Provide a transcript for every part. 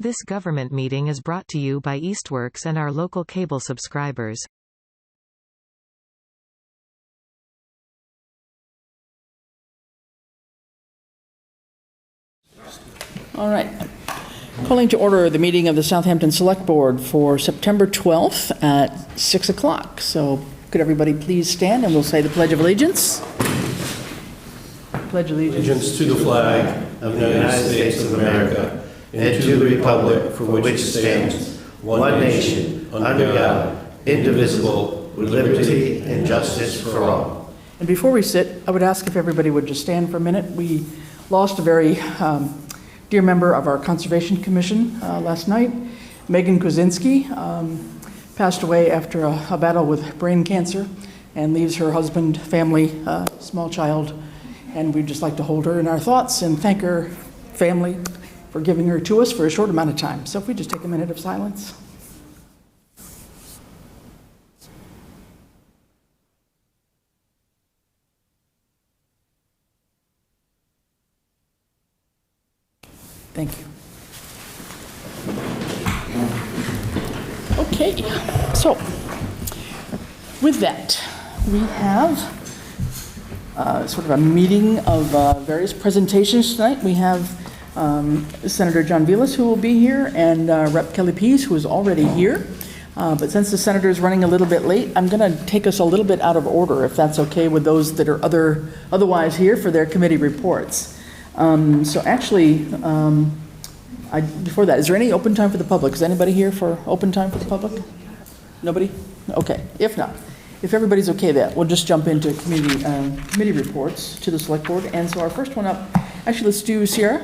This government meeting is brought to you by Eastworks and our local cable subscribers. All right. Calling to order the meeting of the Southampton Select Board for September 12th at 6 o'clock. So could everybody please stand and we'll say the Pledge of Allegiance. Pledge Allegiance to the flag of the United States of America and to the republic for which it stands, one nation, under God, indivisible, with liberty and justice for all. And before we sit, I would ask if everybody would just stand for a minute. We lost a very dear member of our Conservation Commission last night. Megan Kozinski passed away after a battle with brain cancer and leaves her husband, family, small child. And we'd just like to hold her in our thoughts and thank her family for giving her to us for a short amount of time. So if we just take a minute of silence. Thank you. Okay, so with that, we have sort of a meeting of various presentations tonight. We have Senator John Vilas, who will be here, and Rep. Kelly Pease, who is already here. But since the senator is running a little bit late, I'm going to take us a little bit out of order, if that's okay with those that are otherwise here for their committee reports. So actually, before that, is there any open time for the public? Is anybody here for open time for the public? Nobody? Okay, if not. If everybody's okay with that, we'll just jump into committee reports to the select board. And so our first one up, actually let's do Sierra,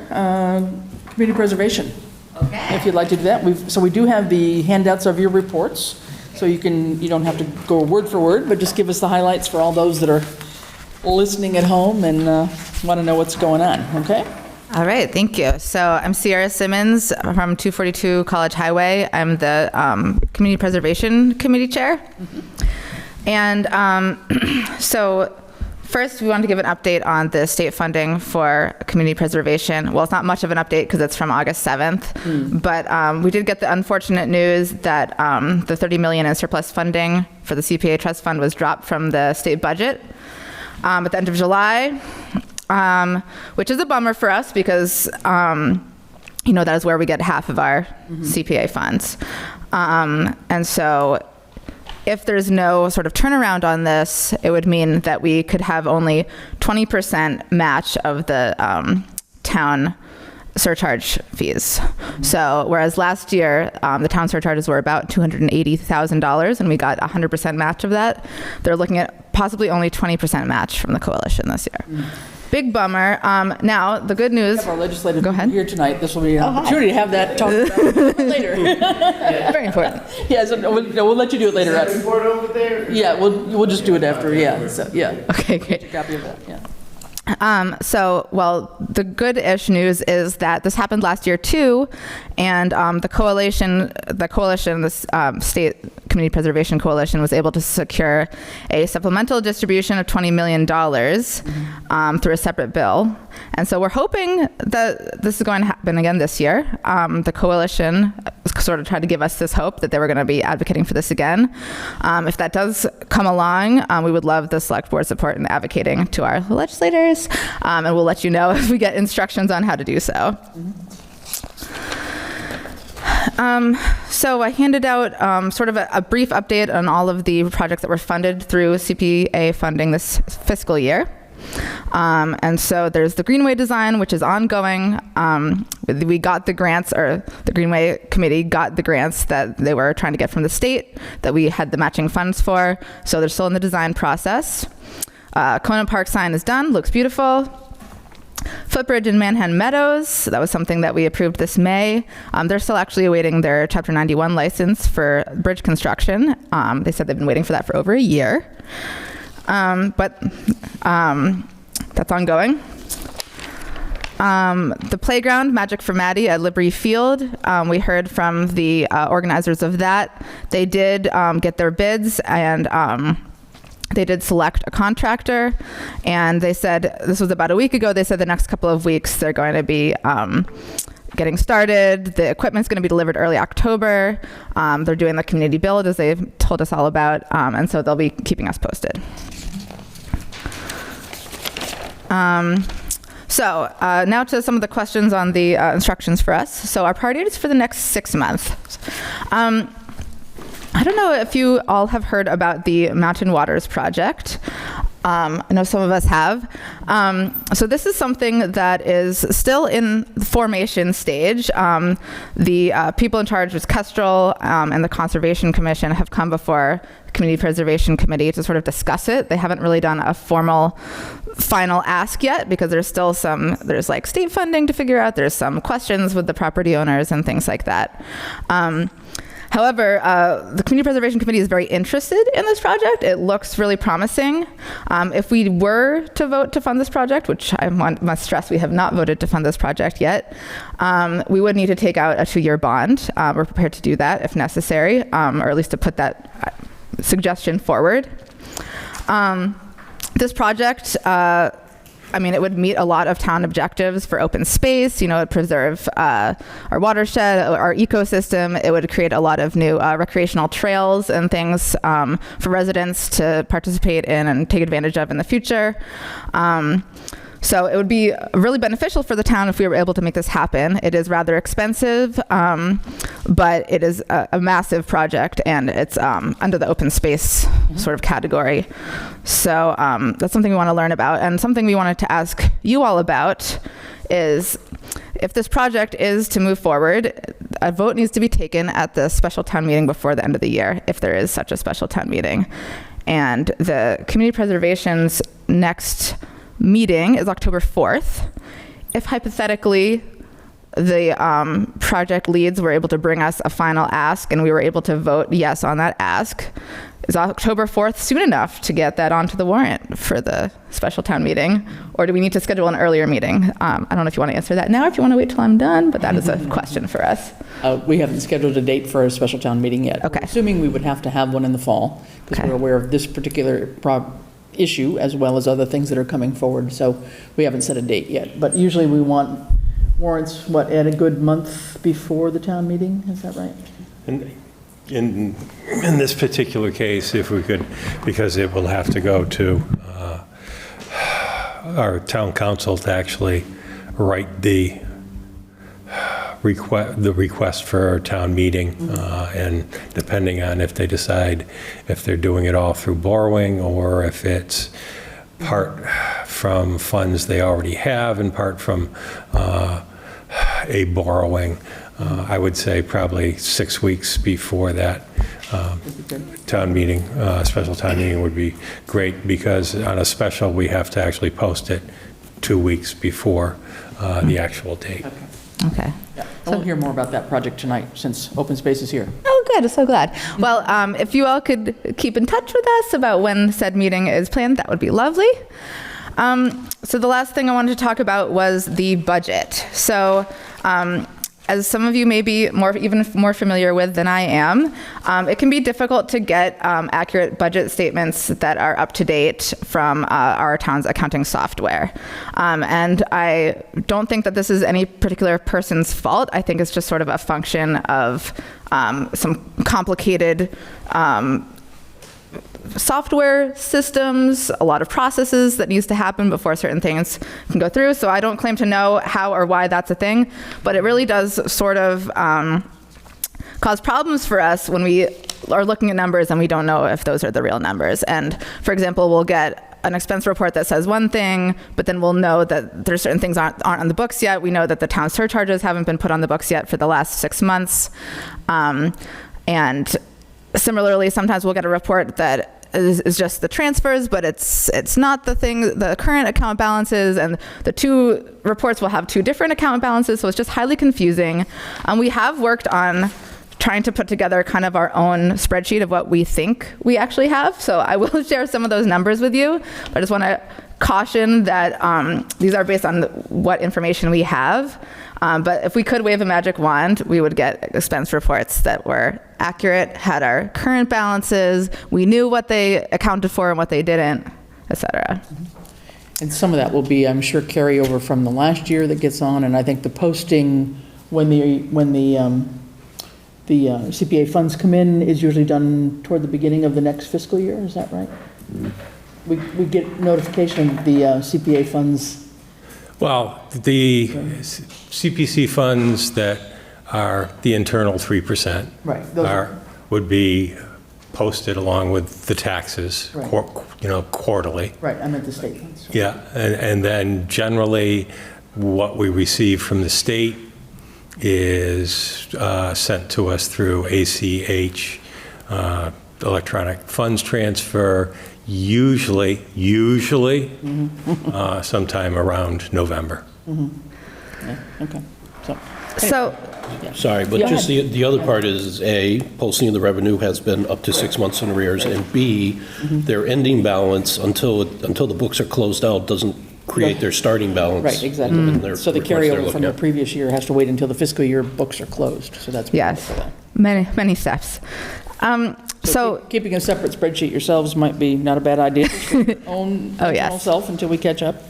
community preservation. Okay. If you'd like to do that. So we do have the handouts of your reports, so you don't have to go word for word, but just give us the highlights for all those that are listening at home and want to know what's going on, okay? All right, thank you. So I'm Sierra Simmons from 242 College Highway. I'm the Community Preservation Committee Chair. Mm-hmm. And so first we want to give an update on the state funding for community preservation. Well, it's not much of an update because it's from August 7th, but we did get the unfortunate news that the $30 million in surplus funding for the CPA Trust Fund was dropped from the state budget at the end of July, which is a bummer for us because that is where we get half of our CPA funds. And so if there's no sort of turnaround on this, it would mean that we could have only 20% match of the town surcharge fees. So whereas last year, the town surcharges were about $280,000 and we got 100% match of that, they're looking at possibly only 20% match from the coalition this year. Big bummer. Now, the good news. Our legislators go ahead. Here tonight. This will be an opportunity to have that talk about later. Very important. Yeah, so we'll let you do it later. Report over there? Yeah, we'll just do it after. Yeah. So yeah. Okay, great. Get your copy of that. Yeah. The good-ish news is that this happened last year too, and the coalition, the State Community Preservation Coalition, was able to secure a supplemental distribution of $20 million through a separate bill. And so we're hoping that this is going to happen again this year. The coalition sort of tried to give us this hope that they were going to be advocating for this again. If that does come along, we would love the select board support in advocating to our legislators, and we'll let you know if we get instructions on how to do so. So I handed out sort of a brief update on all of the projects that were funded through CPA funding this fiscal year. And so there's the Greenway design, which is ongoing. We got the grants, or the Greenway Committee got the grants that they were trying to get from the state that we had the matching funds for. So they're still in the design process. Conant Park sign is done, looks beautiful. Footbridge in Manhattan Meadows, that was something that we approved this May. They're still actually awaiting their Chapter 91 license for bridge construction. They said they've been waiting for that for over a year. But that's ongoing. The playground, Magic for Maddie at Liberty Field, we heard from the organizers of that. They did get their bids, and they did select a contractor, and they said, this was about a week ago, they said the next couple of weeks they're going to be getting started. The equipment's going to be delivered early October. They're doing the community build, as they've told us all about, and so they'll be keeping us posted. So now to some of the questions on the instructions for us. So our priorities for the next 6 months. I don't know if you all have heard about the Mountain Waters Project. I know some of us have. So this is something that is still in the formation stage. The people in charge with Kestrel and the Conservation Commission have come before the Community Preservation Committee to sort of discuss it. They haven't really done a formal final ask yet because there's like state funding to figure out. There's some questions with the property owners and things like that. However, the Community Preservation Committee is very interested in this project. It looks really promising. If we were to vote to fund this project, which I must stress we have not voted to fund this project yet, we would need to take out a 2-year bond. We're prepared to do that if necessary, or at least to put that suggestion forward. This project, it would meet a lot of town objectives for open space. It would preserve our watershed, our ecosystem. It would create a lot of new recreational trails and things for residents to participate in and take advantage of in the future. So it would be really beneficial for the town if we were able to make this happen. It is rather expensive, but it is a massive project, and it's under the open space sort of category. So that's something we want to learn about. And something we wanted to ask you all about is, if this project is to move forward, a vote needs to be taken at the special town meeting before the end of the year, if there is such a special town meeting. And the Community Preservation's next meeting is October 4th. If hypothetically the project leads were able to bring us a final ask and we were able to vote yes on that ask, is October 4th soon enough to get that onto the warrant for the special town meeting? Or do we need to schedule an earlier meeting? I don't know if you want to answer that now or if you want to wait till I'm done, but that is a question for us. We haven't scheduled a date for a special town meeting yet. Okay. We're assuming we would have to have one in the fall, because Okay. we're aware of this particular issue as well as other things that are coming forward. So we haven't set a date yet. But usually we want warrants, at a good month before the town meeting? Is that right? And in this particular case, if we could, because it will have to go to our town council to actually write the request for a town meeting, and depending on if they decide if they're doing it all through borrowing or if it's part from funds they already have and part from a borrowing, I would say probably 6 weeks before that town meeting, special town meeting would be great, because on a special we have to actually post it 2 weeks before the actual date. Okay. Yeah. We'll hear more about that project tonight, since Open Space is here. Oh, good. So glad. Well, if you all could keep in touch with us about when said meeting is planned, that would be lovely. So the last thing I wanted to talk about was the budget. So as some of you may be even more familiar with than I am, it can be difficult to get accurate budget statements that are up to date from our town's accounting software. And I don't think that this is any particular person's fault. I think it's just sort of a function of some complicated software systems, a lot of processes that needs to happen before certain things can go through. So I don't claim to know how or why that's a thing, but it really does sort of cause problems for us when we are looking at numbers and we don't know if those are the real numbers. And for example, we'll get an expense report that says one thing, but then we'll know that there's certain things aren't on the books yet. We know that the town surcharges haven't been put on the books yet for the last 6 months. And similarly, sometimes we'll get a report that is just the transfers, but it's not the current account balances, and the two reports will have two different account balances, so it's just highly confusing. We have worked on trying to put together kind of our own spreadsheet of what we think we actually have, so I will share some of those numbers with you, but I just want to caution that these are based on what information we have. But if we could wave a magic wand, we would get expense reports that were accurate, had our current balances, we knew what they accounted for and what they didn't, et cetera. And some of that will be, I'm sure, carryover from the last year that gets on, and I think the posting when the CPA funds come in is usually done toward the beginning of the next fiscal year, is that right? We get notification of the CPA funds. Well, the CPC funds that are the internal 3% Right, those would be posted along with the taxes, Right. quarterly. Right, I meant the state funds. Yeah, and then generally, what we receive from the state is sent to us through ACH, electronic funds transfer, usually, sometime around November. Yeah, okay, So, Sorry, but Go just ahead. the other part is, A, posting of the revenue has been up to 6 months in arrears, and B, their ending balance until the books are closed out doesn't create their starting balance. right, exactly. in their So the reports they're carryover looking from the at. previous year has to wait until the fiscal year books are closed, so that's. yes, for that. many steps. So, Keeping a separate spreadsheet yourselves might be not a bad idea for your own Oh, yes. internal self until we catch up.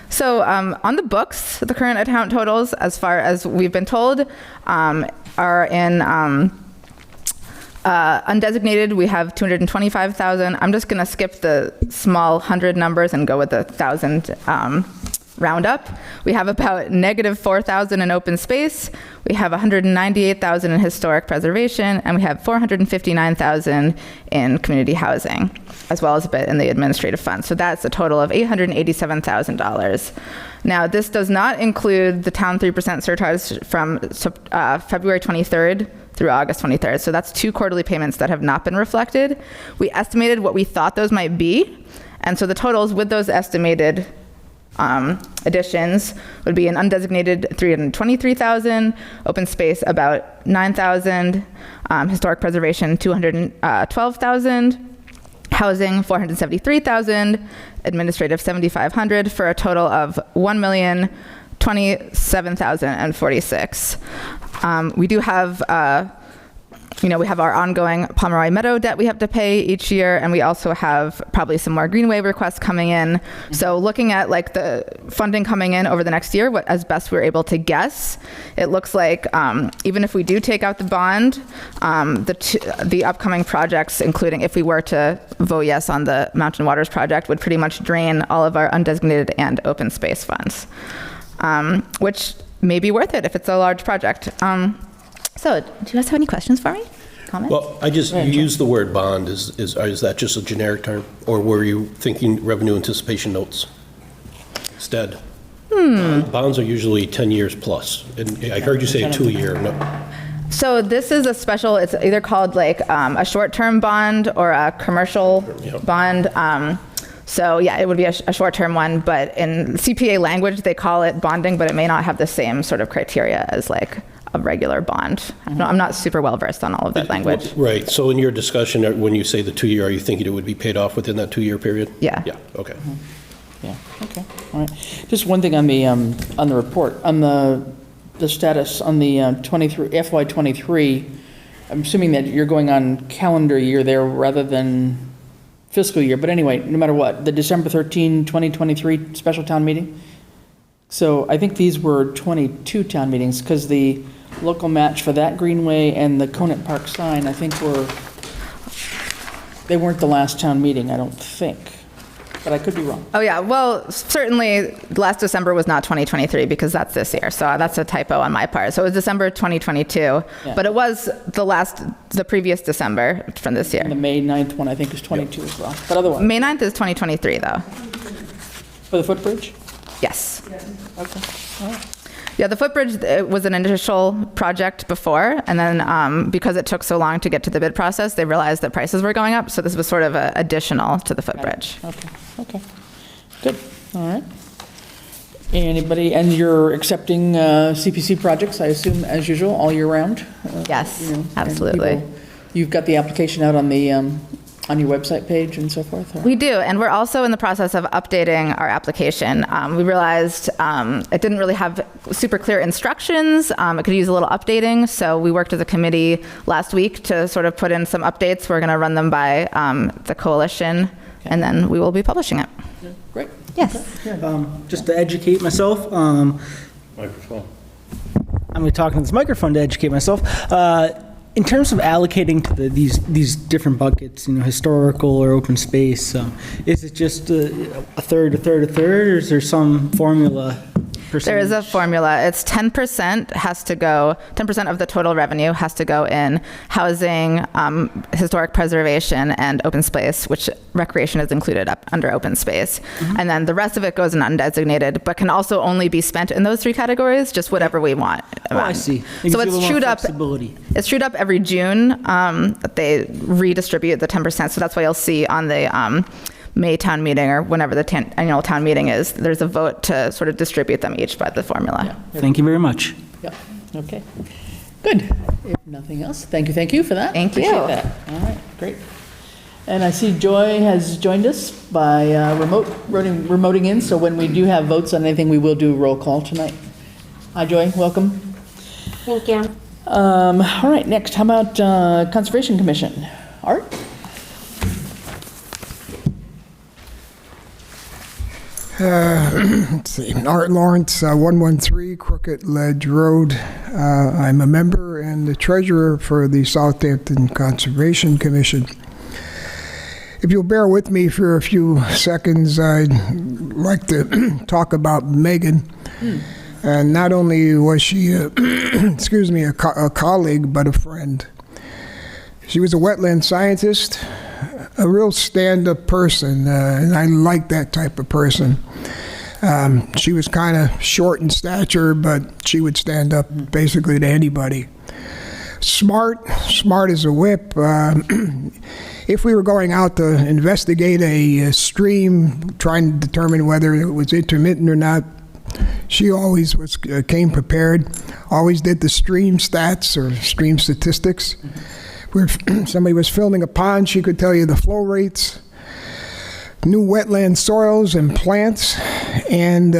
So on the books, the current account totals, as far as we've been told, are in undesignated. We have 225,000. I'm just going to skip the small 100 numbers and go with the 1,000 roundup. We have about negative 4,000 in open space. We have 198,000 in historic preservation, and we have 459,000 in community housing, as well as a bit in the administrative fund. So that's a total of $887,000. Now, this does not include the town 3% surcharge from February 23rd through August 23rd. So that's 2 quarterly payments that have not been reflected. We estimated what we thought those might be, and so the totals with those estimated additions would be an undesignated 323,000, open space about 9,000, historic preservation 212,000, housing 473,000, administrative 7,500, for a total of 1,027,046. We do have we have our ongoing Pomeroy Meadow debt we have to pay each year, and we also have probably some more Greenway requests coming in. So looking at like the funding coming in over the next year, as best we're able to guess, it looks like even if we do take out the bond, the upcoming projects, including if we were to vote yes on the Mountain Waters project, would pretty much drain all of our undesignated and open space funds, which may be worth it if it's a large project. So, do you guys have any questions for me? Comments? Well, you used the word bond. Is that just a generic term? Or were you thinking revenue anticipation notes instead? Bonds are usually 10 years plus. And I heard you say a 2-year. No. So this is a special, it's either called like a short-term bond or a commercial bond. So yeah, it would be a short-term one, but in CPA language, they call it bonding, but it may not have the same sort of criteria as like a regular bond. I'm not super well versed on all of that language. Right. So in your discussion, when you say the 2-year, are you thinking it would be paid off within that 2-year period? Yeah. Yeah. Okay. Yeah, okay, all right. Just one thing on the report, on the status on the FY23, I'm assuming that you're going on calendar year there rather than fiscal year, but anyway, no matter what, the December 13, 2023 special town meeting? So I think these were 22 town meetings, because the local match for that Greenway and the Conant Park sign, I think they weren't the last town meeting, I don't think, but I could be wrong. Oh yeah, well, certainly last December was not 2023 because that's this year, so that's a typo on my part. So it was December 2022, but it was the previous December from this year. And the May 9th one, I think, is 22 as well, but otherwise, May 9th is 2023 though. for the footbridge? Yes. Okay, all right. Yeah, the footbridge was an initial project before, and then because it took so long to get to the bid process, they realized that prices were going up, so this was sort of additional to the footbridge. Okay, good, all right. Anybody, and you're accepting CPC projects, I assume, as usual, all year round? Yes, and absolutely. You've got the application out on your website page and so forth? Or? We do, and we're also in the process of updating our application. We realized it didn't really have super clear instructions. It could use a little updating, so we worked as a committee last week to sort of put in some updates. We're going to run them by the coalition, and then we will be publishing it. Great. Yes. Just to educate myself, Microphone. I'm going to talk into this microphone to educate myself. In terms of allocating to these different buckets, historical or open space, is it just a third, or is there some formula? There is a formula. It's 10% has to go, 10% of the total revenue has to go in housing, historic preservation, and open space, which recreation is included up under open space. Mm-hmm. And then the rest of it goes in undesignated, but can also only be spent in those three categories, just whatever we want. Oh, I see. So it's trued up. It's trued up every June. They redistribute the 10%. So that's why you'll see on the May town meeting or whenever the annual town meeting is, there's a vote to sort of distribute them each by the formula. Yeah. Thank you very much. Yeah, okay. Good. If nothing else, thank you for that. Thank you. Appreciate that. All right, great. And I see Joy has joined us by remoting in, so when we do have votes on anything, we will do a roll call tonight. Hi, Joy, welcome. Thank you. All right, next, how about Conservation Commission? Art? Let's see, Art Lawrence, 113 Crooked Ledge Road. I'm a member and the treasurer for the Southampton Conservation Commission. If you'll bear with me for a few seconds, I'd like to talk about Megan. And not only was she, excuse me, a colleague, but a friend. She was a wetland scientist, a real stand-up person, and I like that type of person. She was kind of short in stature, but she would stand up basically to anybody. Smart as a whip. If we were going out to investigate a stream, trying to determine whether it was intermittent or not, she always came prepared, always did the stream stats or stream statistics. If somebody was filling a pond, she could tell you the flow rates, new wetland soils and plants, and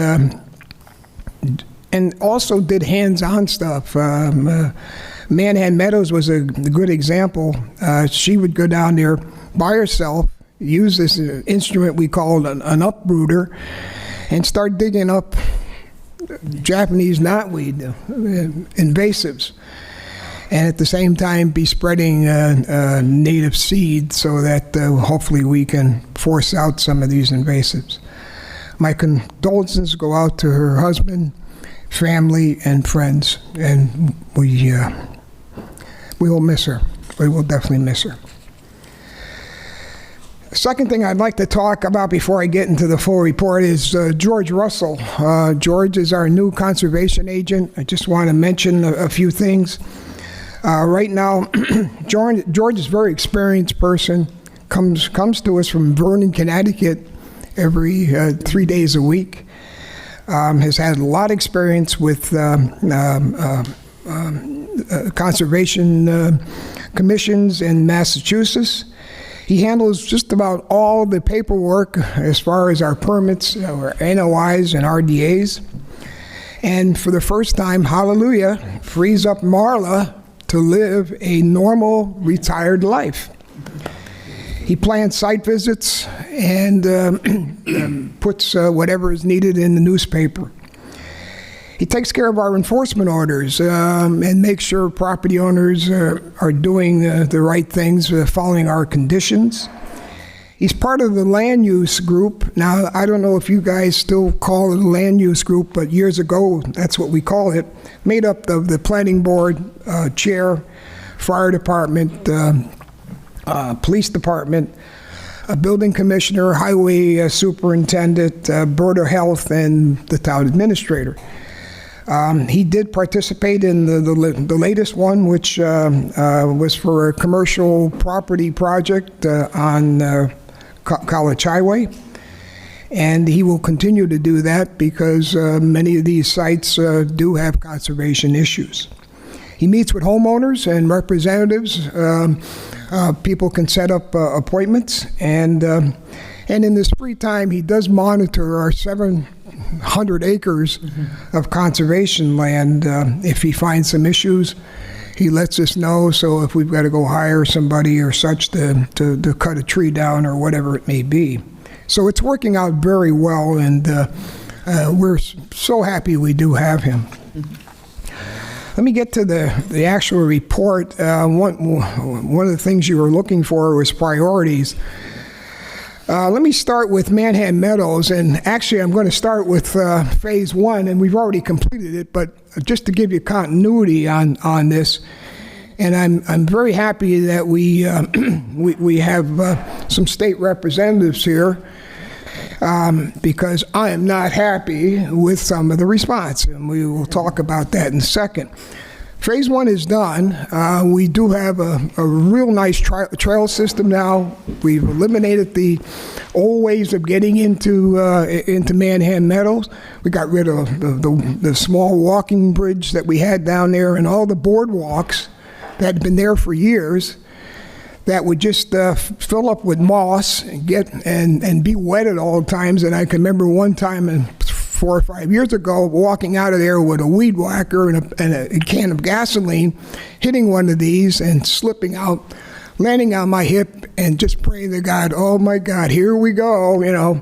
also did hands-on stuff. Manhan Meadows was a good example. She would go down there by herself, use this instrument we called an uprooter, and start digging up Japanese knotweed, invasives. And at the same time be spreading native seed so that hopefully we can force out some of these invasives. My condolences go out to her husband, family, and friends, and we will miss her. We will definitely miss her. The second thing I'd like to talk about before I get into the full report is George Russell. George is our new conservation agent. I just want to mention a few things. Right now, George is a very experienced person, comes to us from Vernon, Connecticut every 3 days a week, has had a lot of experience with conservation commissions in Massachusetts. He handles just about all the paperwork as far as our permits, our NOIs and RDAs. And for the first time, hallelujah, frees up Marla to live a normal retired life. He plans site visits and puts whatever is needed in the newspaper. He takes care of our enforcement orders and makes sure property owners are doing the right things, following our conditions. He's part of the land use group. Now, I don't know if you guys still call it a land use group, but years ago, that's what we call it. Made up of the planning board, chair, fire department, police department, a building commissioner, highway superintendent, board of health, and the town administrator. He did participate in the latest one, which was for a commercial property project on College Highway. And he will continue to do that because many of these sites do have conservation issues. He meets with homeowners and representatives. People can set up appointments. And in his free time, he does monitor our 700 acres of conservation land. If he finds some issues, he lets us know. So if we've got to go hire somebody or such to cut a tree down or whatever it may be. So it's working out very well, and we're so happy we do have him. Let me get to the actual report. One of the things you were looking for was priorities. Let me start with Manhattan Meadows, and actually I'm going to start with Phase 1, and we've already completed it, but just to give you continuity on this, and I'm very happy that we have some state representatives here, because I am not happy with some of the response, and we will talk about that in a second. Phase 1 is done. We do have a real nice trail system now. We've eliminated the old ways of getting into Manhattan Meadows. We got rid of the small walking bridge that we had down there, and all the boardwalks that had been there for years that would just fill up with moss and be wetted all the times. And I can remember one time 4 or 5 years ago, walking out of there with a weed whacker and a can of gasoline, hitting one of these and slipping out, landing on my hip, and just praying to God, oh my God, here we go,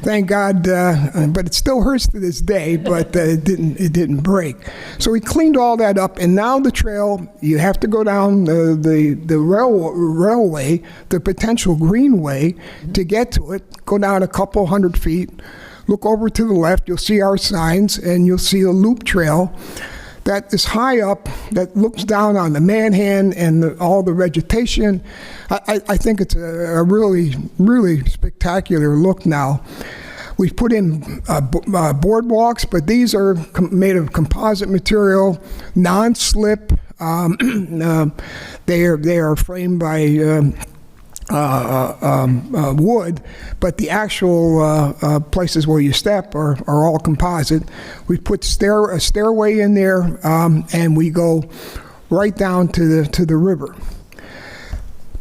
Thank God, but it still hurts to this day, but it didn't break. So we cleaned all that up, and now the trail, you have to go down the railway, the potential greenway, to get to it, go down a couple hundred feet, look over to the left, you'll see our signs, and you'll see a loop trail that is high up, that looks down on the Manhattan and all the vegetation. I think it's a really, really spectacular look now. We've put in boardwalks, but these are made of composite material, non-slip. They are framed by wood, but the actual places where you step are all composite. We put a stairway in there, and we go right down to the river.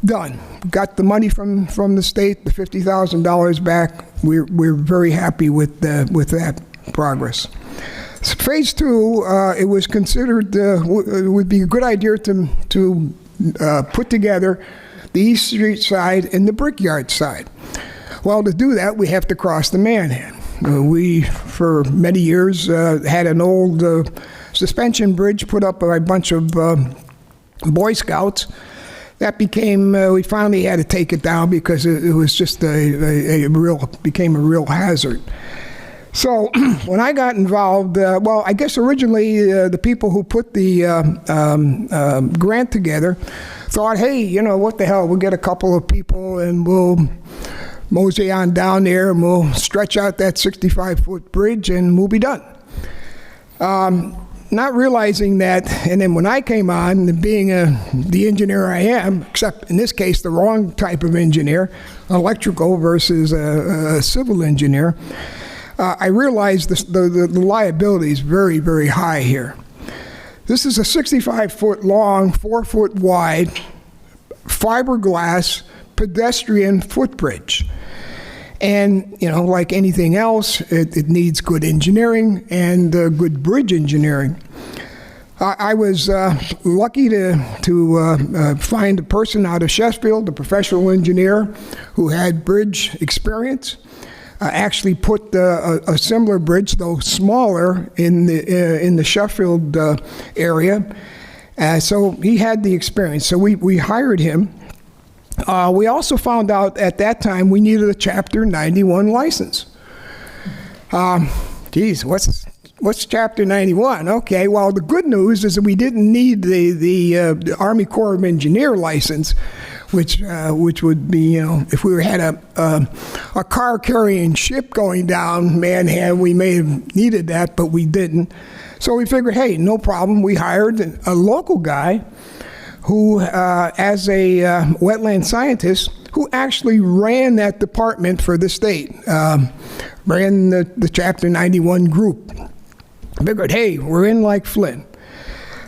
Done. Got the money from the state, the $50,000 back. We're very happy with that progress. So Phase 2, it was considered it would be a good idea to put together the East Street side and the Brickyard side. Well, to do that, we have to cross the Manhattan. We, for many years, had an old suspension bridge put up by a bunch of Boy Scouts. That became, we finally had to take it down because it was just became a real hazard. So when I got involved, I guess originally the people who put the grant together thought, hey, what the hell, we'll get a couple of people and we'll mosey on down there and we'll stretch out that 65-foot bridge and we'll be done. Not realizing that, and then when I came on, being the engineer I am, except in this case the wrong type of engineer, electrical versus a civil engineer, I realized the liability is very, very high here. This is a 65-foot long, 4-foot wide, fiberglass pedestrian footbridge. And, like anything else, it needs good engineering and good bridge engineering. I was lucky to find a person out of Sheffield, a professional engineer who had bridge experience. Actually put a similar bridge, though smaller, in the Sheffield area. So he had the experience. So we hired him. We also found out at that time we needed a Chapter 91 license. What's Chapter 91? Okay, well, the good news is that we didn't need the Army Corps of Engineer license, which would be, if we had a car carrying ship going down Manhattan, we may have needed that, but we didn't. So we figured, hey, no problem. We hired a local guy who, as a wetland scientist, who actually ran that department for the state, ran the Chapter 91 group. I figured, hey, we're in like Flynn.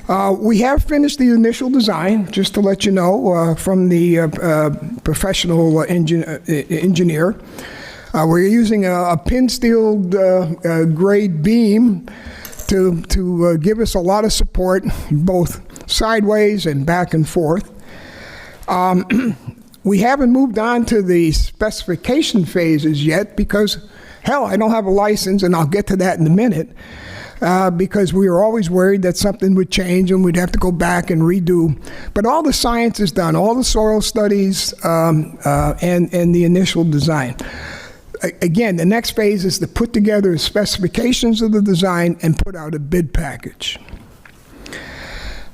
We have finished the initial design, just to let you know, from the professional engineer. We're using a pin-steel grade beam to give us a lot of support, both sideways and back and forth. We haven't moved on to the specification phases yet because, hell, I don't have a license, and I'll get to that in a minute. because we were always worried that something would change and we'd have to go back and redo. But all the science is done, all the soil studies and the initial design. Again, the next phase is to put together the specifications of the design and put out a bid package.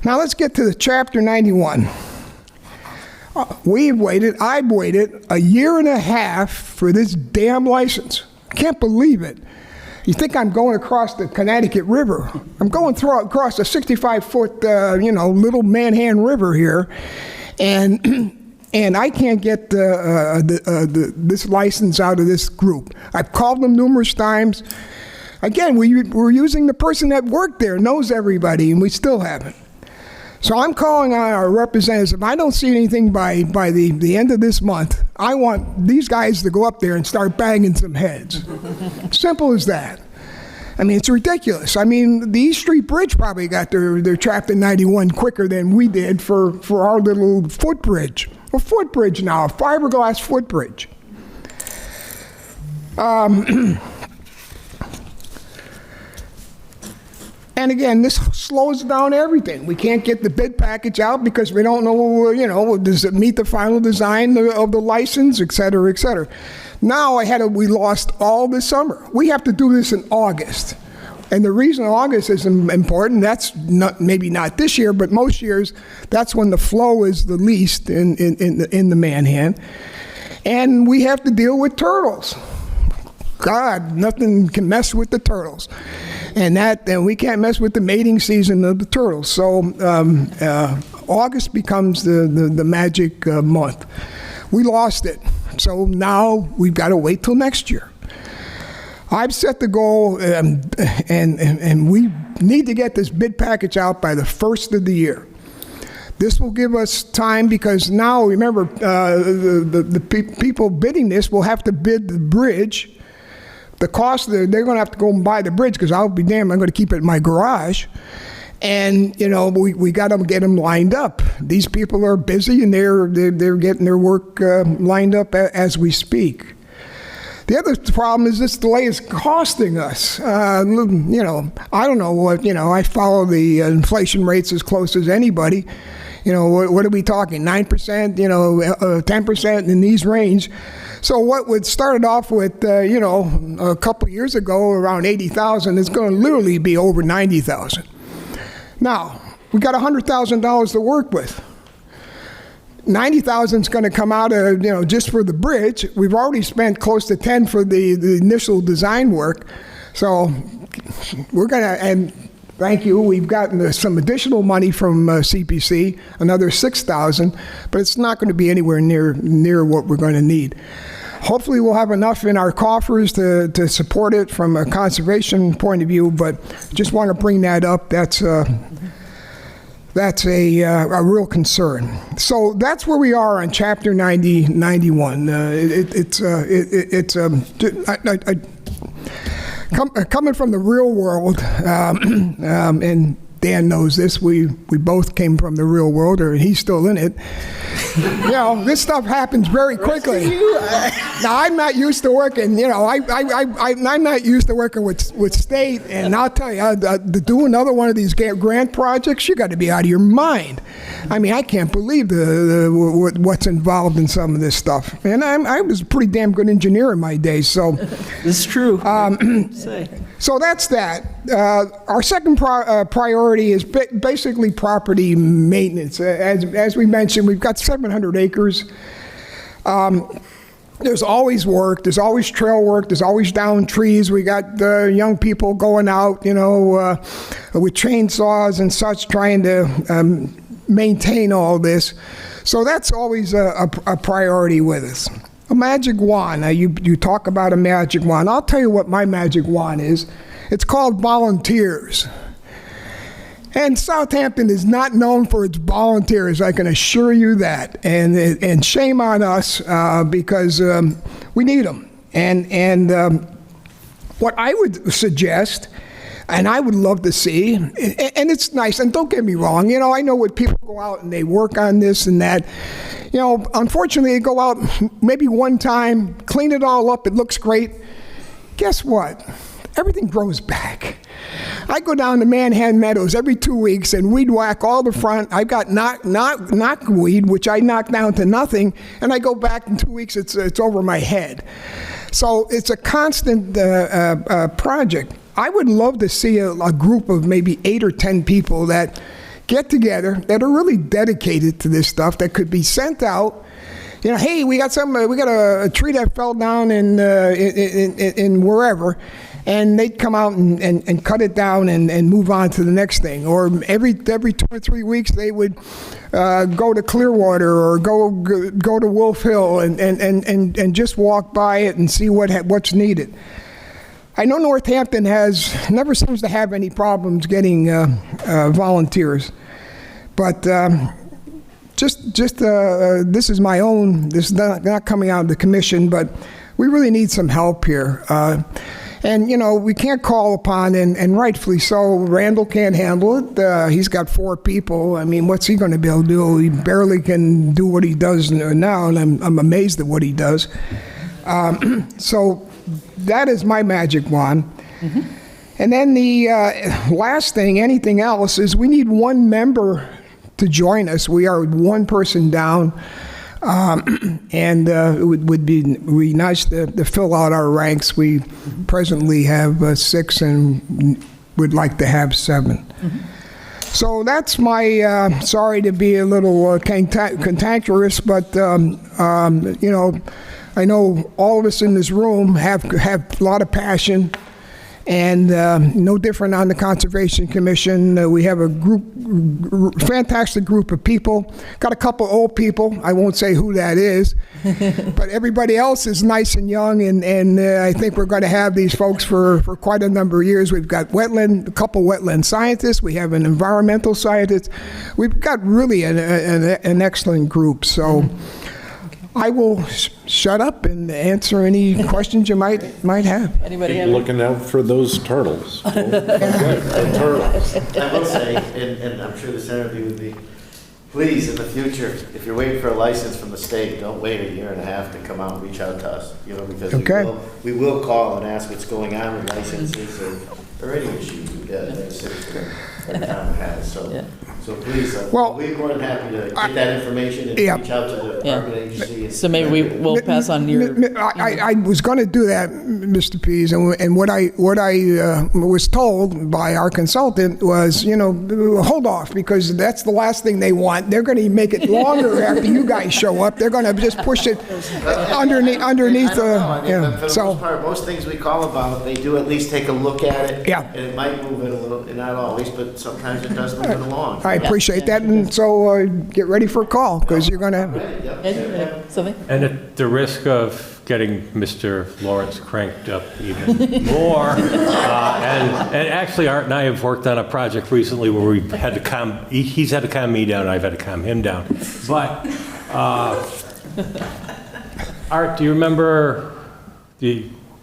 Now let's get to the Chapter 91. I've waited a year and a half for this damn license. I can't believe it. You think I'm going across the Connecticut River. I'm going across a 65-foot, little Manhattan River here, and I can't get this license out of this group. I've called them numerous times. Again, we're using the person that worked there, knows everybody, and we still haven't. So I'm calling on our representatives. If I don't see anything by the end of this month, I want these guys to go up there and start banging some heads. Simple as that. I mean, it's ridiculous. I mean, the East Street Bridge probably got their Chapter 91 quicker than we did for our little footbridge. A footbridge now, a fiberglass footbridge. And again, this slows down everything. We can't get the bid package out because we don't know, does it meet the final design of the license, et cetera, et cetera. Now we lost all this summer. We have to do this in August. And the reason August is important, that's maybe not this year, but most years, that's when the flow is the least in the Manhattan. And we have to deal with turtles. God, nothing can mess with the turtles. And we can't mess with the mating season of the turtles. So August becomes the magic month. We lost it. So now we've got to wait till next year. I've set the goal, and we need to get this bid package out by the first of the year. This will give us time because now, remember, the people bidding this will have to bid the bridge. The cost, they're going to have to go and buy the bridge because I'll be damned, I'm going to keep it in my garage. And, we got to get them lined up. These people are busy and they're getting their work lined up as we speak. The other problem is this delay is costing us. I don't know what, I follow the inflation rates as close as anybody. What are we talking, 9%, 10% in these range. So what would started off with, a couple years ago, around 80,000, is going to literally be over 90,000. Now, we got $100,000 to work with. 90,000 is going to come out of, just for the bridge. We've already spent close to 10 for the initial design work. So we're going to, and thank you, we've gotten some additional money from CPC, another 6,000, but it's not going to be anywhere near what we're going to need. Hopefully we'll have enough in our coffers to support it from a conservation point of view, but just want to bring that up. That's a real concern. So that's where we are on Chapter 91. Coming from the real world, and Dan knows this, we both came from the real world, or he's still in it. This stuff happens very quickly. Now, I'm not used to working, I'm not used to working with state, and I'll tell you, to do another one of these grant projects, you got to be out of your mind. I mean, I can't believe what's involved in some of this stuff. And I was a pretty damn good engineer in my day, so. This is true. So that's that. Our second priority is basically property maintenance. As we mentioned, we've got 700 acres. There's always work. There's always trail work. There's always down trees. We got young people going out, with chainsaws and such, trying to maintain all this. So that's always a priority with us. A magic wand. Now, you talk about a magic wand. I'll tell you what my magic wand is. It's called volunteers. And Southampton is not known for its volunteers, I can assure you that. And shame on us because we need them. And what I would suggest, and I would love to see, and it's nice, and don't get me wrong, I know what people go out and they work on this and that. Unfortunately, they go out maybe one time, clean it all up, it looks great. Guess what? everything grows back. I go down to Manhattan Meadows every 2 weeks and weed whack all the front. I've got knockweed, which I knock down to nothing, and I go back in 2 weeks, it's over my head. So it's a constant project. I would love to see a group of maybe 8 or 10 people that get together that are really dedicated to this stuff that could be sent out. You know, hey, we got a tree that fell down in wherever, and they'd come out and cut it down and move on to the next thing. Or every 2 or 3 weeks they would go to Clearwater or go to Wolf Hill and just walk by it and see what's needed. I know Northampton never seems to have any problems getting volunteers, but this is my own. This is not coming out of the commission, but we really need some help here. And, you know, we can't call upon, and rightfully so, Randall can't handle it. He's got 4 people. I mean, what's he going to be able to do? He barely can do what he does now, and I'm amazed at what he does. So that is my magic wand. Mm-hmm. And then the last thing, anything else, is we need one member to join us. We are 1 person down. And it would be nice to fill out our ranks. We presently have 6 and would like to have 7. Mm-hmm. So that's my, sorry to be a little cantankerous, but, you know, I know all of us in this room have a lot of passion. And no different on the Conservation Commission. We have a fantastic group of people. Got a couple old people. I won't say who that is. But everybody else is nice and young, and I think we're going to have these folks for quite a number of years. We've got a couple wetland scientists. We have an environmental scientist. We've got really an excellent group. So I will shut up and answer any questions you might have. Anybody have? Looking out for those turtles. The turtles. I will say, and I'm sure the senator would be, please, in the future, if you're waiting for a license from the state, don't wait a year and a half to come out and reach out to us, you know, because we will call and ask what's going on with licenses or any issues that the citizen every town has. So please, we're more than happy to get that information and reach out to the department agency. So maybe we will pass on your. I was going to do that, Mr. Pease, and what I was told by our consultant was, you know, hold off, because that's the last thing they want. They're going to make it longer after you guys show up. They're going to just push it underneath. For the most part, most things we call about, they do at least take a look at it. Yeah. And it might move it a little, not always, but sometimes it does move it along. I appreciate that, and so get ready for a call, because you're going to. Something? And at the risk of getting Mr. Lawrence cranked up even more, and actually Art and I have worked on a project recently where we've had to calm, he's had to calm me down, and I've had to calm him down. But, Art, do you remember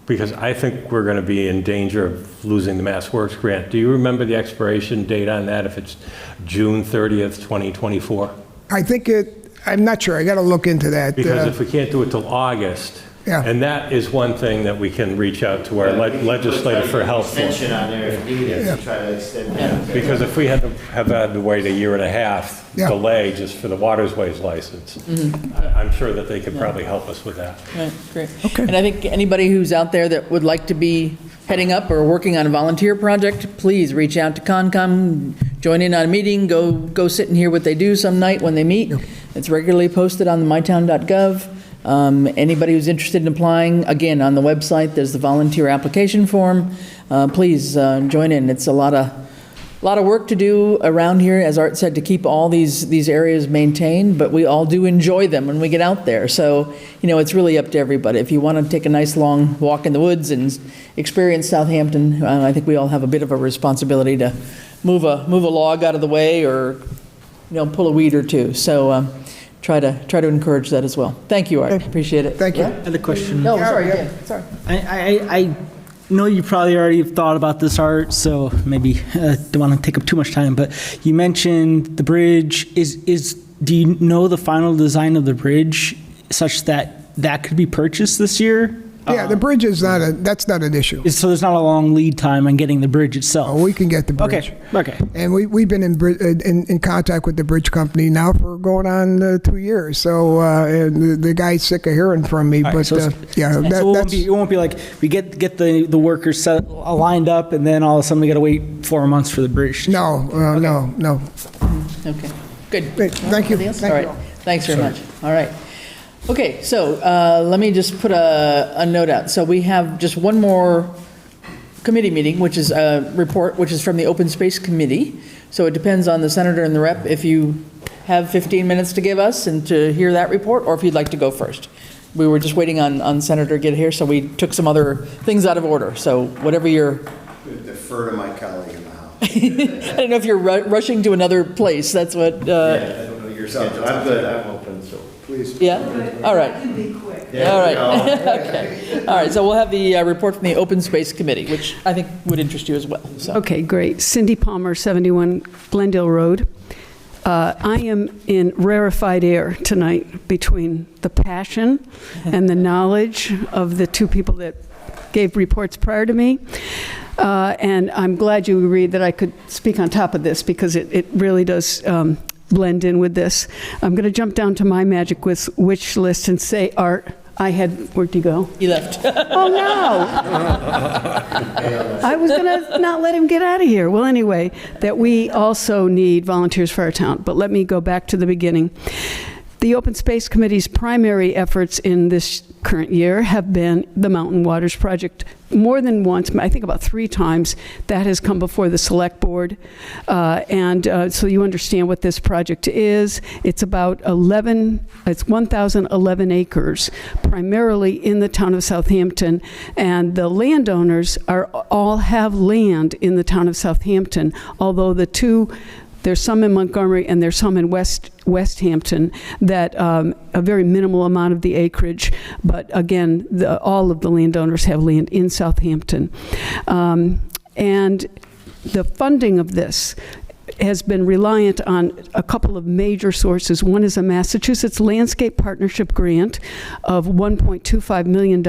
because I think we're going to be in danger of losing the Mass Works grant. Do you remember the expiration date on that, if it's June 30th, 2024? I think I'm not sure. I got to look into that. Because if we can't do it till August, and that is one thing that we can reach out to our legislator for help for. Extension on there if needed, to try to extend that. Because if we had to wait a year and a half delay just for the waterways license, I'm sure that they could probably help us with that. Right, great. Okay. And I think anybody who's out there that would like to be heading up or working on a volunteer project, please reach out to Concom, join in on a meeting, go sit and hear what they do some night when they meet. It's regularly posted on the mytown.gov. Anybody who's interested in applying, again, on the website, there's the volunteer application form. Please join in. It's a lot of work to do around here, as Art said, to keep all these areas maintained, but we all do enjoy them when we get out there. So, you know, it's really up to everybody. If you want to take a nice long walk in the woods and experience Southampton, I think we all have a bit of a responsibility to move a log out of the way, or, you know, pull a weed or two. So try to encourage that as well. Thank you, Art. Appreciate it. Thank you. I had a question. No, sorry. Sorry. I know you probably already have thought about this, Art, so maybe don't want to take up too much time, but you mentioned the bridge. Do you know the final design of the bridge such that could be purchased this year? Yeah, the bridge is that's not an issue. So there's not a long lead time on getting the bridge itself? Oh, we can get the bridge. Okay. And we've been in contact with the bridge company now for going on 2 years. So and the guy's sick of hearing from me. All right, But so it won't be like we get the workers lined up and then all of a sudden we got to wait 4 months for the bridge. No. Okay, good. Great, thank you. Anything else? Thank All you right, all. thanks very much. All right. Okay, so let me just put a note out. So we have just one more committee meeting, which is a report, which is from the Open Space Committee. So it depends on the senator and the rep if you have 15 minutes to give us and to hear that report, or if you'd like to go first. We were just waiting on Senator to get here, so we took some other things out of order. So whatever you're... Defer to my colleague in the House. I don't know if you're rushing to another place. That's what... I don't know your schedule. I'm good, I'm open, so please. Yeah? All right. Yeah, All right. no. Okay. All right, so we'll have the report from the Open Space Committee, which I think would interest you as well. So. Okay, great. Cindy Palmer, 71 Glendale Road. I am in rarefied air tonight between the passion and the knowledge of the two people that gave reports prior to me. And I'm glad you agreed that I could speak on top of this because it really does blend in with this. I'm going to jump down to my magic wish list and say, Art, I had, where'd you go? He left. Oh, no. I was going to not let him get out of here. Well, anyway, that we also need volunteers for our town. But let me go back to the beginning. The Open Space Committee's primary efforts in this current year have been the Mountain Waters Project. More than once, I think about 3 times, that has come before the Select Board. So you understand what this project is. It's about 1,011 acres, primarily in the town of Southampton. And the landowners all have land in the town of Southampton, although there's some in Montgomery and there's some in Westhampton that a very minimal amount of the acreage, but again, all of the landowners have land in Southampton. And the funding of this has been reliant on a couple of major sources. One is a Massachusetts Landscape Partnership grant of $1.25 million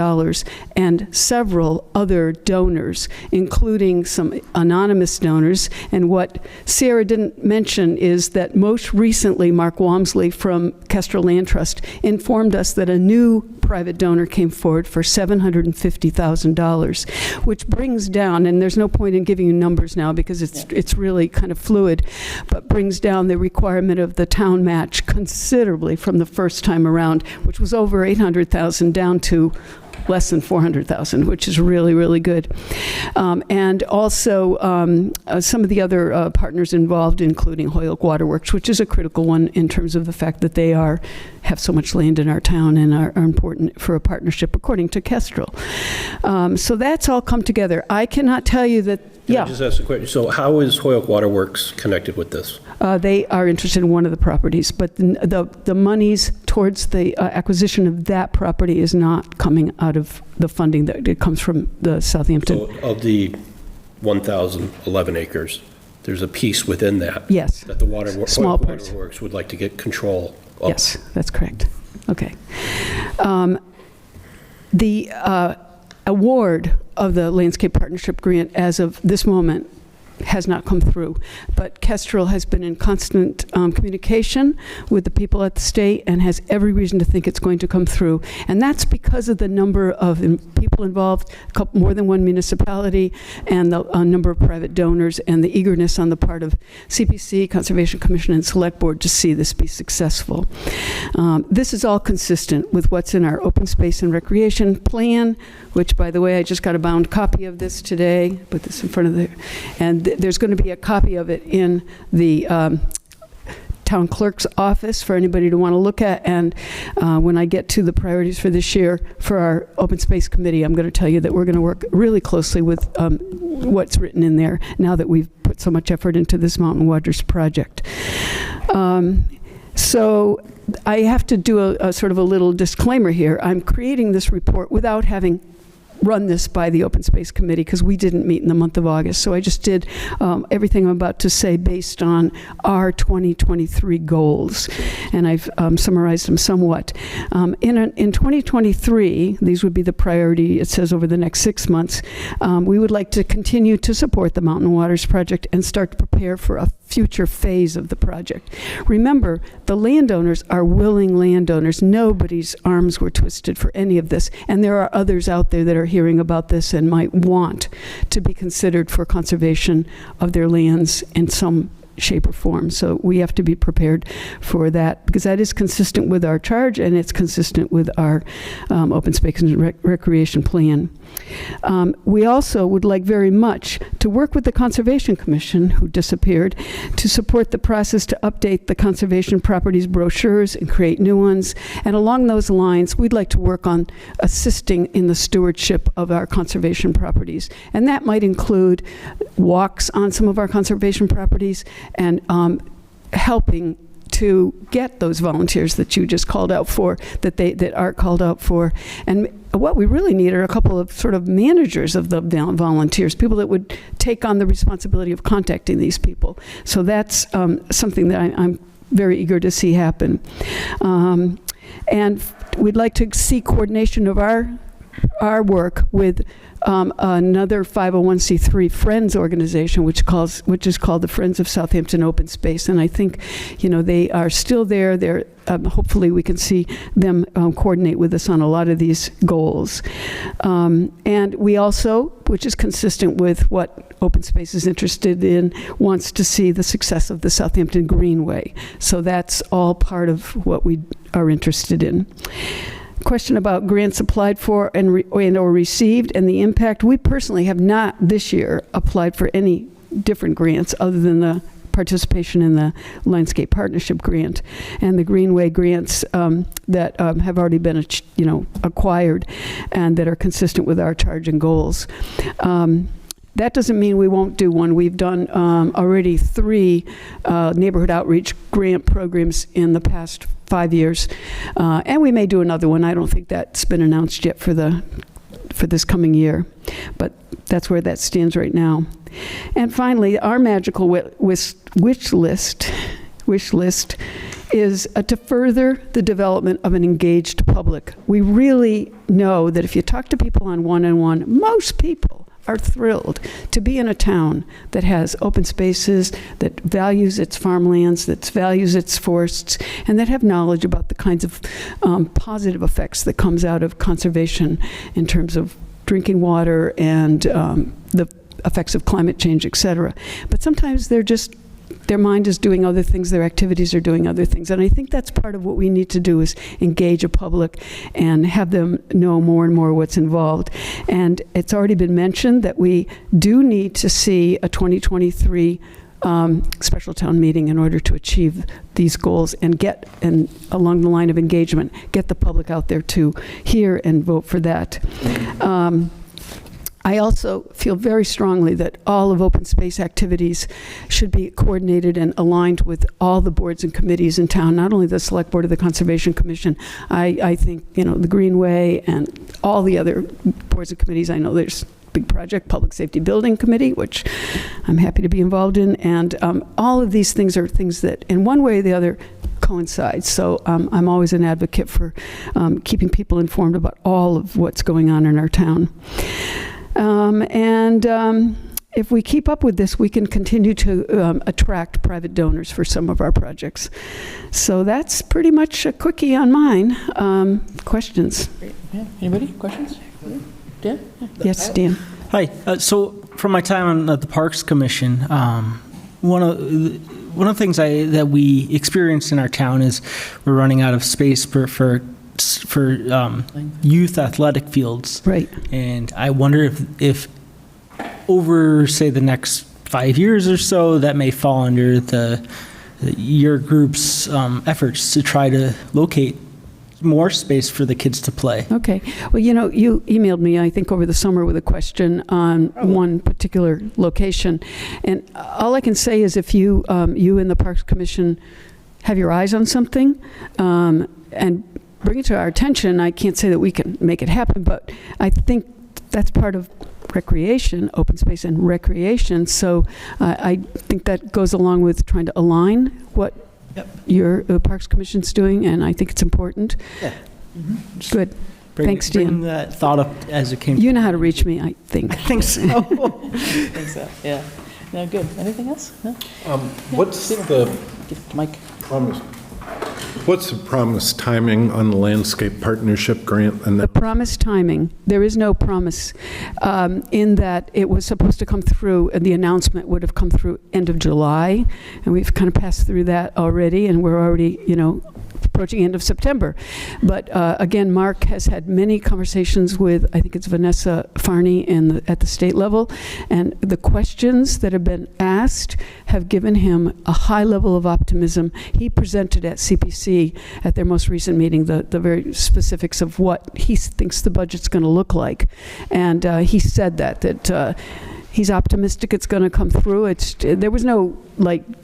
and several other donors, including some anonymous donors. And what Sarah didn't mention is that most recently, Mark Walmsley from Kestrel Land Trust informed us that a new private donor came forward for $750,000, which brings down, and there's no point in giving you numbers now because it's really kind of fluid, but brings down the requirement of the town match considerably from the first time around, which was over $800,000 down to less than $400,000, which is really, really good. And also some of the other partners involved, including Hoyoke Waterworks, which is a critical one in terms of the fact that they have so much land in our town and are important for a partnership, according to Kestrel. So that's all come together. I cannot tell you that. Can I just ask a question? So how is Hoyoke Waterworks connected with this? They are interested in one of the properties, but the monies towards the acquisition of that property is not coming out of the funding that it comes from the Southampton. So of the 1,011 acres, there's a piece within that. Yes. That the Small Hoyoke Waterworks would like to get control of. Yes, that's correct. Okay. The award of the Landscape Partnership Grant as of this moment has not come through, but Kestrel has been in constant communication with the people at the state and has every reason to think it's going to come through. And that's because of the number of people involved, more than one municipality, and the number of private donors, and the eagerness on the part of CPC, Conservation Commission, and Select Board to see this be successful. This is all consistent with what's in our Open Space and Recreation Plan, which, by the way, I just got a bound copy of this today. Put this in front of and there's going to be a copy of it in the town clerk's office for anybody to want to look at. And when I get to the priorities for this year for our Open Space Committee, I'm going to tell you that we're going to work really closely with what's written in there now that we've put so much effort into this Mountain Waters project. So I have to do a sort of a little disclaimer here. I'm creating this report without having run this by the Open Space Committee because we didn't meet in the month of August. So I just did everything I'm about to say based on our 2023 goals, and I've summarized them somewhat. In 2023, these would be the priority, it says, over the next 6 months. We would like to continue to support the Mountain Waters Project and start to prepare for a future phase of the project. Remember, the landowners are willing landowners. Nobody's arms were twisted for any of this, and there are others out there that are hearing about this and might want to be considered for conservation of their lands in some shape or form. So we have to be prepared for that, because that is consistent with our charge and it's consistent with our open space and recreation plan. We also would like very much to work with the Conservation Commission, who disappeared, to support the process to update the conservation properties brochures and create new ones. And along those lines, we'd like to work on assisting in the stewardship of our conservation properties. And that might include walks on some of our conservation properties and helping to get those volunteers that you just called out for, that Art called out for. And what we really need are a couple of sort of managers of the volunteers, people that would take on the responsibility of contacting these people. So that's something that I'm very eager to see happen. And we'd like to see coordination of our work with another 501c3 Friends organization, which is called the Friends of Southampton Open Space. And I think, they are still there. They're hopefully we can see them coordinate with us on a lot of these goals. And we also, which is consistent with what Open Space is interested in, wants to see the success of the Southampton Greenway. So that's all part of what we are interested in. Question about grants applied for or received and the impact. We personally have not this year applied for any different grants other than the participation in the Landscape Partnership Grant and the Greenway grants that have already been acquired and that are consistent with our charge and goals. That doesn't mean we won't do one. We've done already 3 neighborhood outreach grant programs in the past 5 years, and we may do another one. I don't think that's been announced yet for this coming year, but that's where that stands right now. And finally, our magical wish list is to further the development of an engaged public. We really know that if you talk to people on one-on-one, most people are thrilled to be in a town that has open spaces, that values its farmlands, that values its forests, and that have knowledge about the kinds of positive effects that comes out of conservation in terms of drinking water and the effects of climate change, etc. But sometimes their mind is doing other things, their activities are doing other things. And I think that's part of what we need to do, is engage a public and have them know more and more what's involved. And it's already been mentioned that we do need to see a 2023 special town meeting in order to achieve these goals and along the line of engagement, get the public out there to hear and vote for that. I also feel very strongly that all of open space activities should be coordinated and aligned with all the boards and committees in town, not only the Select Board of the Conservation Commission. I think, the Greenway and all the other boards and committees. I know there's big project, Public Safety Building Committee, which I'm happy to be involved in. And all of these things are things that, in one way or the other, coincide. So I'm always an advocate for keeping people informed about all of what's going on in our town. If we keep up with this, we can continue to attract private donors for some of our projects. So that's pretty much a quickie on mine. Questions? Great. Yeah. Anybody? Questions? Dan? Yeah. Yes, Dan. Hi. So from my time on the Parks Commission, one of the things that we experienced in our town is we're running out of space for youth athletic fields. Right. And I wonder if over, say, the next 5 years or so, that may fall under your group's efforts to try to locate more space for the kids to play. Okay. Well, you emailed me, I think, over the summer with a question on one particular location. And all I can say is if you and the Parks Commission have your eyes on something and bring it to our attention, I can't say that we can make it happen, but I think that's part of recreation, open space and recreation. So I think that goes along with trying to align what your Parks Commission's doing, and I think it's important. Yeah. Good. Thanks, bring Dan. that thought up as it came. You know how to reach me, I think. I think so. I think so, yeah. No, good. Anything else? No? What's the Get the mic. promised timing on the landscape partnership grant? And The promised timing, there is no promise in that it was supposed to come through, and the announcement would have come through end of July, and we've kind of passed through that already, and we're already, approaching end of September. But again, Mark has had many conversations with, I think it's Vanessa Farney at the state level, and the questions that have been asked have given him a high level of optimism. He presented at CPC at their most recent meeting the very specifics of what he thinks the budget's going to look like. And he said that he's optimistic it's going to come through. There was no,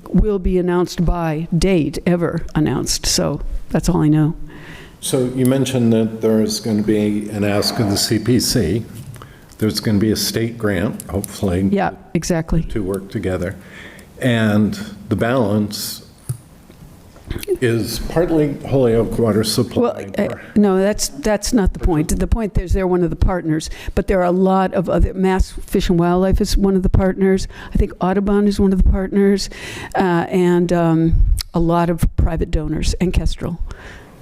will be announced by date ever announced. So that's all I know. So you mentioned that there's going to be an ask of the CPC. There's going to be a state grant, hopefully. Yeah, exactly. To work together. And the balance is partly Holyoke Water Supply. Well, no, that's not the point. The point is they're one of the partners, but there are a lot of other. Mass Fish and Wildlife is one of the partners. I think Audubon is one of the partners, and a lot of private donors, and Kestrel.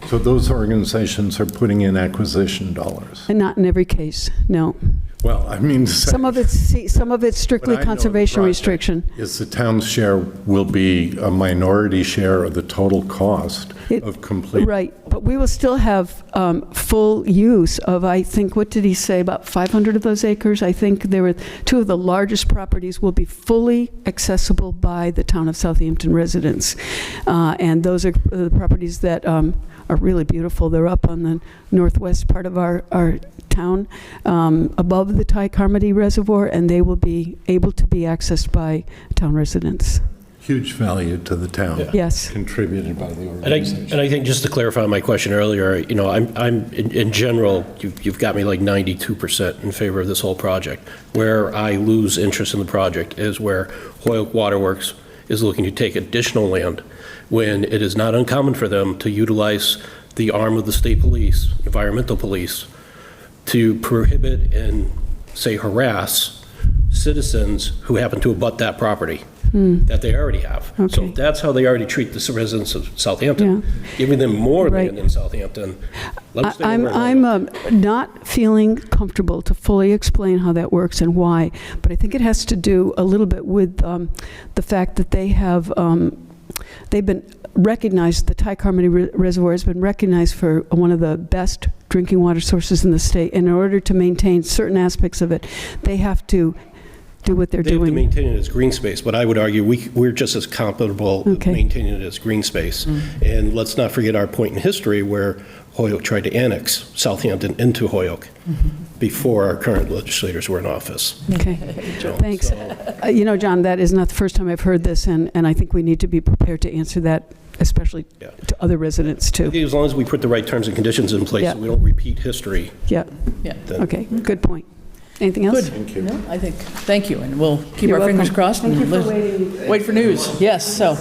So those organizations are putting in acquisition dollars. And not in every case, no. Well, I mean to say, some of it's strictly conservation restriction. Is the town's share will be a minority share of the total cost of complete. Right, but we will still have full use of, I think, what did he say, about 500 of those acres? I think there were two of the largest properties will be fully accessible by the town of Southampton residents. And those are the properties that are really beautiful. They're up on the northwest part of our town, above the Ty Carmody Reservoir, and they will be able to be accessed by town residents. Huge value to the town. Yeah. Yes. Contributed by the organization. And I think just to clarify my question earlier, I'm in general, you've got me like 92% in favor of this whole project. Where I lose interest in the project is where Holyoke Waterworks is looking to take additional land when it is not uncommon for them to utilize the arm of the state police, environmental police, to prohibit and, say, harass citizens who happen to abut that property that they already have. Okay. So that's how they already treat the residents of Southampton, giving them more land in Southampton. I'm not feeling comfortable to fully explain how that works and why, but I think it has to do a little bit with the fact that they've been recognized, the Ty Carmody Reservoir has been recognized for one of the best drinking water sources in the state. And in order to maintain certain aspects of it, they have to do what they're doing. They have to maintain it as green space, but I would argue we're just as comfortable maintaining it as green space. And let's not forget our point in history where Holyoke tried to annex Southampton into Holyoke before our current legislators were in office. Okay, thanks. So, John, that is not the first time I've heard this, and I think we need to be prepared to answer that, especially to other residents, too. As long as we put the right terms and conditions in place, so we don't repeat history. Yeah. Okay, good point. Anything else? Good. Thank you. No, I think, thank you, and we'll keep You're our fingers welcome. crossed. Thank and you for waiting. wait for news. Yes, so.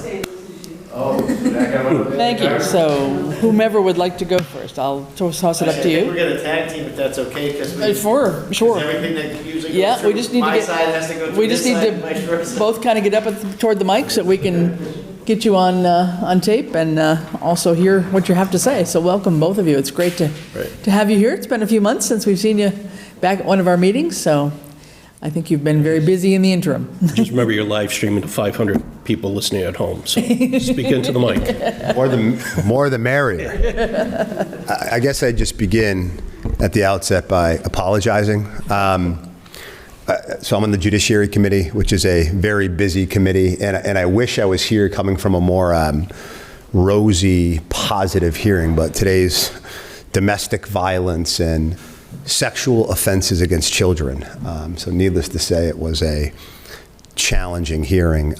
Thank you. So whomever would like to go first, I'll toss it up to you. We're going to tag team if that's okay, because Sure. everything that usually Yeah, goes we through just need to my get, side has to go through we just this need side and vice to versa. both kind of get up toward the mic so we can get you on tape and also hear what you have to say. So welcome, both of you. It's great to have you here. It's been a few months since we've seen you back at one of our meetings, so I think you've been very busy in the interim. Just remember you're live streaming to 500 people listening at home, so speak into the mic. More the merrier. I guess I'd just begin at the outset by apologizing. So I'm on the Judiciary Committee, which is a very busy committee, and I wish I was here coming from a more rosy, positive hearing, but today's domestic violence and sexual offenses against children. So needless to say, it was a challenging hearing.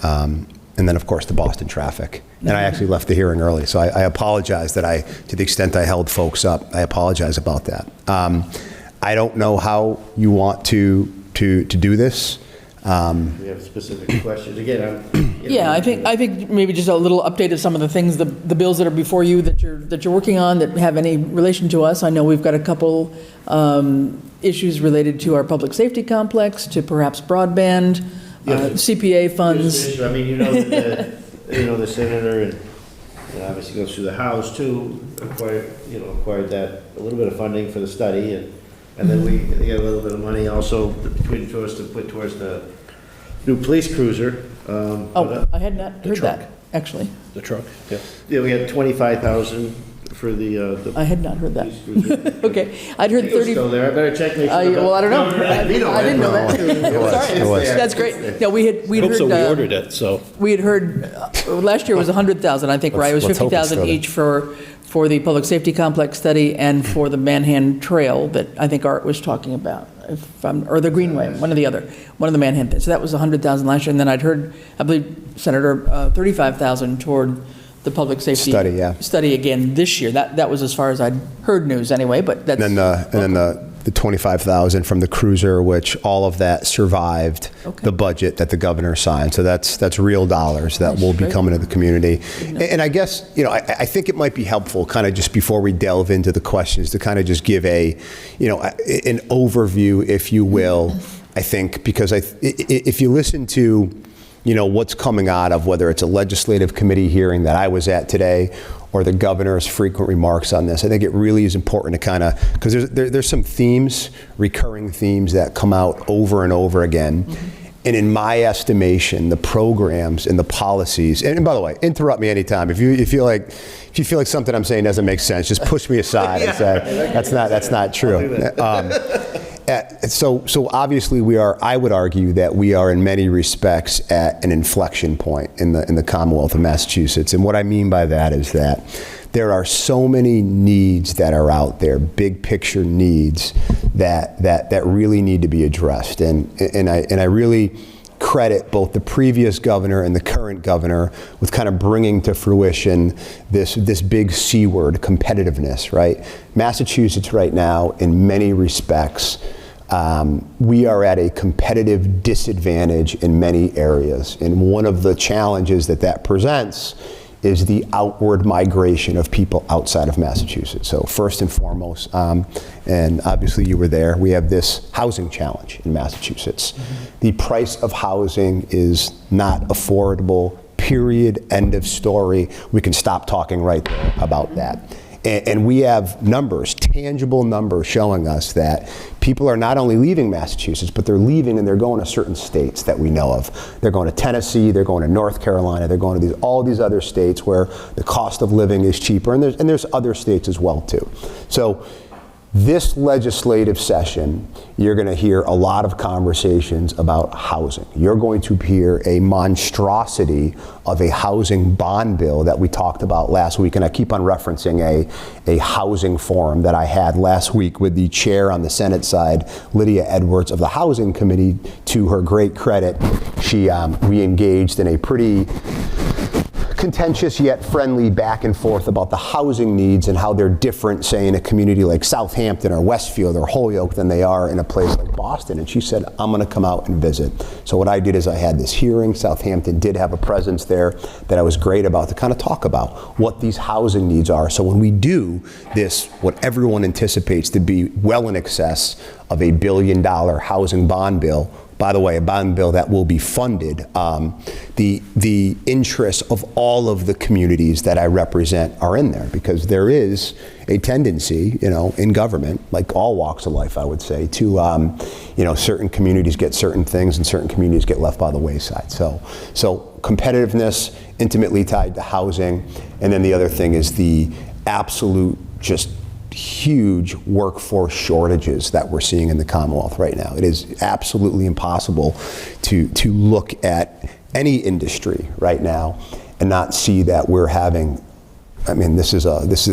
And then, of course, the Boston traffic. And I actually left the hearing early, so I apologize that to the extent I held folks up, I apologize about that. I don't know how you want to do this. We have specific questions. Again, Yeah, I think maybe just a little update of some of the things, the bills that are before you that you're working on that have any relation to us. I know we've got a couple issues related to our public safety complex, to perhaps broadband, CPA funds. I mean, the senator, and obviously goes through the House too, acquired that, a little bit of funding for the study, and then we get a little bit of money also between us to put towards the new police cruiser. I had not heard that, actually. The truck, yeah. Yeah, we had 25,000 for the. I had not heard that. police cruiser. Okay, I'd heard It was 30. still there. I better check. Make sure. Well, I don't know. I didn't know that. It was. Sorry, that's great. No, we'd I hope heard. so, we ordered it, so. We had heard, last year was 100,000, I think, right? It was Let's hope it's 50,000 still there. each for the public safety complex study and for the Manhan Trail that I think Art was talking about, or the Greenway, one or the other, one of the Manhan things. So that was 100,000 last year, and then I'd heard, I believe, Senator, 35,000 toward the public safety study again this year. That was as far as I'd heard news anyway, but that's. And then the 25,000 from the cruiser, which all of that survived the budget that the governor signed. So that's real dollars that will be coming to the community. And I guess, I think it might be helpful kind of just before we delve into the questions to kind of just give an overview, if you will, I think, because if you listen to, what's coming out of whether it's a legislative committee hearing that I was at today or the governor's frequent remarks on this, I think it really is important to kind of, because there's some themes, recurring themes that come out over and over again. And in my estimation, the programs and the policies, and by the way, interrupt me anytime. If you feel like something I'm saying doesn't make sense, just push me aside and say, that's not true. So obviously I would argue that we are in many respects at an inflection point in the Commonwealth of Massachusetts. And what I mean by that is that there are so many needs that are out there, big picture needs that really need to be addressed. And I really credit both the previous governor and the current governor with kind of bringing to fruition this big C word, competitiveness, right? Massachusetts right now, in many respects, we are at a competitive disadvantage in many areas. And one of the challenges that presents is the outward migration of people outside of Massachusetts. So first and foremost, and obviously you were there, we have this housing challenge in Massachusetts. The price of housing is not affordable, period, end of story. We can stop talking right there about that. And we have numbers, tangible numbers showing us that people are not only leaving Massachusetts, but they're leaving and they're going to certain states that we know of. They're going to Tennessee, they're going to North Carolina, they're going to all these other states where the cost of living is cheaper, and there's other states as well too. So this legislative session, you're going to hear a lot of conversations about housing. You're going to hear a monstrosity of a housing bond bill that we talked about last week, and I keep on referencing a housing forum that I had last week with the chair on the Senate side, Lydia Edwards of the Housing Committee. To her great credit, we engaged in a pretty contentious yet friendly back and forth about the housing needs and how they're different, say, in a community like Southampton or Westfield or Holyoke than they are in a place like Boston. And she said, I'm going to come out and visit. So what I did is I had this hearing. Southampton did have a presence there that I was great about to kind of talk about what these housing needs are. So when we do this, what everyone anticipates to be well in excess of $1 billion housing bond bill, by the way, a bond bill that will be funded, the interests of all of the communities that I represent are in there, because there is a tendency, in government, like all walks of life, I would say, to, certain communities get certain things and certain communities get left by the wayside. So competitiveness, intimately tied to housing, and then the other thing is the absolute just huge workforce shortages that we're seeing in the Commonwealth right now. It is absolutely impossible to look at any industry right now and not see that we're having, I mean, this is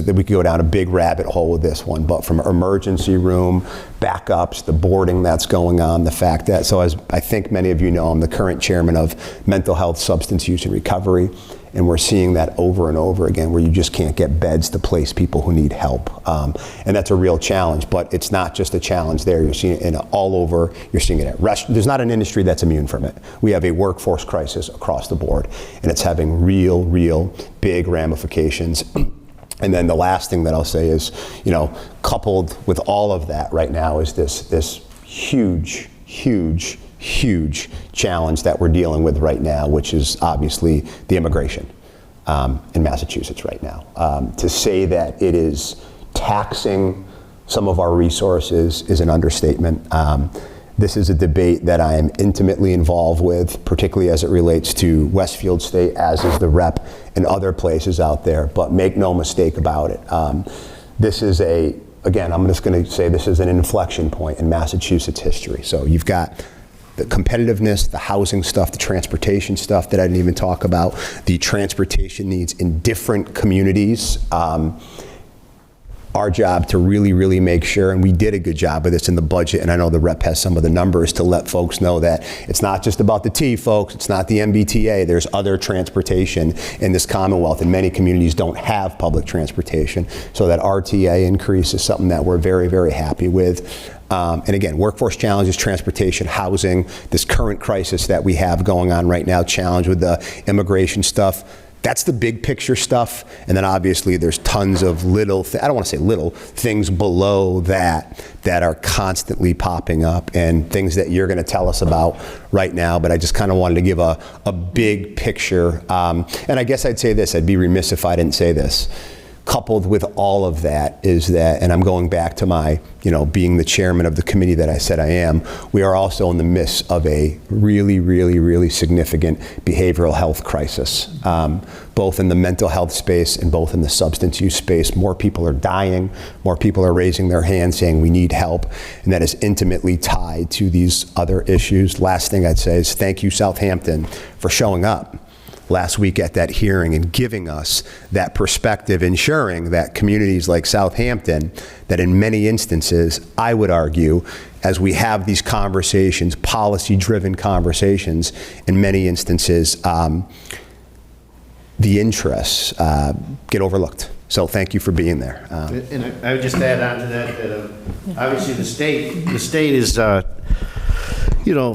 we could go down a big rabbit hole with this one, but from emergency room, backups, the boarding that's going on, the fact that, so as I think many of you know, I'm the current chairman of Mental Health, Substance Use and Recovery. And we're seeing that over and over again, where you just can't get beds to place people who need help. And that's a real challenge, but it's not just a challenge there. You're seeing it all over. You're seeing it at restaurants. There's not an industry that's immune from it. We have a workforce crisis across the board, and it's having real big ramifications. And then the last thing that I'll say is, coupled with all of that right now is this huge challenge that we're dealing with right now, which is obviously the immigration in Massachusetts right now. To say that it is taxing some of our resources is an understatement. This is a debate that I am intimately involved with, particularly as it relates to Westfield State, as is the rep and other places out there. But make no mistake about it. This is again, I'm just going to say this is an inflection point in Massachusetts history. So you've got the competitiveness, the housing stuff, the transportation stuff that I didn't even talk about, the transportation needs in different communities. Our job to really make sure, and we did a good job of this in the budget, and I know the rep has some of the numbers to let folks know that it's not just about the T, folks, it's not the MBTA, there's other transportation in this Commonwealth, and many communities don't have public transportation. So that RTA increase is something that we're very happy with. And again, workforce challenges, transportation, housing, this current crisis that we have going on right now, challenge with the immigration stuff. That's the big picture stuff. And then obviously there's tons of little, I don't want to say little, things below that are constantly popping up, and things that you're going to tell us about right now. But I just kind of wanted to give a big picture. And I guess I'd say this, I'd be remiss if I didn't say this. Coupled with all of that is that, and I'm going back to my, being the chairman of the committee that I said I am, we are also in the midst of a really significant behavioral health crisis, both in the mental health space and both in the substance use space. More people are dying, more people are raising their hands saying we need help, and that is intimately tied to these other issues. Last thing I'd say is thank you, Southampton, for showing up last week at that hearing and giving us that perspective, ensuring that communities like Southampton, that in many instances, I would argue, as we have these conversations, policy-driven conversations, in many instances, the interests get overlooked. So thank you for being there. And I would just add on to that obviously the state is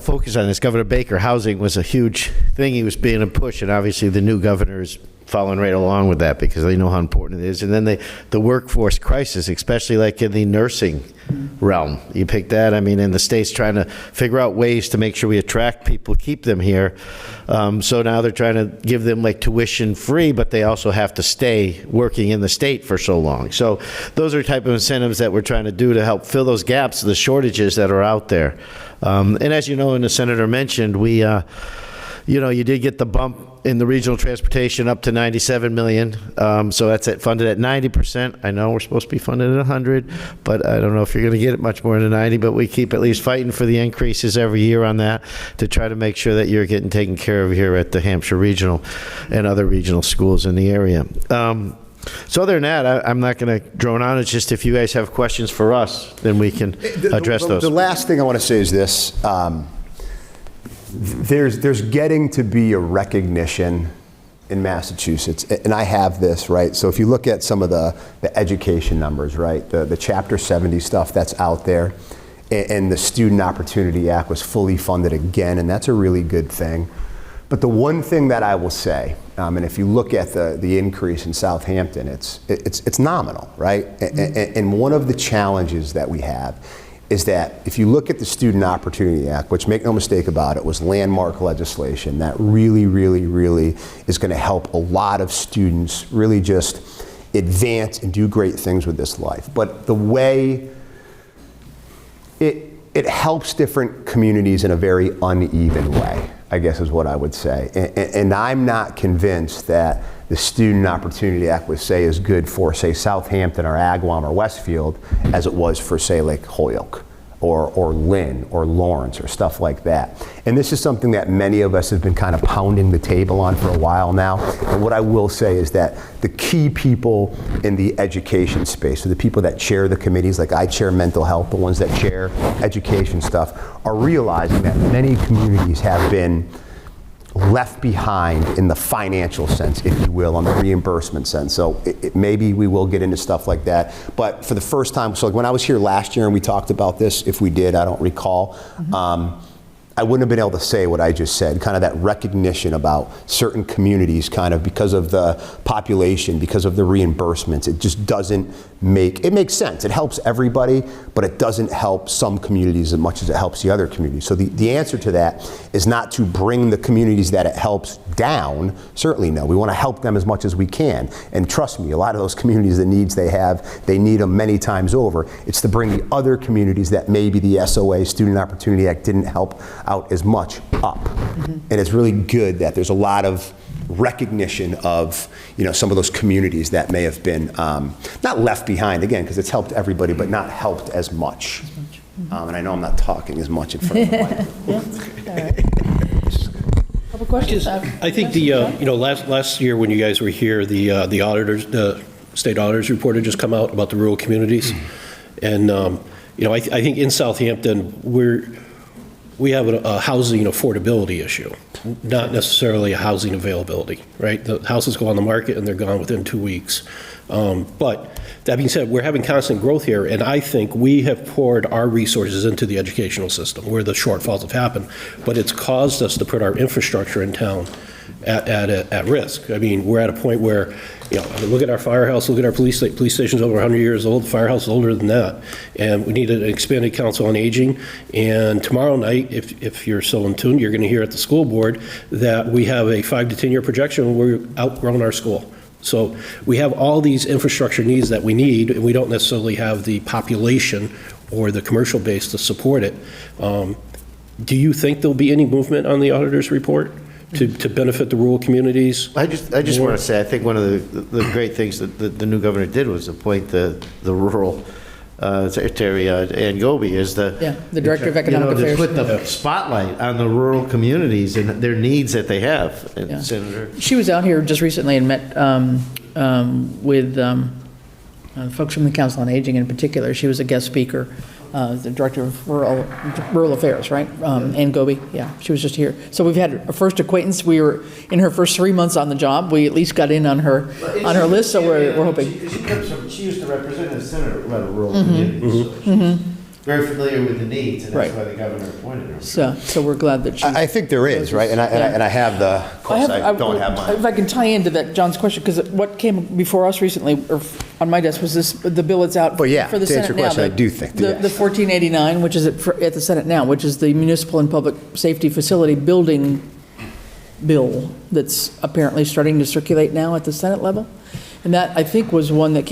focus on this. Governor Baker, housing was a huge thing he was being a push, and obviously the new governor is following right along with that because they know how important it is. And then the workforce crisis, especially like in the nursing realm. You pick that, and the state's trying to figure out ways to make sure we attract people, keep them here. So now they're trying to give them like tuition free, but they also have to stay working in the state for so long. So those are the type of incentives that we're trying to do to help fill those gaps, the shortages that are out there. And as you know, and the senator mentioned, we, you did get the bump in the regional transportation up to $97 million. So that's funded at 90%. I know we're supposed to be funded at 100, but I don't know if you're going to get it much more than 90, but we keep at least fighting for the increases every year on that to try to make sure that you're getting taken care of here at the Hampshire Regional and other regional schools in the area. So other than that, I'm not going to drone on. It's just if you guys have questions for us, then we can address those. The last thing I want to say is this. There's getting to be a recognition in Massachusetts, and I have this, right? So if you look at some of the education numbers, right, the Chapter 70 stuff that's out there, and the Student Opportunity Act was fully funded again, and that's a really good thing. But the one thing that I will say, and if you look at the increase in Southampton, it's nominal, right? And one of the challenges that we have is that if you look at the Student Opportunity Act, which, make no mistake about it, was landmark legislation that really is going to help a lot of students really just advance and do great things with this life. But the way it helps different communities in a very uneven way, I guess is what I would say. And I'm not convinced that the Student Opportunity Act would say is good for, say, Southampton or Agawam or Westfield as it was for, say, like Holyoke or Lynn or Lawrence or stuff like that. And this is something that many of us have been kind of pounding the table on for a while now. And what I will say is that the key people in the education space, so the people that chair the committees, like I chair mental health, the ones that chair education stuff, are realizing that many communities have been left behind in the financial sense, if you will, on the reimbursement sense. So maybe we will get into stuff like that. But for the first time, so like when I was here last year and we talked about this, if we did, I don't recall, I wouldn't have been able to say what I just said, kind of that recognition about certain communities kind of because of the population, because of the reimbursements. It just doesn't it makes sense. It helps everybody, but it doesn't help some communities as much as it helps the other communities. So the answer to that is not to bring the communities that it helps down. Certainly no. We want to help them as much as we can. And trust me, a lot of those communities, the needs they have, they need them many times over. It's to bring the other communities that maybe the SOA, Student Opportunity Act, didn't help out as much up. And it's really good that there's a lot of recognition of some of those communities that may have been not left behind, again, because it's helped everybody, but not helped as much. And I know I'm not talking as much in front of the mic. Couple questions? I think last year when you guys were here, the auditors, the state auditors report had just come out about the rural communities. And I think in Southampton we have a housing affordability issue, not necessarily a housing availability, right? The houses go on the market and they're gone within 2 weeks. But that being said, we're having constant growth here, and I think we have poured our resources into the educational system where the shortfalls have happened, but it's caused us to put our infrastructure in town at risk. I mean, we're at a point where, look at our firehouse, look at our police station's over 100 years old, the firehouse is older than that, and we need an expanded council on aging. And tomorrow night, if you're so in tune, you're going to hear at the school board that we have a 5 to 10 year projection where we're outgrowing our school. So we have all these infrastructure needs that we need, and we don't necessarily have the population or the commercial base to support it. Do you think there'll be any movement on the auditor's report to benefit the rural communities? I just want to say, I think one of the great things that the new governor did was appoint the rural secretary, Ann Goby, is the director of economic affairs. To put the spotlight on the rural communities and their needs that they have. And Senator, she was out here just recently and met with folks from the Council on Aging in particular. She was a guest speaker. The director of rural affairs, right? Ann Goby, she was just here. So we've had a first acquaintance. We were in her first 3 months on the job. We at least got in on her list, so we're hoping. She used to represent the Senate of rural communities. So very familiar with the needs, and that's why the governor appointed her. So we're glad that she. I think there is, right? And I have the. Of course, I don't have mine. If I can tie into that John's question, because what came before us recently, or on my desk, was the bill that's out for the Senate now. To answer your question, I do think the 1489, which is at the Senate now, which is the Municipal and Public Safety Facility Building bill that's apparently starting to circulate now at the Senate level. And that, I think, was one that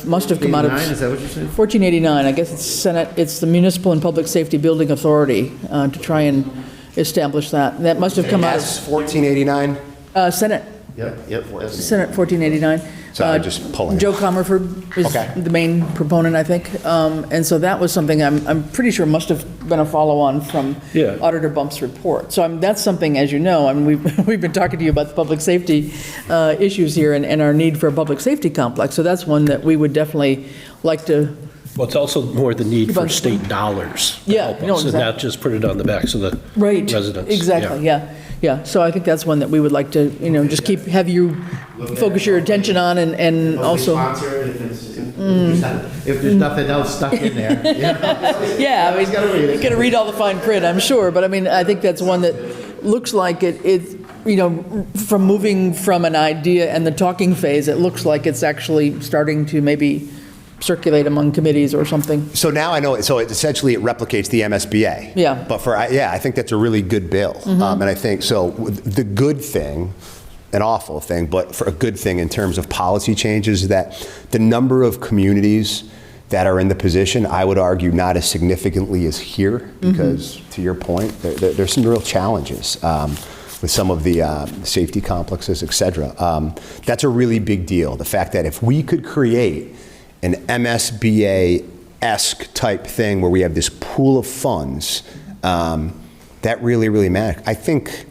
must have come out of. Is that what you're saying? 1489, I guess it's Senate, it's the Municipal and Public Safety Building Authority to try and establish that. And that must have come out of. 1489? Yep. Senate. Senate 1489. So I'm just pulling it. Joe Comerford is the main proponent, I think. And so that was something I'm pretty sure must have been a follow-on from Auditor Bump's report. So that's something, as you know, we've been talking to you about the public safety issues here and our need for a public safety complex. So that's one that we would definitely like to. Well, it's also more the need for state dollars to help us, and not just put it on the backs of the residents. Exactly, yeah. So I think that's one that we would like to, just have you focus your attention on and also. If there's nothing else stuck in there. Yeah, you got to read all the fine print, I'm sure. But I think that's one that looks like it from moving from an idea and the talking phase, it looks like it's actually starting to maybe circulate among committees or something. So now I know, so essentially it replicates the MSBA. Yeah. But I think that's a really good bill. And I think, so the good thing, an awful thing, but for a good thing in terms of policy changes, is that the number of communities that are in the position, I would argue not as significantly as here, because to your point, there's some real challenges with some of the safety complexes, et cetera. That's a really big deal. The fact that if we could create an MSBA-esque type thing where we have this pool of funds, that really, really matters. I think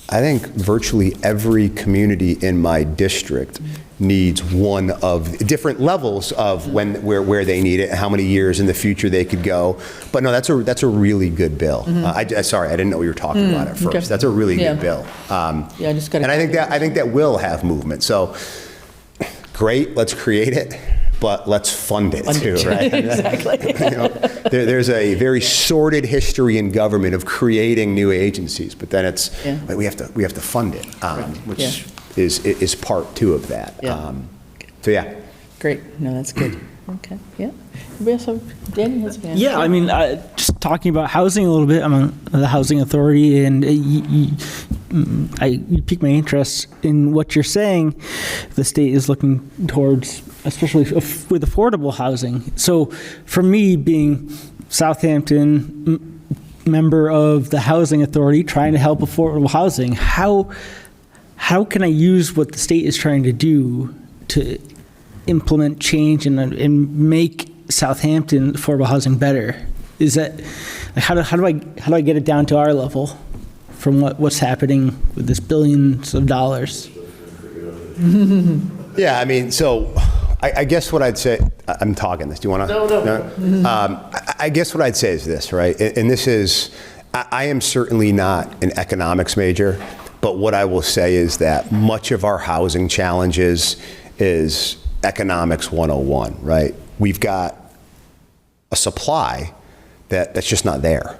I think virtually every community in my district needs one of different levels of where they need it and how many years in the future they could go. But no, that's a really good bill. Sorry, I didn't know what you were talking about at first. Okay. That's a really good bill. I just got. And I think that will have movement. So great, let's create it, but let's fund it too, right? Exactly. There's a very sordid history in government of creating new agencies, but then it's we have to fund it, which is part two of that. Yeah. Great. No, that's good. Okay. Yeah. Anybody else have, Danny has a hand? Yeah, I mean, just talking about housing a little bit, I'm on the Housing Authority, and you piqued my interest in what you're saying. The state is looking towards, especially with affordable housing. So for me, being Southampton, member of the Housing Authority, trying to help affordable housing, how can I use what the state is trying to do to implement change and make Southampton affordable housing better? Is that how do I get it down to our level from what's happening with this billions of dollars? Yeah, I mean, so I guess what I'd say, I'm talking this. Do you want to? No. I guess what I'd say is this, right? And this is, I am certainly not an economics major, but what I will say is that much of our housing challenges is economics 101, right? We've got a supply that's just not there,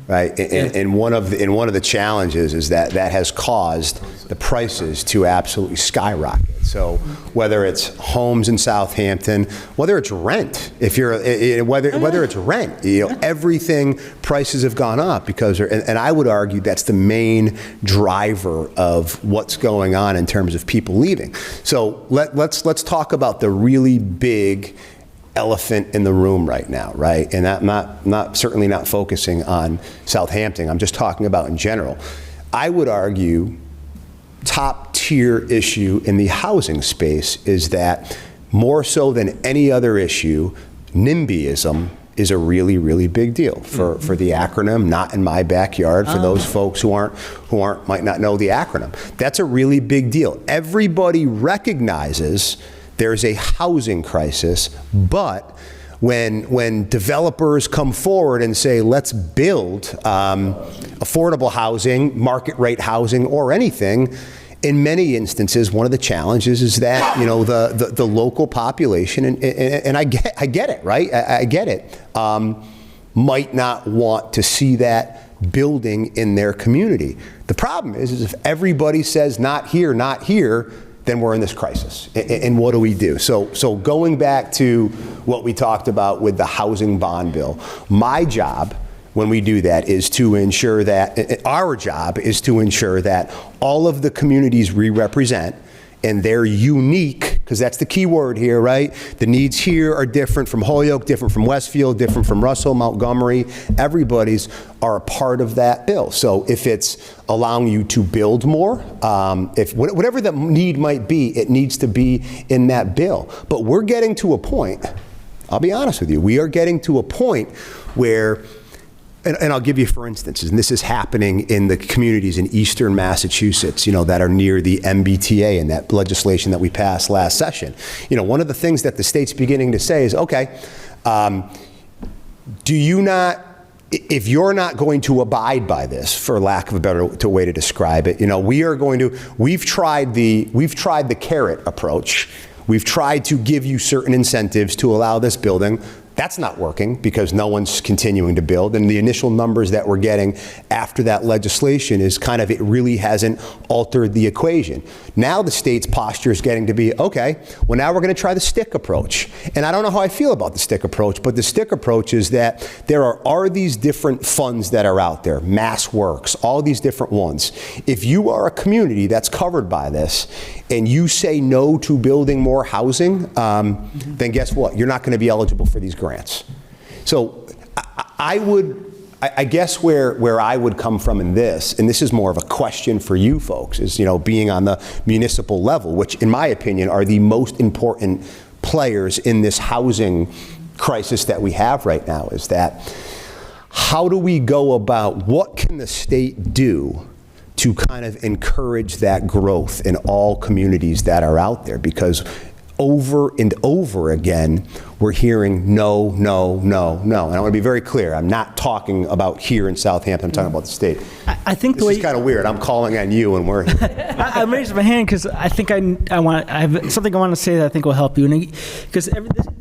right? And one of the challenges is that has caused the prices to absolutely skyrocket. So whether it's homes in Southampton, whether it's rent, whether it's rent, everything, prices have gone up because, and I would argue that's the main driver of what's going on in terms of people leaving. So let's talk about the really big elephant in the room right now, right? And I'm certainly not focusing on Southampton. I'm just talking about in general. I would argue top tier issue in the housing space is that more so than any other issue, NIMBYism is a really, really big deal for the acronym, not in my backyard, for those folks who might not know the acronym. That's a really big deal. Everybody recognizes there's a housing crisis, but when developers come forward and say, let's build affordable housing, market rate housing, or anything, in many instances, one of the challenges is that, the local population, and I get it, right? I get it, might not want to see that building in their community. The problem is if everybody says not here, then we're in this crisis. And what do we do? So going back to what we talked about with the housing bond bill, my job when we do that is to ensure that, our job is to ensure that all of the communities we represent, and they're unique, because that's the key word here, right? The needs here are different from Holyoke, different from Westfield, different from Russell, Montgomery. Everybody's are a part of that bill. So if it's allowing you to build more, if whatever the need might be, it needs to be in that bill. But we're getting to a point, I'll be honest with you, we are getting to a point where, and I'll give you for instances, and this is happening in the communities in eastern Massachusetts, that are near the MBTA and that legislation that we passed last session. One of the things that the state's beginning to say is, okay, do you not, if you're not going to abide by this, for lack of a better way to describe it, we've tried the carrot approach. We've tried to give you certain incentives to allow this building. That's not working because no one's continuing to build, and the initial numbers that we're getting after that legislation is it really hasn't altered the equation. Now the state's posture is getting to be, okay, well now we're going to try the stick approach. And I don't know how I feel about the stick approach, but the stick approach is that there are these different funds that are out there, Mass Works, all these different ones. If you are a community that's covered by this and you say no to building more housing, then guess what? You're not going to be eligible for these grants. So I guess where I would come from in this, and this is more of a question for you folks, is being on the municipal level, which in my opinion are the most important players in this housing crisis that we have right now, is that how do we go about, what can the state do to kind of encourage that growth in all communities that are out there, because over and over again, we're hearing no, no, no, no. And I want to be very clear. I'm not talking about here in Southampton. I'm talking about the state. I think this is kind of weird. I'm calling on you, and we're. I'm raising my hand because I think I have something I want to say that I think will help you. Because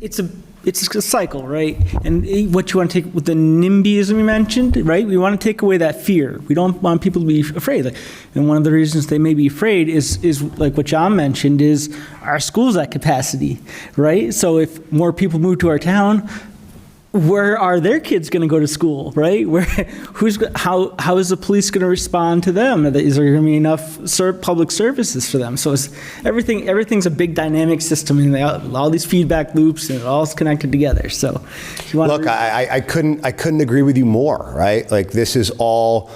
it's a cycle, right? And what you want to take with the NIMBYism you mentioned, right? We want to take away that fear. We don't want people to be afraid. And one of the reasons they may be afraid is like what John mentioned, is our schools at capacity, right? So if more people move to our town, where are their kids going to go to school, right? How is the police going to respond to them? Is there going to be enough public services for them? So everything's a big dynamic system, and all these feedback loops, and it all's connected together. So, if you want look, I couldn't agree with you more, right? Like, this is all.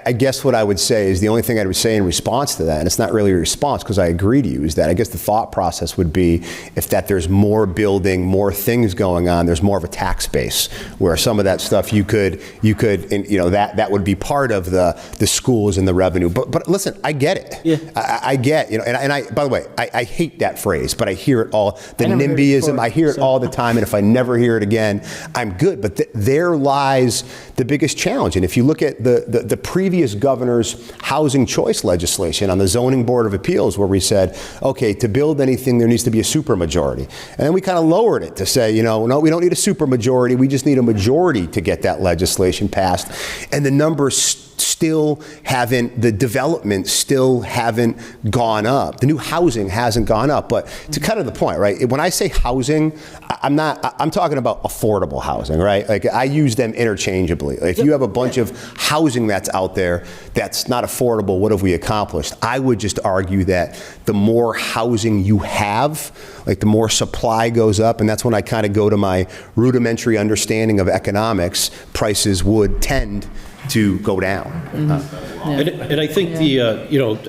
I guess what I would say is, the only thing I would say in response to that, and it's not really a response because I agree to you, is that I guess the thought process would be, if that there's more building, more things going on, there's more of a tax base where some of that stuff you could, and, that would be part of the schools and the revenue. But listen, I get it. Yeah. I get, and I, by the way, I hate that phrase, but I hear it all. The NIMBYism, I hear it all the time, and if I never hear it again, I'm good. But there lies the biggest challenge. And if you look at the previous governor's housing choice legislation on the Zoning Board of Appeals, where we said, okay, to build anything, there needs to be a supermajority. And then we kind of lowered it to say, no, we don't need a supermajority. We just need a majority to get that legislation passed. And the numbers still haven't, the development still haven't gone up. The new housing hasn't gone up. But to cut to the point, right? When I say housing, I'm talking about affordable housing, right? Like, I use them interchangeably. Like, if you have a bunch of housing that's out there that's not affordable, what have we accomplished? I would just argue that the more housing you have, like, the more supply goes up, and that's when I kind of go to my rudimentary understanding of economics, prices would tend to go down. And I think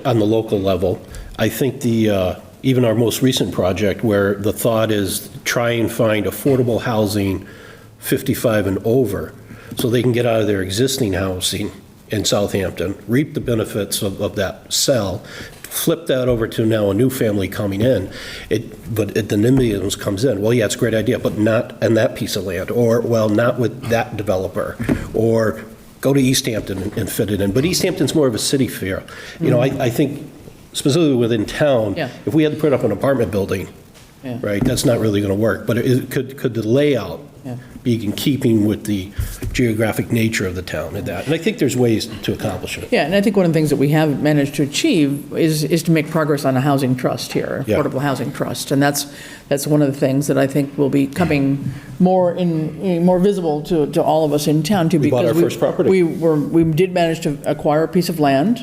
on the local level, I think even our most recent project, where the thought is try and find affordable housing 55 and over, so they can get out of their existing housing in Southampton, reap the benefits of that sell, flip that over to now a new family coming in. But the NIMBYism comes in. Well, yeah, it's a great idea, but not on that piece of land, or, well, not with that developer, or go to Easthampton and fit it in. But Easthampton's more of a city feel. I think specifically within town, if we had to put up an apartment building, right, that's not really going to work. But could the layout be in keeping with the geographic nature of the town and that? And I think there's ways to accomplish it. Yeah, and I think one of the things that we have managed to achieve is to make progress on a housing trust here, affordable housing trust. And that's one of the things that I think will be coming more visible to all of us in town too. We bought our first property. We did manage to acquire a piece of land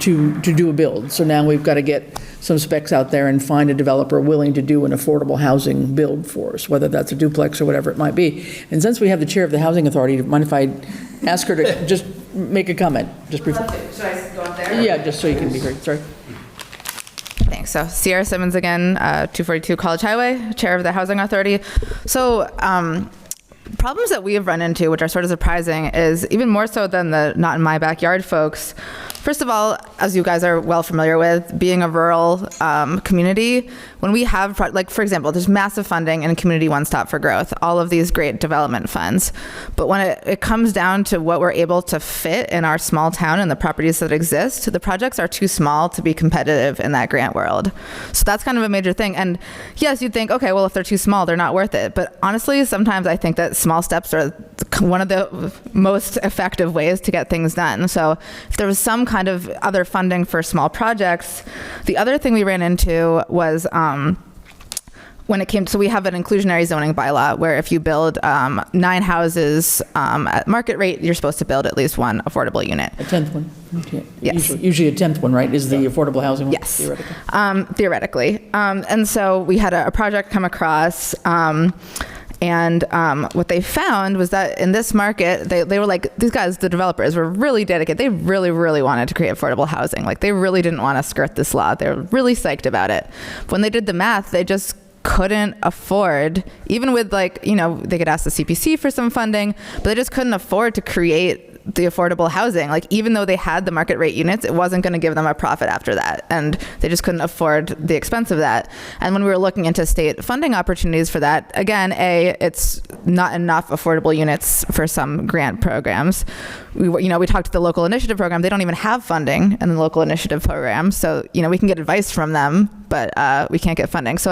to do a build. So now we've got to get some specs out there and find a developer willing to do an affordable housing build for us, whether that's a duplex or whatever it might be. And since we have the chair of the Housing Authority, do you mind if I ask her to just make a comment? Just briefly. Should I go up there? Yeah, just so you can be heard. Sorry. Thanks. So Sierra Simmons again, 242 College Highway, chair of the Housing Authority. So problems that we have run into, which are sort of surprising, is even more so than the not in my backyard folks. First of all, as you guys are well familiar with, being a rural community, when we have, for example, there's massive funding in Community One Stop for Growth, all of these great development funds. But when it comes down to what we're able to fit in our small town and the properties that exist, the projects are too small to be competitive in that grant world. So that's kind of a major thing. And yes, you'd think, okay, well, if they're too small, they're not worth it. But honestly, sometimes I think that small steps are one of the most effective ways to get things done. So if there was some kind of other funding for small projects, the other thing we ran into was when it came to, so we have an inclusionary zoning bylaw where if you build 9 houses at market rate, you're supposed to build at least one affordable unit. A 10th one. Yes. Usually a 10th one, right, is the affordable housing one? Yes. Theoretically. And so we had a project come across, and what they found was that in this market, they were like, these guys, the developers, were really dedicated. They really, really wanted to create affordable housing. Like, they really didn't want to skirt this law. They were really psyched about it. But when they did the math, they just couldn't afford, even with they could ask the CPC for some funding, but they just couldn't afford to create the affordable housing. Like, even though they had the market rate units, it wasn't going to give them a profit after that. And they just couldn't afford the expense of that. And when we were looking into state funding opportunities for that, again, it's not enough affordable units for some grant programs. We talked to the local initiative program. They don't even have funding in the local initiative program. So, we can get advice from them, but we can't get funding. So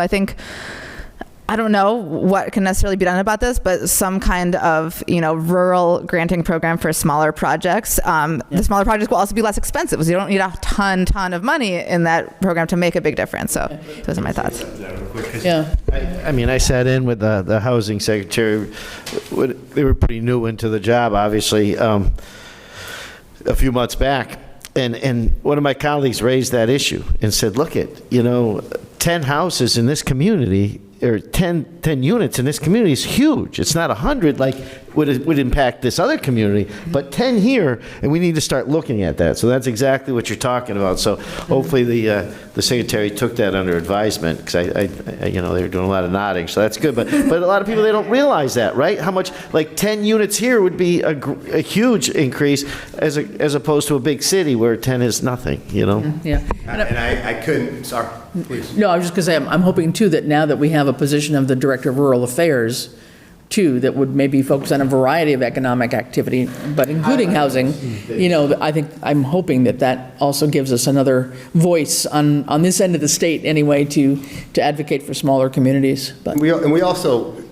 I don't know what can necessarily be done about this, but some kind of, rural granting program for smaller projects. The smaller projects will also be less expensive, because you don't need a ton of money in that program to make a big difference. So those are my thoughts. Yeah. I sat in with the housing secretary. They were pretty new into the job, obviously, a few months back. And one of my colleagues raised that issue and said, look, 10 houses in this community, or 10 units in this community is huge. It's not 100 like would impact this other community, but 10 here, and we need to start looking at that. So that's exactly what you're talking about. So hopefully the secretary took that under advisement, because they were doing a lot of nodding, so that's good. But a lot of people, they don't realize that, right? How much, like 10 units here would be a huge increase as opposed to a big city where 10 is nothing, Yeah. And I couldn't, sorry, please. No, I was just going to say, I'm hoping too that now that we have a position of the Director of Rural Affairs, too, that would maybe focus on a variety of economic activity, but including housing, I'm hoping that also gives us another voice on this end of the state anyway to advocate for smaller communities. But We also,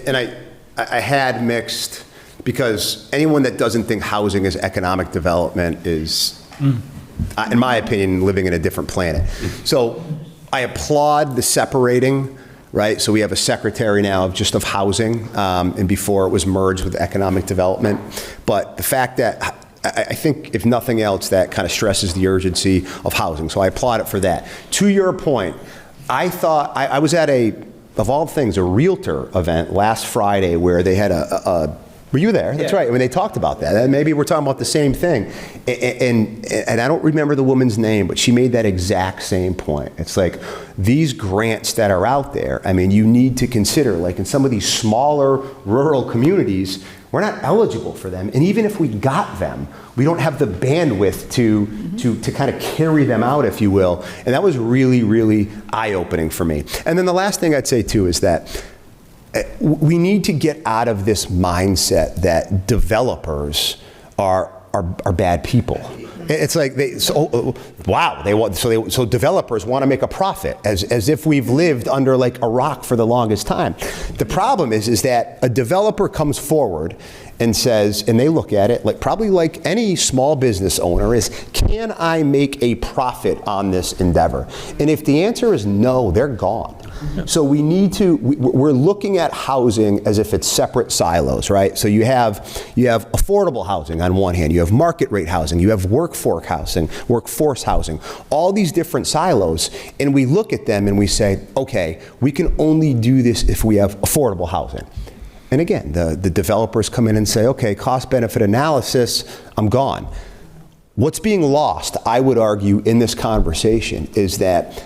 and I had mixed, because anyone that doesn't think housing is economic development is, in my opinion, living in a different planet. So I applaud the separating, right? So we have a secretary now of housing, and before it was merged with economic development. But the fact that, I think, if nothing else, that kind of stresses the urgency of housing. So I applaud it for that. To your point, I thought, I was at of all things, a realtor event last Friday where they had were you there? That's right. When they talked about that, and maybe we're talking about the same thing. And I don't remember the woman's name, but she made that exact same point. It's like, these grants that are out there, you need to consider, like in some of these smaller rural communities, we're not eligible for them. And even if we got them, we don't have the bandwidth to kind of carry them out, if you will. And that was really, really eye-opening for me. And then the last thing I'd say too is that we need to get out of this mindset that developers are bad people. It's like so developers want to make a profit, as if we've lived under like a rock for the longest time. The problem is that a developer comes forward and says, and they look at it probably like any small business owner is, can I make a profit on this endeavor? And if the answer is no, they're gone. So we're looking at housing as if it's separate silos, right? So you have affordable housing on one hand, you have market rate housing, you have workforce housing, all these different silos, and we look at them and we say, okay, we can only do this if we have affordable housing. And again, the developers come in and say, okay, cost benefit analysis, I'm gone. What's being lost, I would argue, in this conversation is that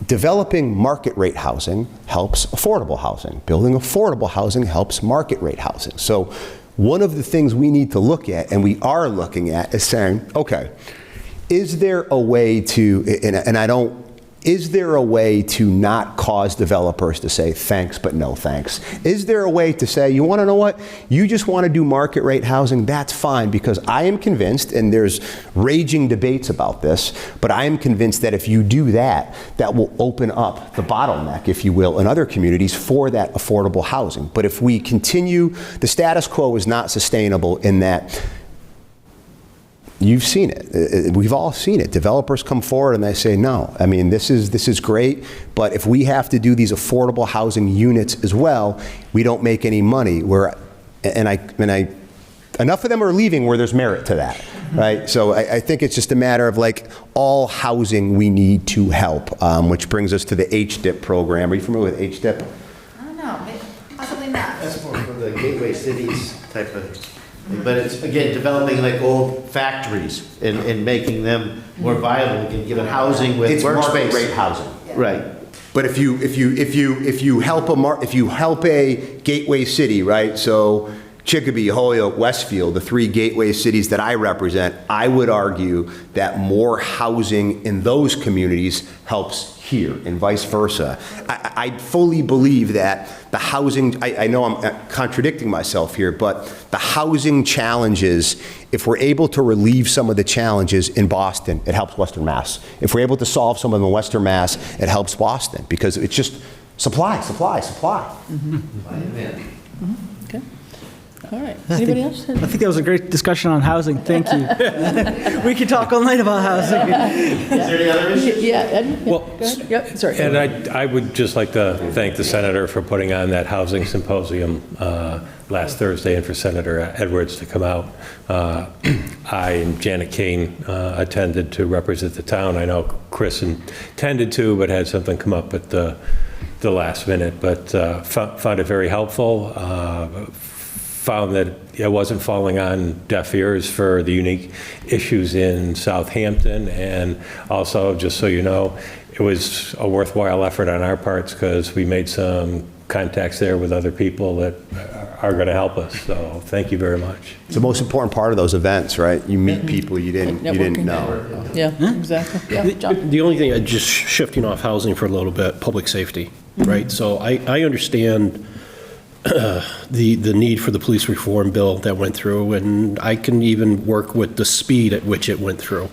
developing market rate housing helps affordable housing. Building affordable housing helps market rate housing. So one of the things we need to look at, and we are looking at, is saying, okay, is there a way to, is there a way to not cause developers to say thanks but no thanks? Is there a way to say, you want to know what? You just want to do market rate housing? That's fine, because I am convinced, and there's raging debates about this, but I am convinced that if you do that, that will open up the bottleneck, if you will, in other communities for that affordable housing. But if we continue, the status quo is not sustainable in that. You've seen it. We've all seen it. Developers come forward and they say, no, this is great, but if we have to do these affordable housing units as well, we don't make any money. Enough of them are leaving where there's merit to that, right? So I think it's just a matter of all housing we need to help, which brings us to the HDIP program. Are you familiar with HDIP? I don't know, possibly not. That's more for the gateway cities type of. But it's, again, developing old factories and making them more viable. You can give it housing with it's workspace. Market rate housing. Yeah. Right. But if you help a gateway city, right? So Chicopee, Holyoke, Westfield, the 3 gateway cities that I represent, I would argue that more housing in those communities helps here and vice versa. I fully believe that the housing, I know I'm contradicting myself here, but the housing challenges, if we're able to relieve some of the challenges in Boston, it helps Western Mass. If we're able to solve some of them in Western Mass, it helps Boston, because it's just supply. Okay. All right. Anybody else? I think that was a great discussion on housing. Thank you. We could talk all night about housing. Is there any other issues? Yeah, Ed? Well, Go ahead. Yep, sorry. And I would just like to thank the senator for putting on that housing symposium last Thursday, and for Senator Edwards to come out. I and Janet Kane attended to represent the town. I know Chris intended to, but had something come up at the last minute, but found it very helpful. Found that it wasn't falling on deaf ears for the unique issues in Southampton, and also, just so you know, it was a worthwhile effort on our parts, because we made some contacts there with other people that are going to help us. So thank you very much. It's the most important part of those events, right? You meet people you didn't know. Yeah, exactly. Yeah, John? The only thing, just shifting off housing for a little bit, public safety, right? So I understand the need for the police reform bill that went through, and I can even work with the speed at which it went through.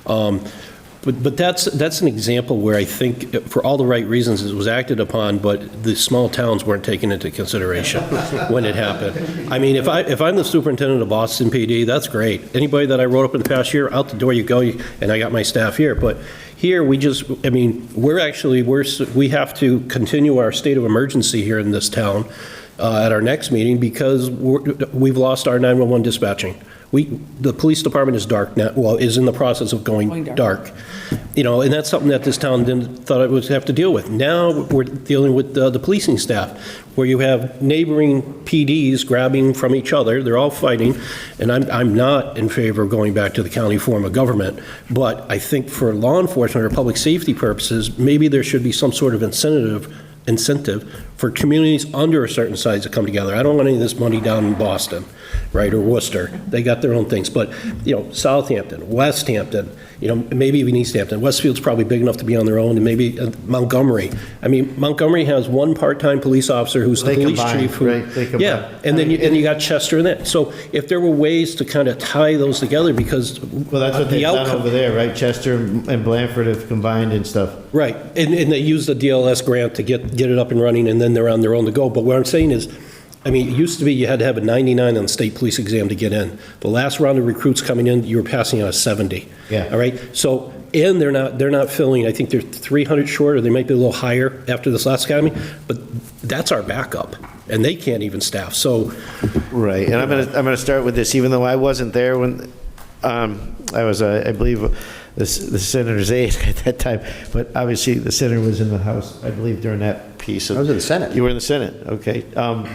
But that's an example where I think, for all the right reasons, it was acted upon, but the small towns weren't taken into consideration when it happened. I mean, if I'm the superintendent of Boston PD, that's great. Anybody that I wrote up in the past year, out the door you go, and I got my staff here. But here, we have to continue our state of emergency here in this town at our next meeting, because we've lost our 911 dispatching. The police department is dark now, is in the process of going dark. And that's something that this town thought it would have to deal with. Now we're dealing with the policing staff, where you have neighboring PDs grabbing from each other. They're all fighting, and I'm not in favor of going back to the county form of government. But I think for law enforcement or public safety purposes, maybe there should be some sort of incentive for communities under a certain size to come together. I don't want any of this money down in Boston, right, or Worcester. They got their own things. But, Southampton, Westhampton, maybe even Easthampton. Westfield's probably big enough to be on their own, and maybe Montgomery. I mean, Montgomery has one part-time police officer who's the police chief. Yeah, and then you got Chester and that. So if there were ways to kind of tie those together, because Well, that's what they've done over there, right? Chester and Blandford have combined and stuff. Right, and they use the DLS grant to get it up and running, and then they're on their own to go. But what I'm saying is, it used to be you had to have a 99 on the state police exam to get in. The last round of recruits coming in, you were passing on a 70. Yeah. All right. So, and they're not filling. I think they're 300 short, or they might be a little higher after this last academy. But that's our backup, and they can't even staff. So, right. And I'm gonna start with this, even though I wasn't there when I was, I believe, the senator's aide at that time. But obviously, the senator was in the House, I believe, during that piece. I was in the Senate. You were in the Senate. Okay. But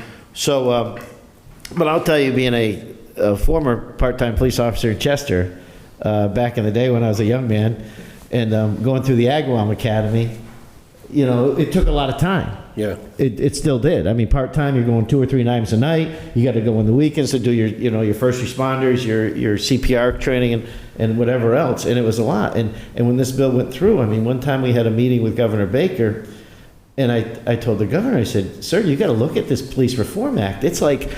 I'll tell you, being a former part-time police officer in Chester, back in the day when I was a young man, and going through the Agawam Academy, it took a lot of time. yeah. It still did. I mean, part-time, you're going 2 or 3 nights a night. You got to go on the weekends to do your first responders, your CPR training, and whatever else. And it was a lot. And when this bill went through, one time we had a meeting with Governor Baker, and I told the governor, I said, sir, you got to look at this Police Reform Act. It's like,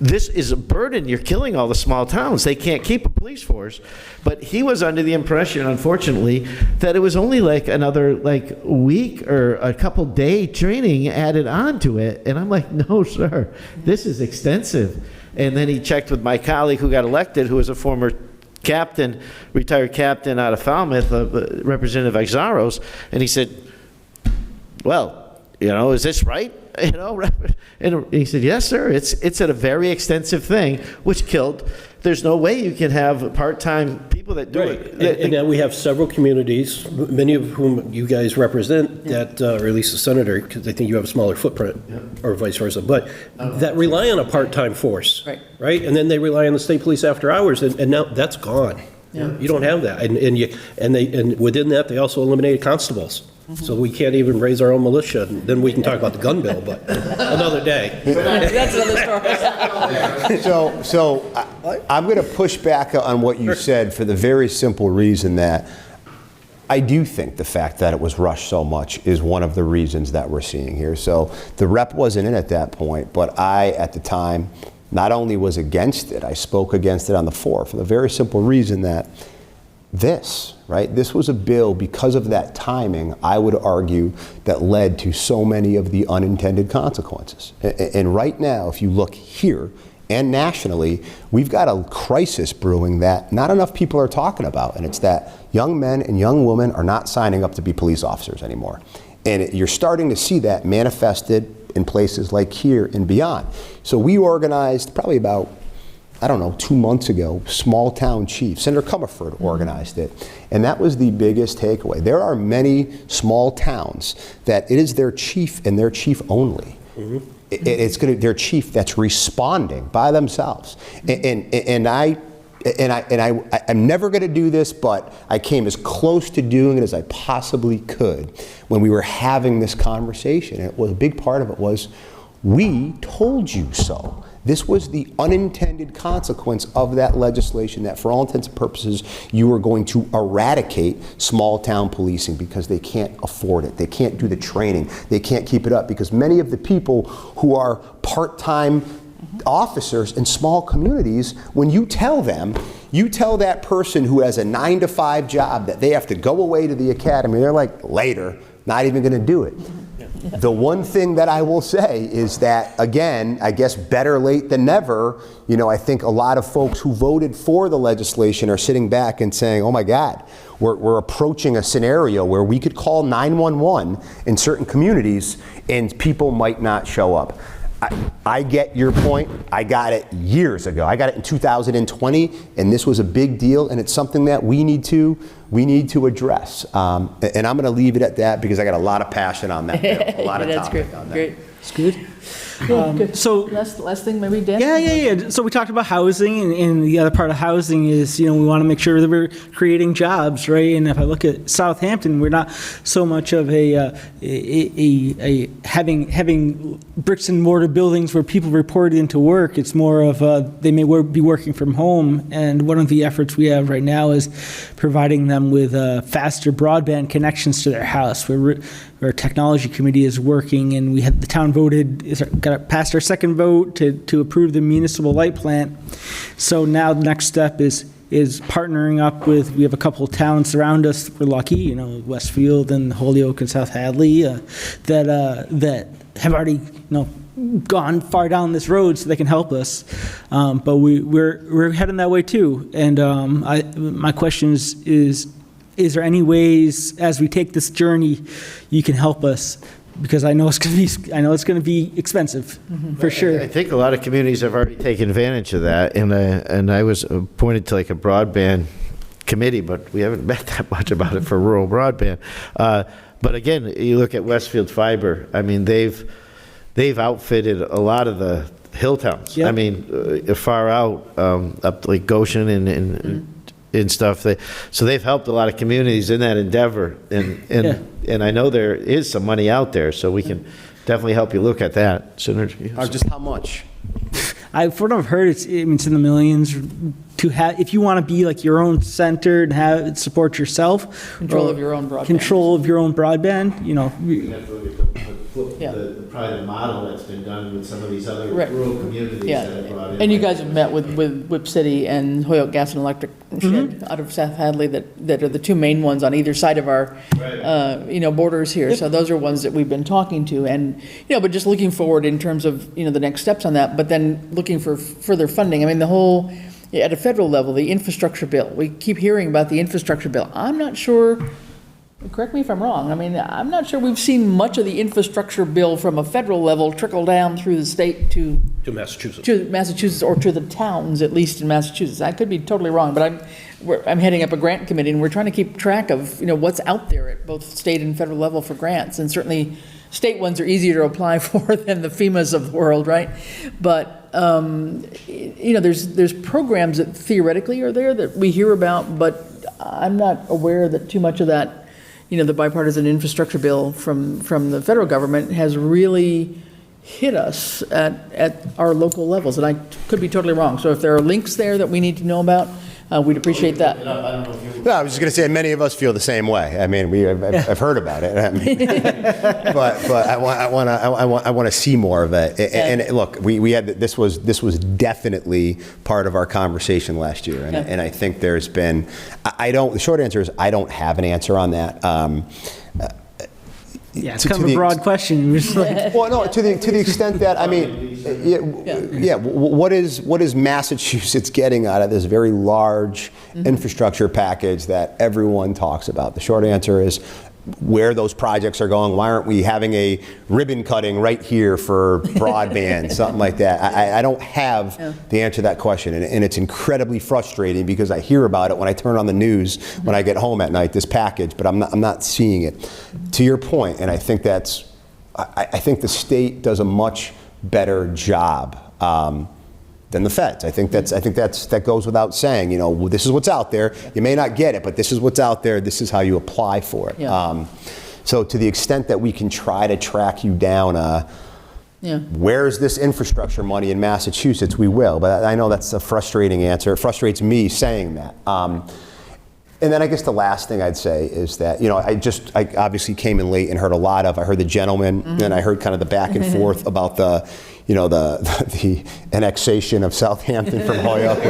this is a burden. You're killing all the small towns. They can't keep a police force. But he was under the impression, unfortunately, that it was only like another week or a couple day training added on to it. And I'm like, no, sir, this is extensive. And then he checked with my colleague who got elected, who was a former captain, retired captain out of Falmouth, Representative Exaros, and he said, well, is this right? And he said, yes, sir, it's a very extensive thing, which killed. There's no way you can have part-time people that do it. And now we have several communities, many of whom you guys represent, that, or at least the senator, because I think you have a smaller footprint, or vice versa, but that rely on a part-time force, right? And then they rely on the state police after hours, and now that's gone. Yeah. You don't have that, and within that, they also eliminated constables. So we can't even raise our own militia, and then we can talk about the gun bill, but another day. That's another story. I'm going to push back on what you said for the very simple reason that I do think the fact that it was rushed so much is one of the reasons that we're seeing here. So the rep wasn't in at that point, but I, at the time, not only was against it, I spoke against it on the floor for the very simple reason that this was a bill, because of that timing, I would argue, that led to so many of the unintended consequences. And right now, if you look here and nationally, we've got a crisis brewing that not enough people are talking about, and it's that young men and young women are not signing up to be police officers anymore. And you're starting to see that manifested in places like here and beyond. So we organized probably about, 2 months ago, small town chief. Senator Comerford organized it. And that was the biggest takeaway. There are many small towns that it is their chief and their chief only. Mm-hmm. It's their chief that's responding by themselves. And I'm never going to do this, but I came as close to doing it as I possibly could when we were having this conversation. And a big part of it was, we told you so. This was the unintended consequence of that legislation, that for all intents and purposes, you were going to eradicate small town policing because they can't afford it. They can't do the training. They can't keep it up because many of the people who are part-time officers in small communities, when you tell that person who has a 9-to-5 job that they have to go away to the academy, they're like, later, not even going to do it. The one thing that I will say is that, again, I guess better late than never, I think a lot of folks who voted for the legislation are sitting back and saying, oh my God, we're approaching a scenario where we could call 911 in certain communities and people might not show up. I get your point. I got it years ago. I got it in 2020, and this was a big deal, and it's something that we need to address. And I'm going to leave it at that because I got a lot of passion on that bill, a lot of topic on that. Great. It's good. Good. So last thing, maybe Dan? Yeah. So we talked about housing, and the other part of housing is, we want to make sure that we're creating jobs, right? And if I look at Southampton, we're not so much of a having bricks and mortar buildings where people report into work. It's more of they may be working from home, and one of the efforts we have right now is providing them with faster broadband connections to their house. Our technology committee is working, and the town got past our second vote to approve the municipal light plant. So now the next step is partnering up with, we have a couple of towns around us, we're lucky, Westfield and Holyoke and South Hadley, that have already, gone far down this road so they can help us. But we're heading that way too. And my question is there any ways, as we take this journey, you can help us? Because I know it's going to be expensive, for sure. I think a lot of communities have already taken advantage of that, and I was appointed to like a broadband committee, but we haven't met that much about it for rural broadband. But again, you look at Westfield Fiber. I mean, they've outfitted a lot of the hill towns. Yep. I mean, far out up like Goshen and stuff. So they've helped a lot of communities in that endeavor, and I know there is some money out there, so we can definitely help you look at that synergy. Just how much? I've heard it's in the millions to have, if you want to be like your own center and have it support yourself. Control of your own broadband. Control of your own broadband, Probably the model that's been done with some of these other rural communities that have brought in. And you guys have met with Whip City and Holyoke Gas and Electric Shed out of South Hadley that are the two main ones on either side of our, borders here. So those are ones that we've been talking to, and but just looking forward in terms of the next steps on that. But then looking for further funding. I mean, the whole at a federal level, the infrastructure bill. We keep hearing about the infrastructure bill. I'm not sure. Correct me if I'm wrong. I mean, I'm not sure we've seen much of the infrastructure bill from a federal level trickle down through the state to Massachusetts, or to the towns, at least in Massachusetts. I could be totally wrong, but I'm heading up a grant committee, and we're trying to keep track of what's out there at both state and federal level for grants. And certainly, state ones are easier to apply for than the FEMAs of the world, right? But there's programs that theoretically are there that we hear about, but I'm not aware that too much of that the bipartisan infrastructure bill from the federal government has really hit us at our local levels. And I could be totally wrong. So if there are links there that we need to know about, we'd appreciate that. No, I was just going to say, many of us feel the same way. I mean, I've heard about it. I mean, but I want to see more of it. And look, we had this was definitely part of our conversation last year, and I think there's been. The short answer is I don't have an answer on that. Yeah, it's kind of a broad question. Well, no, to the extent that, I mean, what is Massachusetts getting out of this very large infrastructure package that everyone talks about? The short answer is where those projects are going. Why aren't we having a ribbon cutting right here for broadband, something like that? I don't have the answer to that question, and it's incredibly frustrating because I hear about it when I turn on the news when I get home at night, this package, but I'm not seeing it. To your point, and I think I think the state does a much better job than the feds. I think that goes without saying. This is what's out there. You may not get it, but this is what's out there. This is how you apply for it. Yeah. So to the extent that we can try to track you down, where's this infrastructure money in Massachusetts, we will. But I know that's a frustrating answer. It frustrates me saying that. And then I guess the last thing I'd say is that, I obviously came in late and heard I heard the gentleman, and I heard kind of the back and forth about the annexation of Southampton from Holyoke,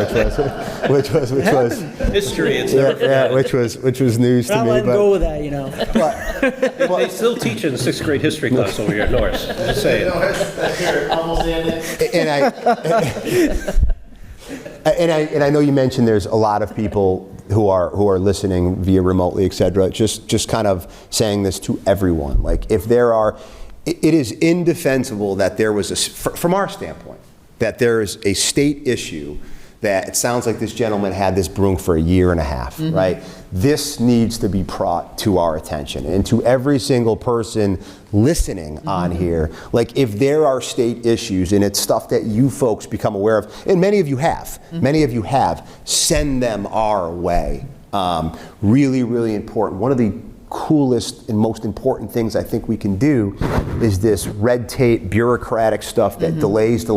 which was History, it's which was news to me. Not letting go of that, They still teach in 6th grade history class over here at Norris. Just saying. And I know you mentioned there's a lot of people who are listening via remotely, et cetera. Just kind of saying this to everyone. Like, if there are, it is indefensible that there was from our standpoint, that there is a state issue that it sounds like this gentleman had this brewing for a year and a half, right? This needs to be brought to our attention, and to every single person listening on here. Like, if there are state issues and it's stuff that you folks become aware of, and many of you have, send them our way. Really, really important. One of the coolest and most important things I think we can do is this red tape, bureaucratic stuff that delays.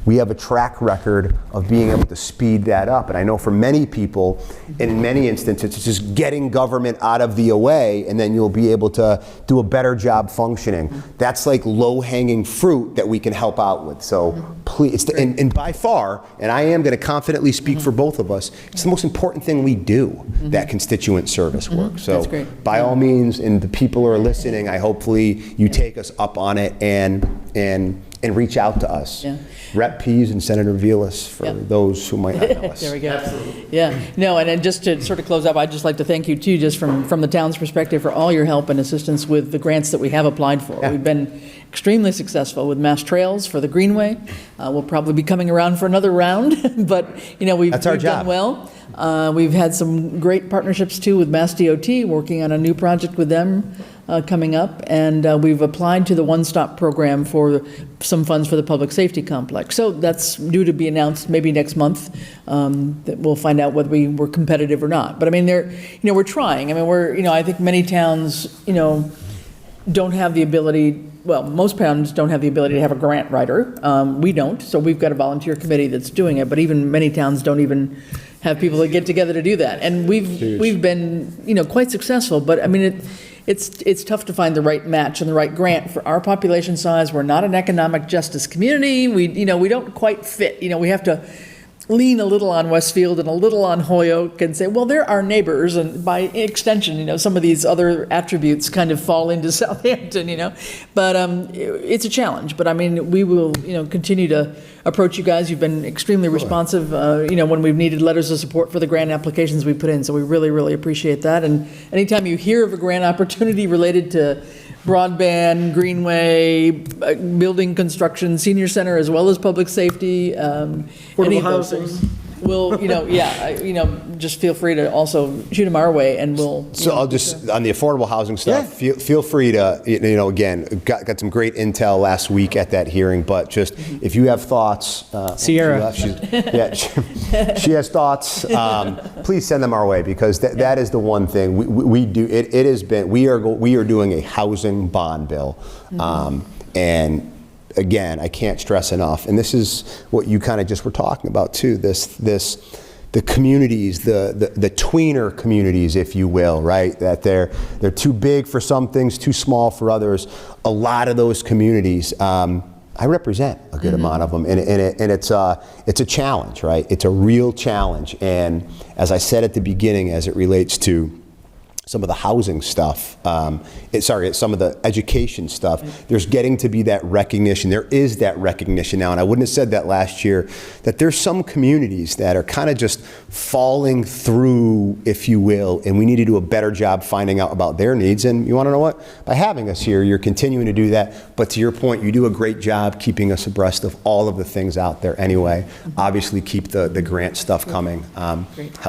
We have a track record of being able to speed that up. And I know for many people, and in many instances, it's just getting government out of the way, and then you'll be able to do a better job functioning. That's like low-hanging fruit that we can help out with. So please, and by far, and I am going to confidently speak for both of us, it's the most important thing we do, that constituent service work. So by all means, and the people who are listening, hopefully you take us up on it and reach out to us. Yeah. Rep Pease and Senator Vilas for those who might not know us. There we go. Absolutely. Yeah. No, and then just to sort of close up, I'd just like to thank you too, just from the town's perspective, for all your help and assistance with the grants that we have applied for. We've been extremely successful with Mass Trails for the Greenway. We'll probably be coming around for another round, but we've done well. We've had some great partnerships too with Mass DOT, working on a new project with them coming up, and we've applied to the one-stop program for some funds for the public safety complex. So that's due to be announced maybe next month. That we'll find out whether we were competitive or not. But I mean, we're trying. I mean, I think many towns, don't have the ability. Well, most towns don't have the ability to have a grant writer. We don't, so we've got a volunteer committee that's doing it. But even many towns don't even have people that get together to do that. And we've been, quite successful. But I mean, it's tough to find the right match and the right grant for our population size. We're not an economic justice community. We don't quite fit. We have to lean a little on Westfield and a little on Holyoke and say, well, they're our neighbors, and by extension, some of these other attributes kind of fall into Southampton, But it's a challenge. But I mean, we will, continue to approach you guys. You've been extremely responsive, when we've needed letters of support for the grant applications we put in. So we really, really appreciate that. And anytime you hear of a grant opportunity related to broadband, greenway, building construction, senior center, as well as public safety, any of those things. we'll, just feel free to also shoot them our way, and we'll. So I'll just, on the affordable housing stuff, feel free to, again, got some great intel last week at that hearing, but just, if you have thoughts. Sierra. She has thoughts. Please send them our way, because that is the one thing we do. It has been, we are doing a housing bond bill. And again, I can't stress enough, and this is what you kind of just were talking about too, the communities, the tweener communities, if you will, right? That they're too big for some things, too small for others. A lot of those communities, I represent a good amount of them, and it's a challenge, right? It's a real challenge, and as I said at the beginning, as it relates to some of the housing stuff, some of the education stuff, there's getting to be that recognition. There is that recognition now, and I wouldn't have said that last year, that there's some communities that are kind of just falling through, if you will, and we need to do a better job finding out about their needs. And you want to know what? By having us here, you're continuing to do that. But to your point, you do a great job keeping us abreast of all of the things out there anyway. Obviously, keep the grant stuff coming.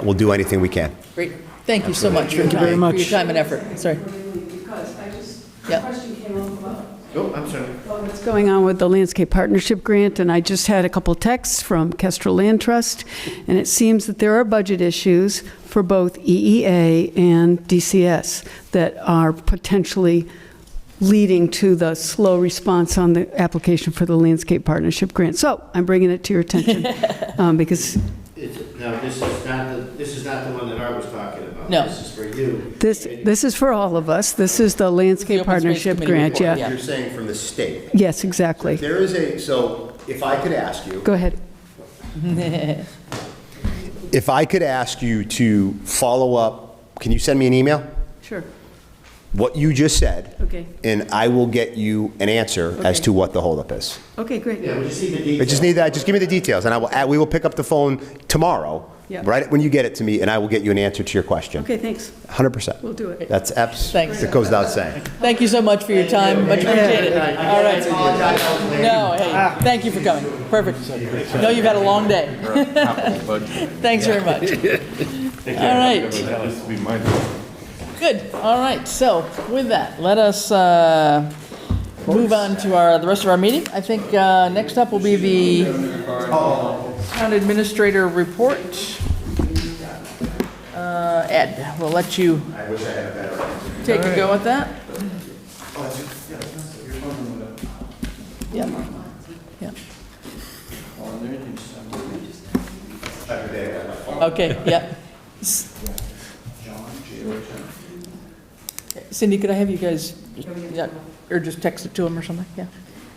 We'll do anything we can. Great. Thank you so much for your time, for your time and effort. Sorry. Because I just, Yep. question came up about Oh, I'm sorry. what's going on with the Landscape Partnership Grant, and I just had a couple texts from Kestrel Land Trust, and it seems that there are budget issues for both EEA and DCS that are potentially leading to the slow response on the application for the Landscape Partnership Grant. So I'm bringing it to your attention because No, this is not the one that Art was talking about. No. This is for you. this is for all of us. This is the Landscape Open Space Partnership Committee Grant, report, yeah. You're saying from the state. Yes, exactly. There is so if I could ask you. Go ahead. If I could ask you to follow up, can you send me an email? Sure. What you just said. Okay. And I will get you an answer as Okay. to what the holdup is. Okay, great. Yeah, we just need the details. I just need that. Just give me the details, and we will pick up the phone tomorrow, Yeah. right when you get it to me, and I will get you an answer to your question. Okay, thanks. 100%. We'll do it. That's EPS. Thanks. It goes without saying. Thank you so much for your time. Much appreciated. All right. No, hey, thank you for coming. Perfect. I know you've had a long day. Thanks very much. All right. Good. All right. So with that, let us move on to the rest of our meeting. I think next up will be the town administrator report. Ed, we'll let you take a go at that. Yeah. Yeah. Okay, yeah. Cindy, could I have you guys, or just text it to him or something? Yeah.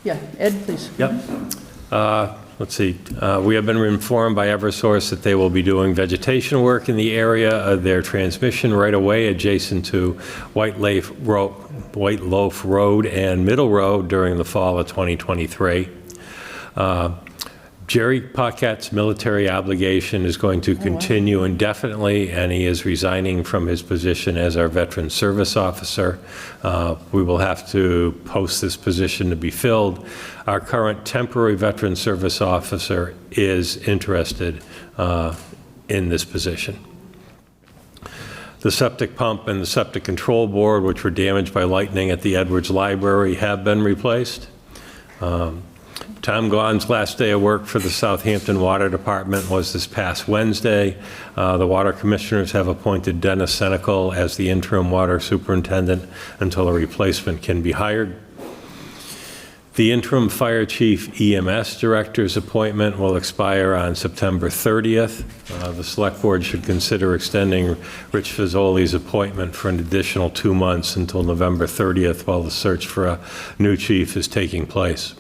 Yeah, Ed, please. Yep. Let's see. We have been informed by Eversource that they will be doing vegetation work in the area of their transmission right away adjacent to White Loaf Road and Middle Road during the fall of 2023. Jerry Paquette's military obligation is going to continue indefinitely, and he is resigning from his position as our Veteran Service Officer. We will have to post this position to be filled. Our current temporary Veteran Service Officer is interested in this position. The septic pump and the septic control board, which were damaged by lightning at the Edwards Library, have been replaced. Tom Gaughan's last day of work for the Southampton Water Department was this past Wednesday. The water commissioners have appointed Dennis Senecal as the interim water superintendent until a replacement can be hired. The interim fire chief EMS director's appointment will expire on September 30th. The select board should consider extending Rich Fazoli's appointment for an additional 2 months until November 30th while the search for a new chief is taking place.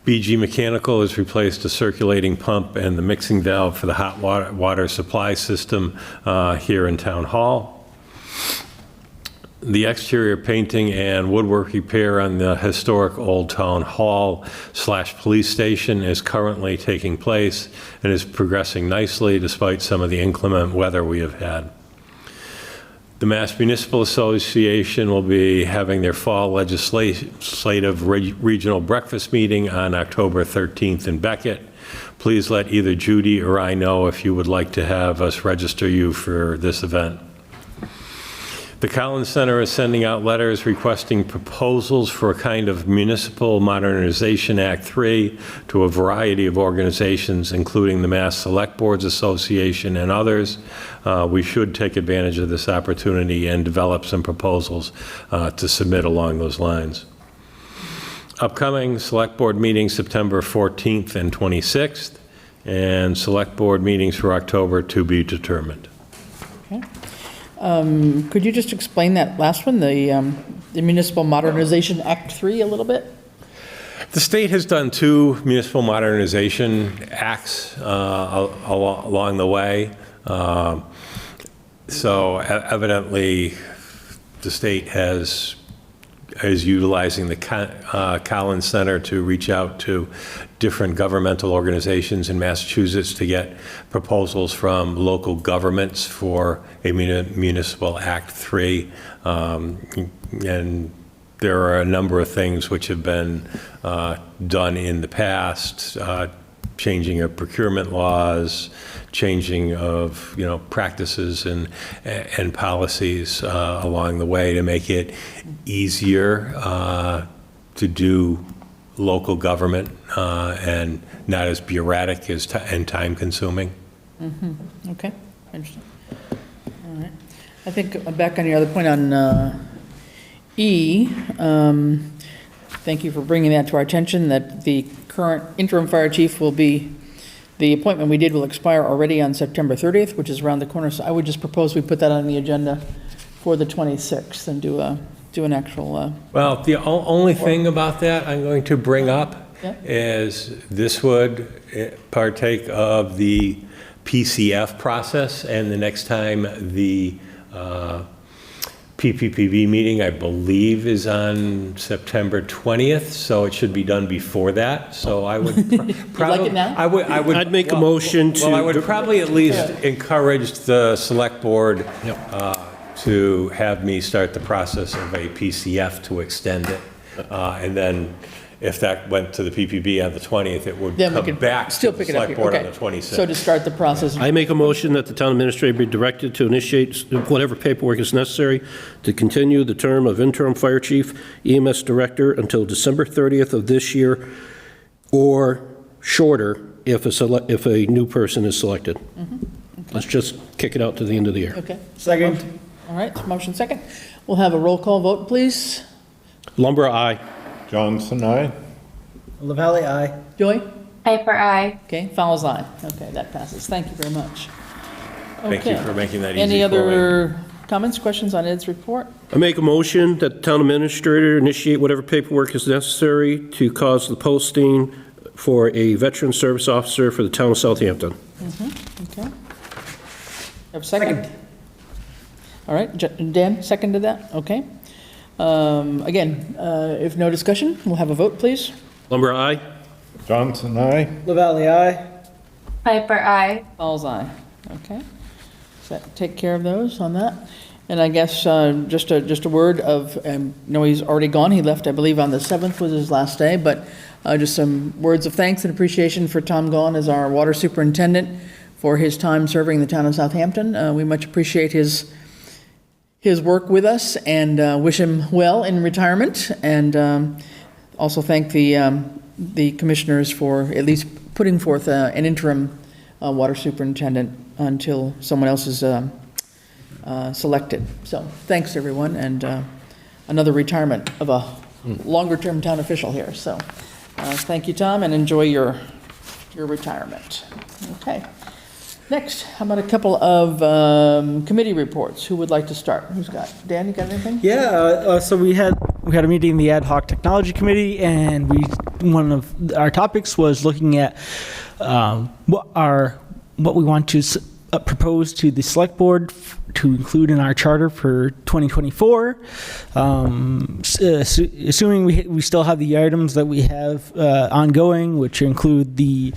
BG Mechanical has replaced a circulating pump and the mixing valve for the hot water supply system here in Town Hall. The exterior painting and woodwork repair on the historic Old Town Hall / police station is currently taking place and is progressing nicely despite some of the inclement weather we have had. The Mass Municipal Association will be having their fall legislative regional breakfast meeting on October 13th in Beckett. Please let either Judy or I know if you would like to have us register you for this event. The Collins Center is sending out letters requesting proposals for a kind of Municipal Modernization Act 3 to a variety of organizations, including the Mass Select Boards Association and others. We should take advantage of this opportunity and develop some proposals to submit along those lines. Upcoming Select Board meetings September 14th and 26th, and Select Board meetings for October to be determined. Okay. Could you just explain that last one, the Municipal Modernization Act 3 a little bit? The state has done 2 municipal modernization acts along the way. So evidently, the state is utilizing the Collins Center to reach out to different governmental organizations in Massachusetts to get proposals from local governments for a Municipal Act 3. And there are a number of things which have been done in the past, changing of procurement laws, changing of practices and policies along the way to make it easier to do local government and not as bureaucratic and time consuming. Mm-hmm. Okay, interesting. All right. I think back on your other point on E, thank you for bringing that to our attention, that the current interim fire chief will be, the appointment we did will expire already on September 30th, which is around the corner. So I would just propose we put that on the agenda for the 26th and do an actual. Well, the only thing about that I'm going to bring up is this would partake of the PCF process, and the next time the PPPB meeting, I believe, is on September 20th, so it should be done before that. So I would probably, like it now? I'd make a motion to. Well, I would probably at least encourage the select board to have me start the process of a PCF to extend it. And then if that went to the PPB on the 20th, it would Then we come could back still to the pick it up select here. board Okay. on the 26th. So to start the process. I make a motion that the town administrator be directed to initiate whatever paperwork is necessary to continue the term of interim fire chief, EMS director until December 30th of this year, or shorter if a new person is selected. Mm-hmm. Okay. Let's just kick it out to the end of the year. Okay. Second. All right, motion second. We'll have a roll call vote, please. Lumber, aye. Johnson, aye. LaValle, aye. Joy? Piper, aye. Okay, Fowles, aye. Okay, that passes. Thank you very much. Thank you Okay. for making that easy Any for me. other comments, questions on Ed's report? I make a motion that the town administrator initiate whatever paperwork is necessary to cause the posting for a veteran service officer for the town of Southampton. Okay. Have a second? All right, Dan, seconded that? Okay. Again, if no discussion, we'll have a vote, please. Lumber, aye. Johnson, aye. LaValle, aye. Piper, aye. Fowles, aye. Okay. Does that take care of those on that? And I guess just a word of, no, he's already gone. He left, I believe, on the 7th was his last day, but just some words of thanks and appreciation for Tom Gaughan as our water superintendent for his time serving the town of Southampton. We much appreciate his work with us and wish him well in retirement, and also thank the commissioners for at least putting forth an interim water superintendent until someone else is selected. So thanks, everyone, and another retirement of a longer-term town official here. So thank you, Tom, and enjoy your retirement. Okay. Next, how about a couple of committee reports? Who would like to start? Who's got? Dan, you got anything? Yeah, so we had a meeting in the Ad Hoc Technology Committee, and one of our topics was looking at what we want to propose to the Select Board to include in our charter for 2024. Assuming we still have the items that we have ongoing, which include the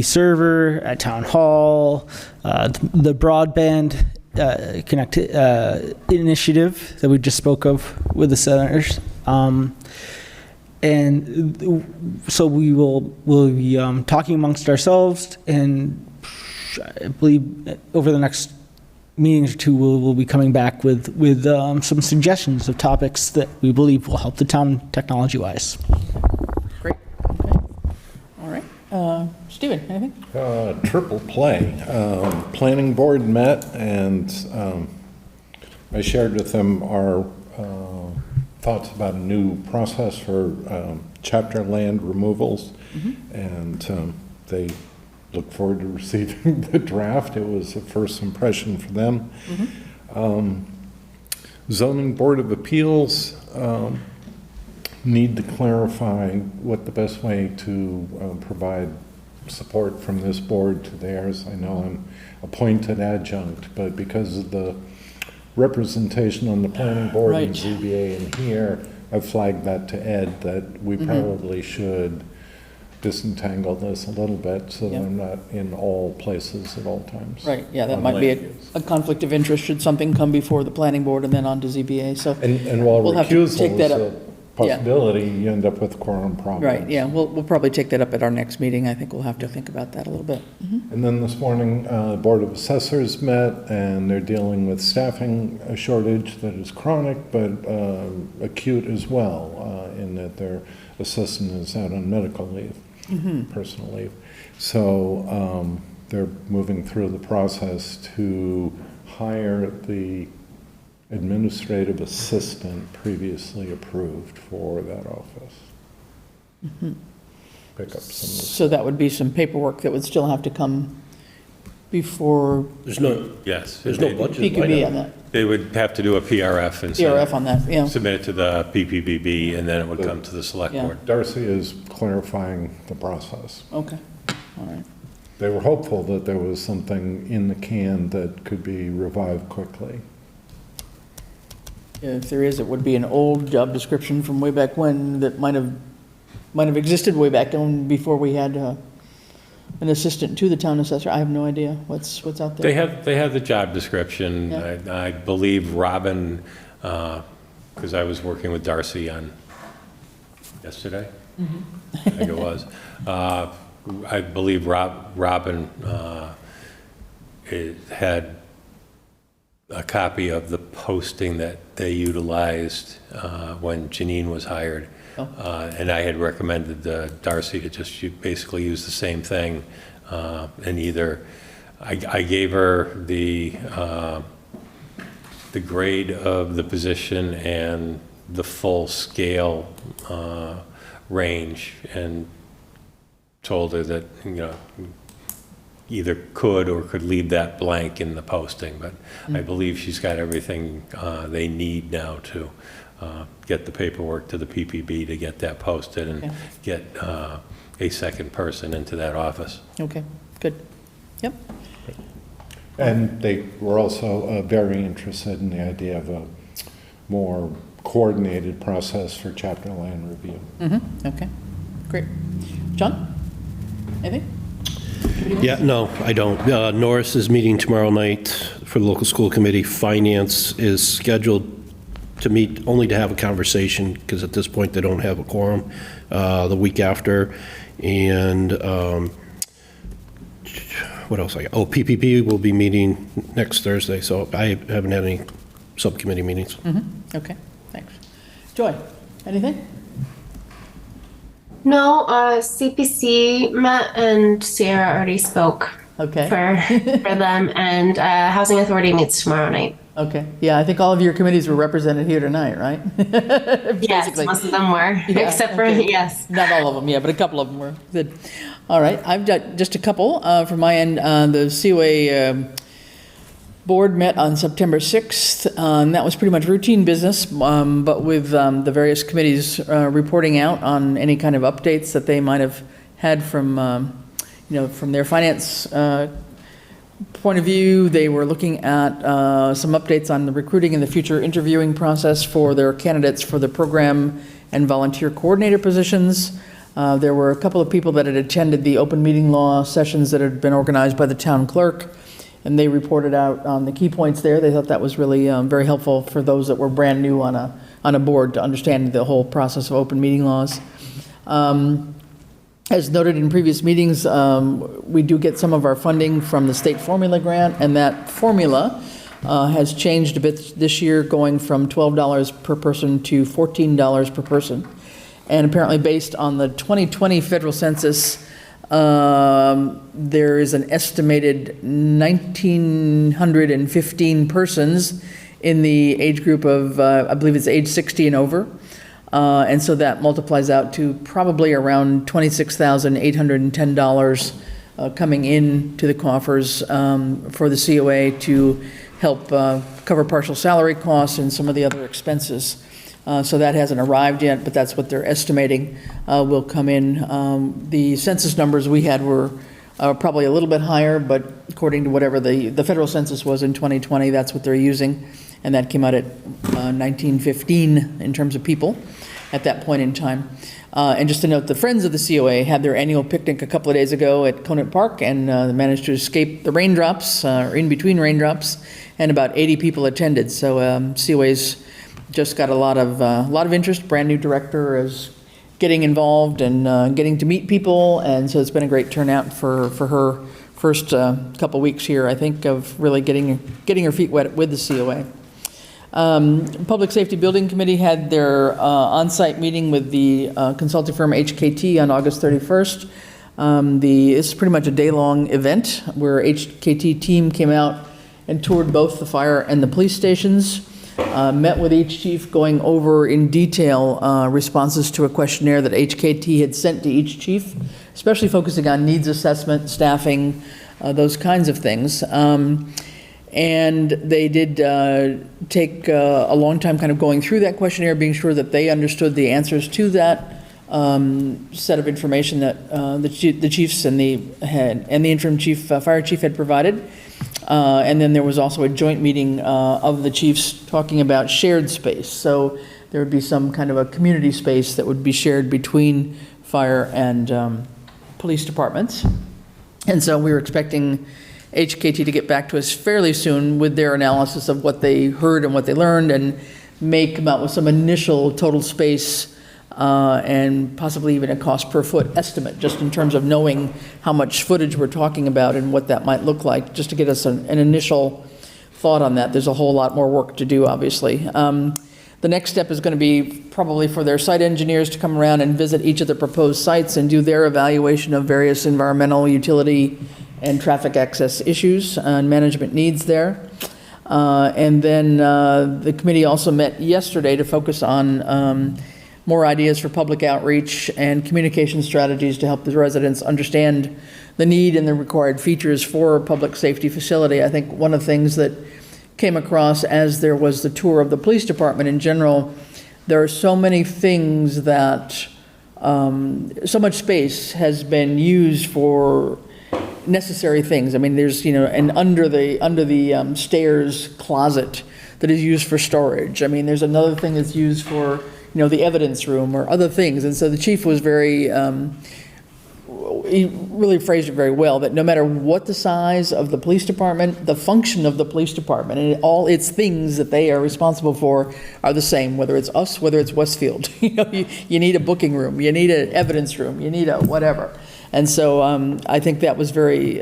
server at Town Hall, the broadband initiative that we just spoke of with the senators, And so we'll be talking amongst ourselves, and I believe over the next meetings or two, we'll be coming back with some suggestions of topics that we believe will help the town technology-wise. Great. Okay. All right. Stephen, anything? Triple play. Planning board met, and I shared with them our thoughts about a new process for chapter land removals, and they look forward to receiving the draft. It was a first impression for them. Zoning Board of Appeals need to clarify what the best way to provide support from this board to theirs. I know I'm appointed adjunct, but because of the representation on the planning board and ZBA in here, I flagged that to Ed that we probably should disentangle this a little bit so that I'm not in all places at all times. Right, yeah, that might be a conflict of interest should something come before the planning board and then on to ZBA, so. And while we'll have to recusal take that is up. a possibility, you end up with quorum problems. Right, yeah, we'll probably take that up at our next meeting. I think we'll have to think about that a little bit. And then this morning, Board of Assessors met, and they're dealing with staffing shortage that is chronic, but acute as well, in that their assistant is out on medical leave, personal leave. So they're moving through the process to hire the administrative assistant previously approved for that office. Pick up some of the So that would be some paperwork that would still have to come before There's no, Yes. there's no budget. PQB on that, They would have to do a PRF and PRF on that, yeah. submit it to the PPBB, and then it would come to the select Yeah. board. Darcy is clarifying the process. Okay, all right. They were hopeful that there was something in the can that could be revived quickly. If there is, it would be an old job description from way back when that might have existed way back when before we had an assistant to the town assessor. I have no idea what's out there. They have the job description. Yeah. I believe Robin, because I was working with Darcy on yesterday, I think it was. I believe Robin had a copy of the posting that they utilized when Janine was hired. And I had recommended Darcy to just basically use the same thing. And either, I gave her the grade of the position and the full scale range, and told her that, either could or could leave that blank in the posting, but I believe she's got everything they need now to get the paperwork to the PPB to get that posted and get a second person into that office. Okay, good. Yep. And they were also very interested in the idea of a more coordinated process for chapter land review. Okay, great. John, anything? Yeah, no, I don't. Norris is meeting tomorrow night for the local school committee. Finance is scheduled to meet only to have a conversation, because at this point they don't have a quorum, the week after. And what else I got? Oh, PPP will be meeting next Thursday, so I haven't had any subcommittee meetings. Okay, thanks. Joy, anything? No, CPC met and Sierra already spoke Okay. for them, and Housing Authority meets tomorrow night. Okay, yeah, I think all of your committees were represented here tonight, right? Yes, Basically. most of them were, Yeah, except for, okay. yes. Not all of them, yeah, but a couple of them were. Good. All right, I've got just a couple from my end. The COA board met on September 6th, and that was pretty much routine business, but with the various committees reporting out on any kind of updates that they might have had from, from their finance point of view. They were looking at some updates on the recruiting and the future interviewing process for their candidates for the program and volunteer coordinator positions. There were a couple of people that had attended the open meeting law sessions that had been organized by the town clerk, and they reported out on the key points there. They thought that was really very helpful for those that were brand new on a on a board to understand the whole process of open meeting laws. As noted in previous meetings, we do get some of our funding from the state formula grant, and that formula has changed a bit this year, going from $12 per person to $14 per person. And apparently based on the 2020 federal census, there is an estimated 1,915 persons in the age group of, I believe it's age 60 and over. And so that multiplies out to probably around $26,810 coming into the coffers for the COA to help cover partial salary costs and some of the other expenses. So that hasn't arrived yet, but that's what they're estimating will come in. The census numbers we had were probably a little bit higher, but according to whatever the federal census was in 2020, that's what they're using. And that came out at 1915 in terms of people at that point in time. And just to note, the Friends of the COA had their annual picnic a couple of days ago at Conant Park and managed to escape the raindrops, or in between raindrops, and about 80 people attended. So COA's just got a lot of interest. Brand new director is getting involved and getting to meet people, and so it's been a great turnout for her first couple weeks here, I think, of really getting her feet wet with the COA. Public Safety Building Committee had their on-site meeting with the consulting firm HKT on August 31st. It's pretty much a day-long event where HKT team came out and toured both the fire and the police stations, met with each chief, going over in detail responses to a questionnaire that HKT had sent to each chief, especially focusing on needs assessment, staffing, those kinds of things. And they did take a long time kind of going through that questionnaire, being sure that they understood the answers to that set of information that the chiefs and the interim fire chief had provided. And then there was also a joint meeting of the chiefs talking about shared space. So there would be some kind of a community space that would be shared between fire and police departments. And so we were expecting HKT to get back to us fairly soon with their analysis of what they heard and what they learned, and may come out with some initial total space and possibly even a cost per foot estimate, just in terms of knowing how much footage we're talking about and what that might look like, just to get us an initial thought on that. There's a whole lot more work to do, obviously. The next step is going to be probably for their site engineers to come around and visit each of the proposed sites and do their evaluation of various environmental, utility, and traffic access issues and management needs there. And then the committee also met yesterday to focus on more ideas for public outreach and communication strategies to help the residents understand the need and the required features for a public safety facility. I think one of the things that came across as there was the tour of the police department in general, there are so many things that, so much space has been used for necessary things. I mean, there's, an under the stairs closet that is used for storage. I mean, there's another thing that's used for, the evidence room or other things. And so the chief was very, he really phrased it very well, that no matter what the size of the police department, the function of the police department and all its things that they are responsible for are the same, whether it's us, whether it's Westfield. You need a booking room, you need an evidence room, you need a whatever. And so I think that was very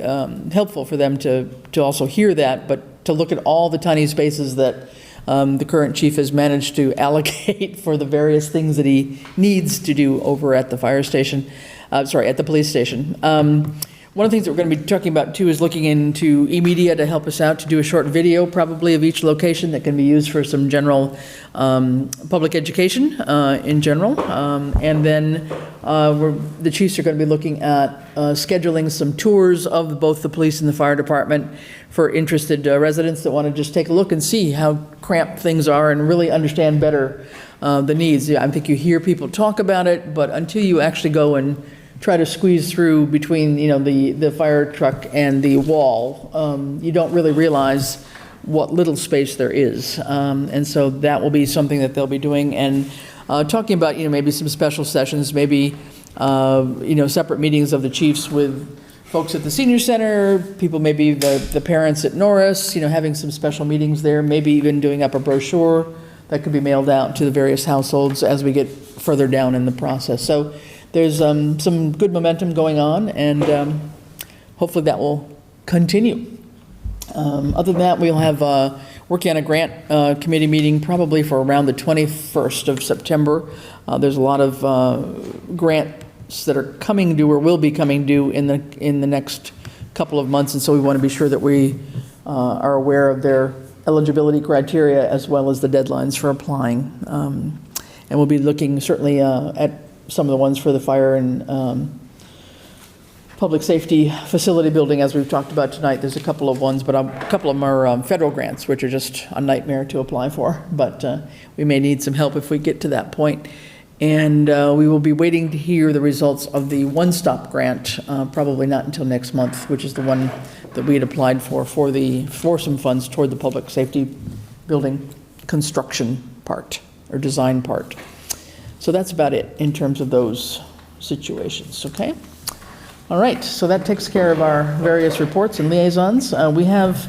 helpful for them to also hear that, but to look at all the tiny spaces that the current chief has managed to allocate for the various things that he needs to do over at the fire station, at the police station. One of the things that we're going to be talking about too is looking into eMedia to help us out to do a short video probably of each location that can be used for some general public education in general. And then the chiefs are going to be looking at scheduling some tours of both the police and the fire department for interested residents that want to just take a look and see how cramped things are and really understand better the needs. I think you hear people talk about it, but until you actually go and try to squeeze through between, the fire truck and the wall, you don't really realize what little space there is. And so that will be something that they'll be doing, and talking about, maybe some special sessions, maybe, separate meetings of the chiefs with folks at the senior center, people, maybe the parents at Norris, having some special meetings there, maybe even doing up a brochure that could be mailed out to the various households as we get further down in the process. So there's some good momentum going on, and hopefully that will continue. Other than that, we'll have working on a grant committee meeting probably for around the 21st of September. There's a lot of grants that are coming due or will be coming due in the next couple of months, and so we want to be sure that we are aware of their eligibility criteria as well as the deadlines for applying. And we'll be looking certainly at some of the ones for the fire and public safety facility building, as we've talked about tonight. There's a couple of ones, but a couple of them are federal grants, which are just a nightmare to apply for. But we may need some help if we get to that point. And we will be waiting to hear the results of the one-stop grant, probably not until next month, which is the one that we had applied for some funds toward the public safety building construction part or design part. So that's about it in terms of those situations, okay? All right, so that takes care of our various reports and liaisons. We have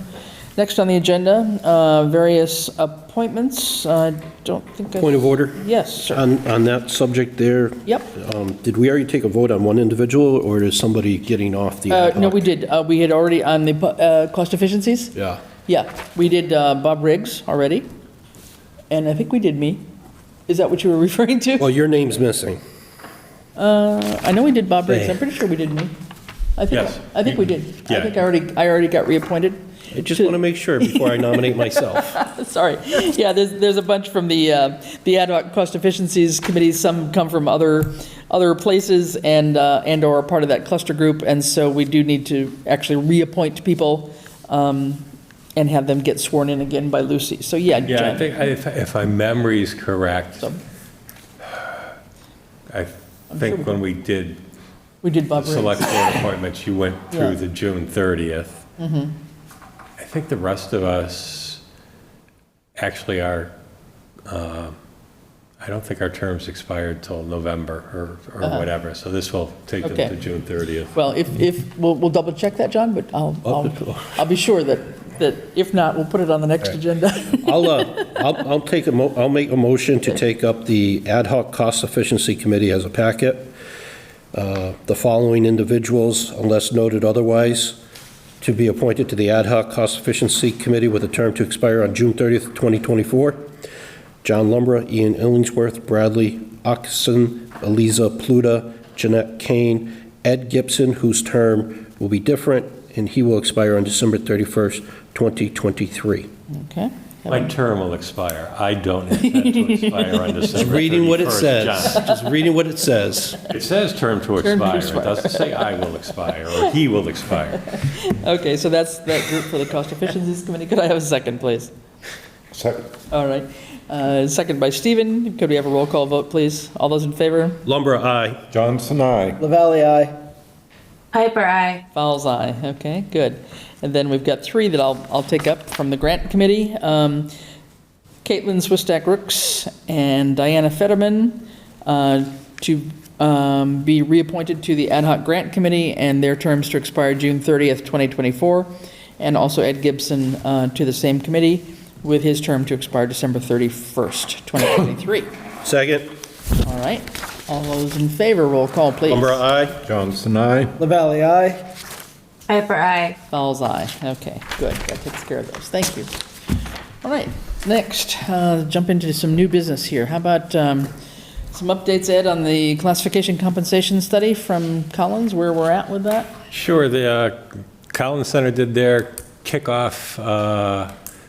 next on the agenda various appointments. I don't think I... Point of order? Yes, sir. On that subject there? Yep. Did we already take a vote on one individual, or is somebody getting off the ad hoc? No, we did. We had already on the cost efficiencies? Yeah. Yeah, we did Bob Riggs already, and I think we did me. Is that what you were referring to? Well, your name's missing. I know we did Bob Riggs. I'm pretty sure we did me. Yes. I think we did. Yeah. I think I already got reappointed. I just want to make sure before I nominate myself. Sorry. Yeah, there's a bunch from the ad hoc cost efficiencies committee. Some come from other places and or are part of that cluster group, and so we do need to actually reappoint people and have them get sworn in again by Lucy. So yeah. Yeah, I think if my memory's correct, I think when we did Bob Riggs. select board appointments, you went through the June 30th. Mm-hmm. I think the rest of us actually are, I don't think our terms expired till November or whatever, so this will take them to June 30th. Well, if we'll double check that, John, but I'll be sure that if not, we'll put it on the next agenda. I'll make a motion to take up the ad hoc cost efficiency committee as a packet. The following individuals, unless noted otherwise, to be appointed to the ad hoc cost efficiency committee with a term to expire on June 30th, 2024. John Lumbra, Ian Illingsworth, Bradley Oxon, Eliza Pluta, Jeanette Kane, Ed Gibson, whose term will be different, and he will expire on December 31st, 2023. Okay. My term will expire. I don't intend to expire on December 31st. Just reading what it says. John. Just reading what it says. It says term to expire. It doesn't say I will expire or he will expire. Okay, so that's that group for the cost efficiencies committee. Could I have a second, please? Second. All right. Second by Stephen. Could we have a roll call vote, please? All those in favor? Lumbra, aye. Johnson, aye. LaValle, aye. Piper, aye. Fowles, aye. Okay, good. And then we've got three that I'll take up from the grant committee. Caitlin Swistak-Rooks and Diana Fetterman to be reappointed to the ad hoc grant committee and their terms to expire June 30th, 2024. And also Ed Gibson to the same committee with his term to expire December 31st, 2023. Second. All right. All those in favor, roll call, please. Lumbra, aye. Johnson, aye. LaValle, aye. Piper, aye. Fowles, aye. Okay, good. That takes care of those. Thank you. All right, next, jump into some new business here. How about some updates, Ed, on the classification compensation study from Collins, where we're at with that? Sure. The Collins Center did their kickoff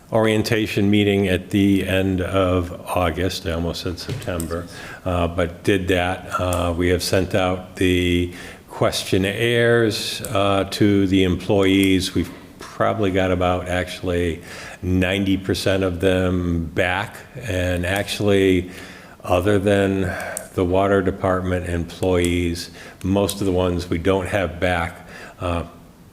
orientation meeting at the end of August. I almost said September, but did that. We have sent out the questionnaires to the employees. We've probably got about actually 90% of them back, and actually other than the water department employees, most of the ones we don't have back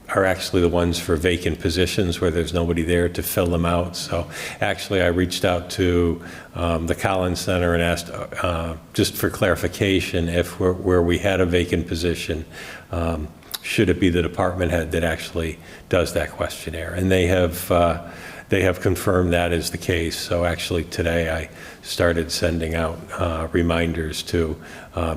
are actually the ones for vacant positions where there's nobody there to fill them out. So actually I reached out to the Collins Center and asked just for clarification if where we had a vacant position, should it be the department head that actually does that questionnaire? And they they have confirmed that is the case. So actually today I started sending out reminders to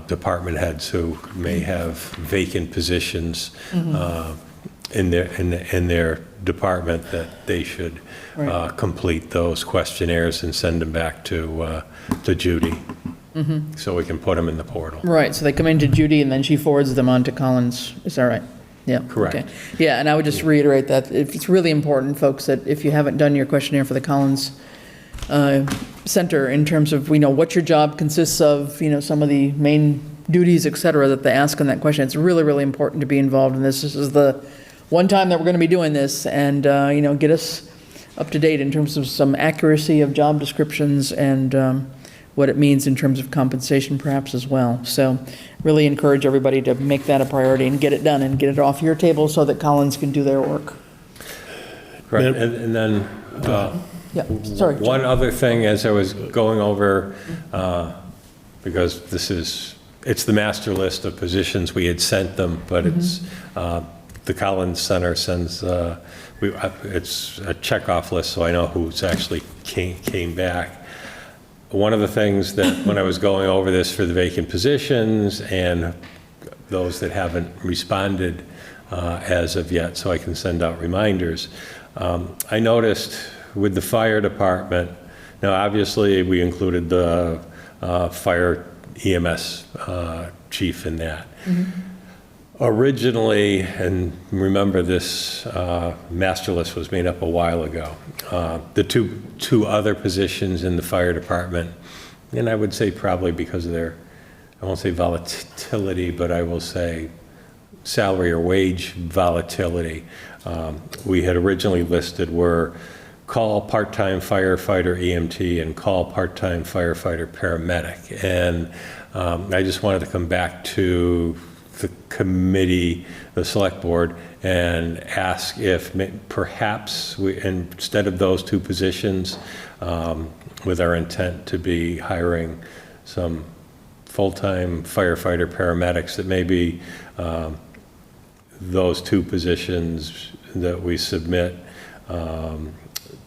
department heads who may have vacant positions in their department, that they should complete those questionnaires and send them back to Judy, so we can put them in the portal. Right, so they come into Judy and then she forwards them on to Collins, is that right? Yeah. Correct. Okay. Yeah, and I would just reiterate that it's really important, folks, that if you haven't done your questionnaire for the Collins Center in terms of, what your job consists of, some of the main duties, et cetera, that they ask in that question, it's really, really important to be involved in this. This is the one time that we're going to be doing this, and, get us up to date in terms of some accuracy of job descriptions and what it means in terms of compensation perhaps as well. So really encourage everybody to make that a priority and get it done and get it off your table so that Collins can do their work. Right, and then Yeah, sorry. one other thing as I was going over, because it's the master list of positions, we had sent them, but it's, the Collins Center sends, it's a checkoff list, so I know who's actually came back. One of the things that when I was going over this for the vacant positions and those that haven't responded as of yet, so I can send out reminders, I noticed with the fire department, now obviously we included the fire EMS chief in that. Originally, and remember this master list was made up a while ago, the two other positions in the fire department, and I would say probably because of their, I won't say volatility, but I will say salary or wage volatility, we had originally listed were call part-time firefighter EMT and call part-time firefighter paramedic. And I just wanted to come back to the committee, the select board, and ask if perhaps we, instead of those two positions, with our intent to be hiring some full-time firefighter paramedics, that maybe those two positions that we submit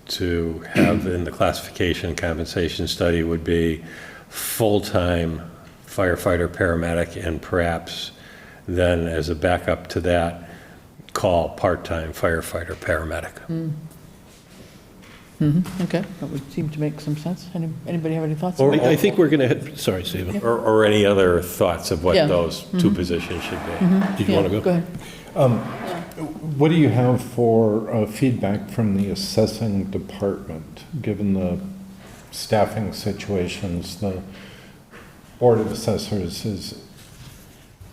to have in the classification compensation study would be full-time firefighter paramedic, and perhaps then as a backup to that, call part-time firefighter paramedic. Okay, that would seem to make some sense. Anybody have any thoughts? I think we're going to, sorry, Stephen. Or any other thoughts of what Yeah. those two positions should be? Did you want to go? Go ahead. What do you have for feedback from the assessing department, given the staffing situations? The Board of Assessors is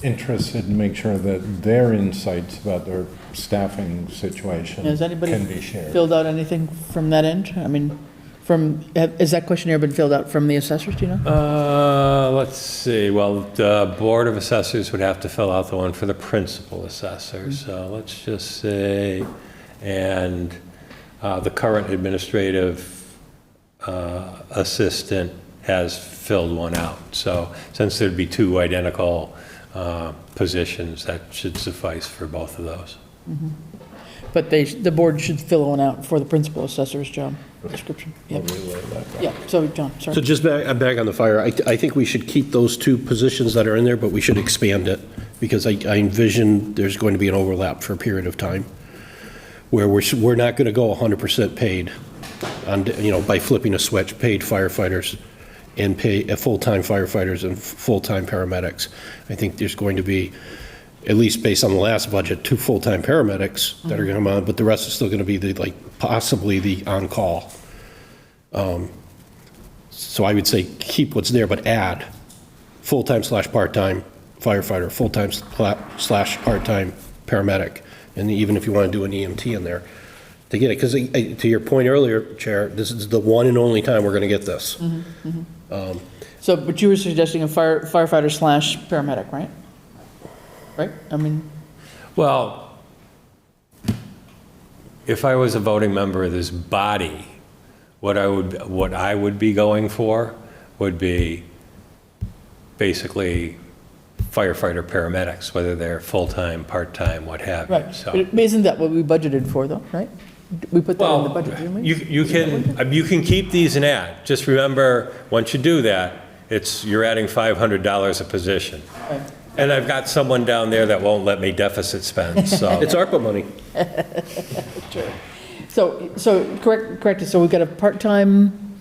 interested in make sure that their insights about their staffing situation Has anybody can be shared. filled out anything from that end? I mean, has that questionnaire been filled out from the assessors, do you know? Let's see, well, the Board of Assessors would have to fill out the one for the principal assessor, so let's just say, and the current administrative assistant has filled one out. So since there'd be two identical positions, that should suffice for both of those. But the board should fill one out for the principal assessor's job description. Yep. Yeah, so John, sorry. So just back on the fire, I think we should keep those two positions that are in there, but we should expand it, because I envision there's going to be an overlap for a period of time where we're not going to go 100% paid on, by flipping a switch, paid firefighters and pay full-time firefighters and full-time paramedics. I think there's going to be, at least based on the last budget, 2 full-time paramedics that are going to come on, but the rest is still going to be possibly the on-call. So I would say keep what's there, but add full-time / part-time firefighter, full-time / part-time paramedic, and even if you want to do an EMT in there to get it. Because to your point earlier, Chair, this is the one and only time we're going to get this. But you were suggesting a firefighter / paramedic, right? Right? I mean, Well, if I was a voting member of this body, what I would be going for would be basically firefighter paramedics, whether they're full-time, part-time, what have you. right. So, But isn't that what we budgeted for, though, right? We put that in the Well, budget, didn't we? you can keep these and add. Just remember, once you do that, you're adding $500 a position. Right. And I've got someone down there that won't let me deficit spend, so. It's ARPA money. So correct it, so we've got a part-time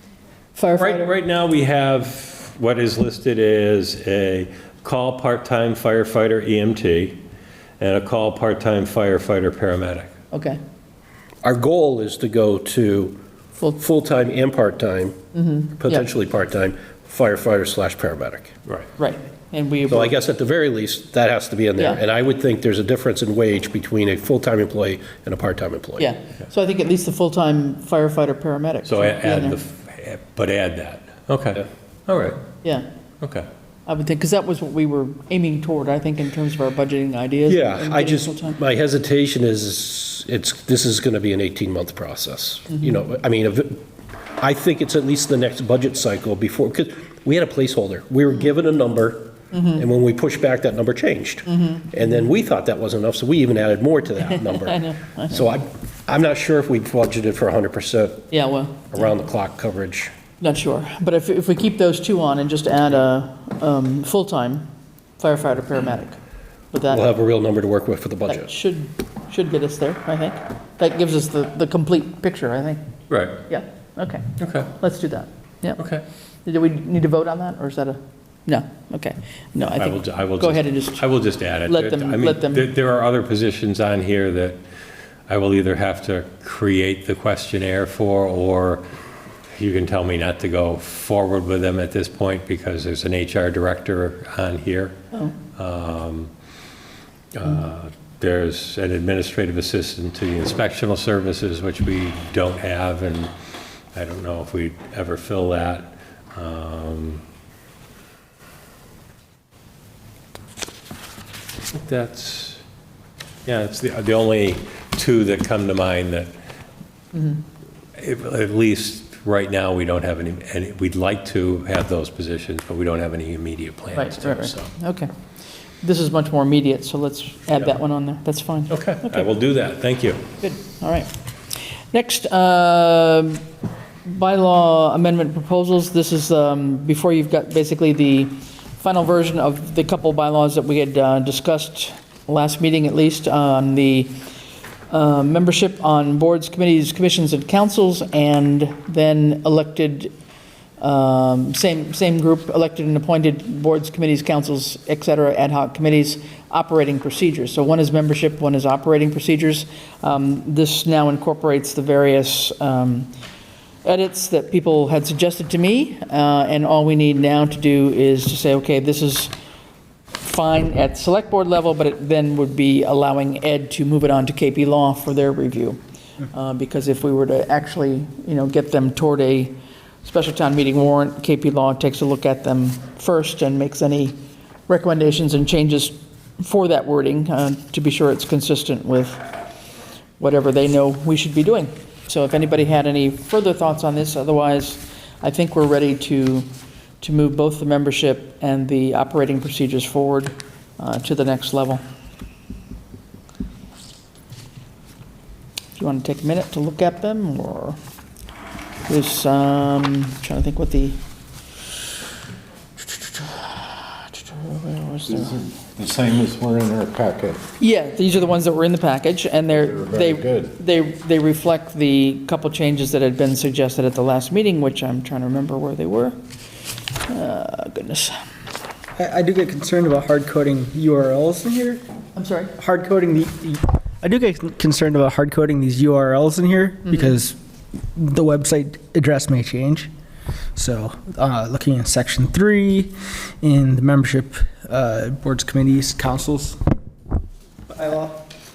firefighter? Right now, we have what is listed as a call part-time firefighter EMT and a call part-time firefighter paramedic. Okay, Our goal is to go to full-time and part-time, potentially part-time firefighter/paramedic. right, and we. So I guess at the very least, that has to be in there. Yeah. And I would think there's a difference in wage between a full-time employee and a part-time employee. Yeah, so I think at least the full-time firefighter paramedic. So should be in there. add that. Okay, all right, Yeah, okay. I would think, because that was what we were aiming toward, I think, in terms of our budgeting ideas. Yeah, and I getting just, full-time. my hesitation is, this is going to be an 18-month process. You know, I mean, I think it's at least the next budget cycle before, because we had a placeholder. We were given a number, and when we pushed back, that number changed. And then we thought that wasn't enough, so we even added more to that number. I know. So I'm not sure if we budgeted for 100% Yeah, well, around-the-clock coverage. not sure, but if we keep those two on and just add a full-time firefighter paramedic, with that. We'll have a real number to work with for the That budget. should get us there, I think. That gives us the complete picture, I think. Right, Yeah, okay. okay, Let's do that. Yeah. okay. Do we need to vote on that, or is that a, no, okay. No, I think, I will go ahead and just, I will just add it. let them- I mean, let them- There are other positions on here that I will either have to create the questionnaire for, or you can tell me not to go forward with them at this point because there's an HR director on here. There's an administrative assistant to the inspectional services, which we don't have, and I don't know if we'd ever fill that. That's, yeah, it's the only two that come to mind that, at least right now, we don't have any, we'd like to have those positions, but we don't have any immediate plans to, so. okay. This is much more immediate, so let's add that one on there. That's fine. Okay, I will do that, thank you. Good, all right. Next, bylaw amendment proposals. This is before you've got basically the final version of the couple bylaws that we had discussed last meeting, at least, on the membership on boards, committees, commissions, and councils, and then elected, same group, elected and appointed boards, committees, councils, et cetera, ad hoc committees, operating procedures. So one is membership, one is operating procedures. This now incorporates the various edits that people had suggested to me, and all we need now to do is to say, okay, this is fine at select board level, but it then would be allowing Ed to move it on to KP Law for their review. Because if we were to actually, get them toward a special town meeting warrant, KP Law takes a look at them first and makes any recommendations and changes for that wording to be sure it's consistent with whatever they know we should be doing. So if anybody had any further thoughts on this, otherwise, I think we're ready to move both the membership and the operating procedures forward to the next level. Do you want to take a minute to look at them, or there's trying to think what the where was there? The same as were in our packet. Yeah, these are the ones that were in the package, and They were very good. they reflect the couple changes that had been suggested at the last meeting, which I'm trying to remember where they were. Goodness. I do get concerned about hard coding URLs in here. I'm sorry? Hard coding I do get concerned about hard coding these URLs in here because the website address may change. So looking at section 3 in the membership boards, committees, councils bylaw.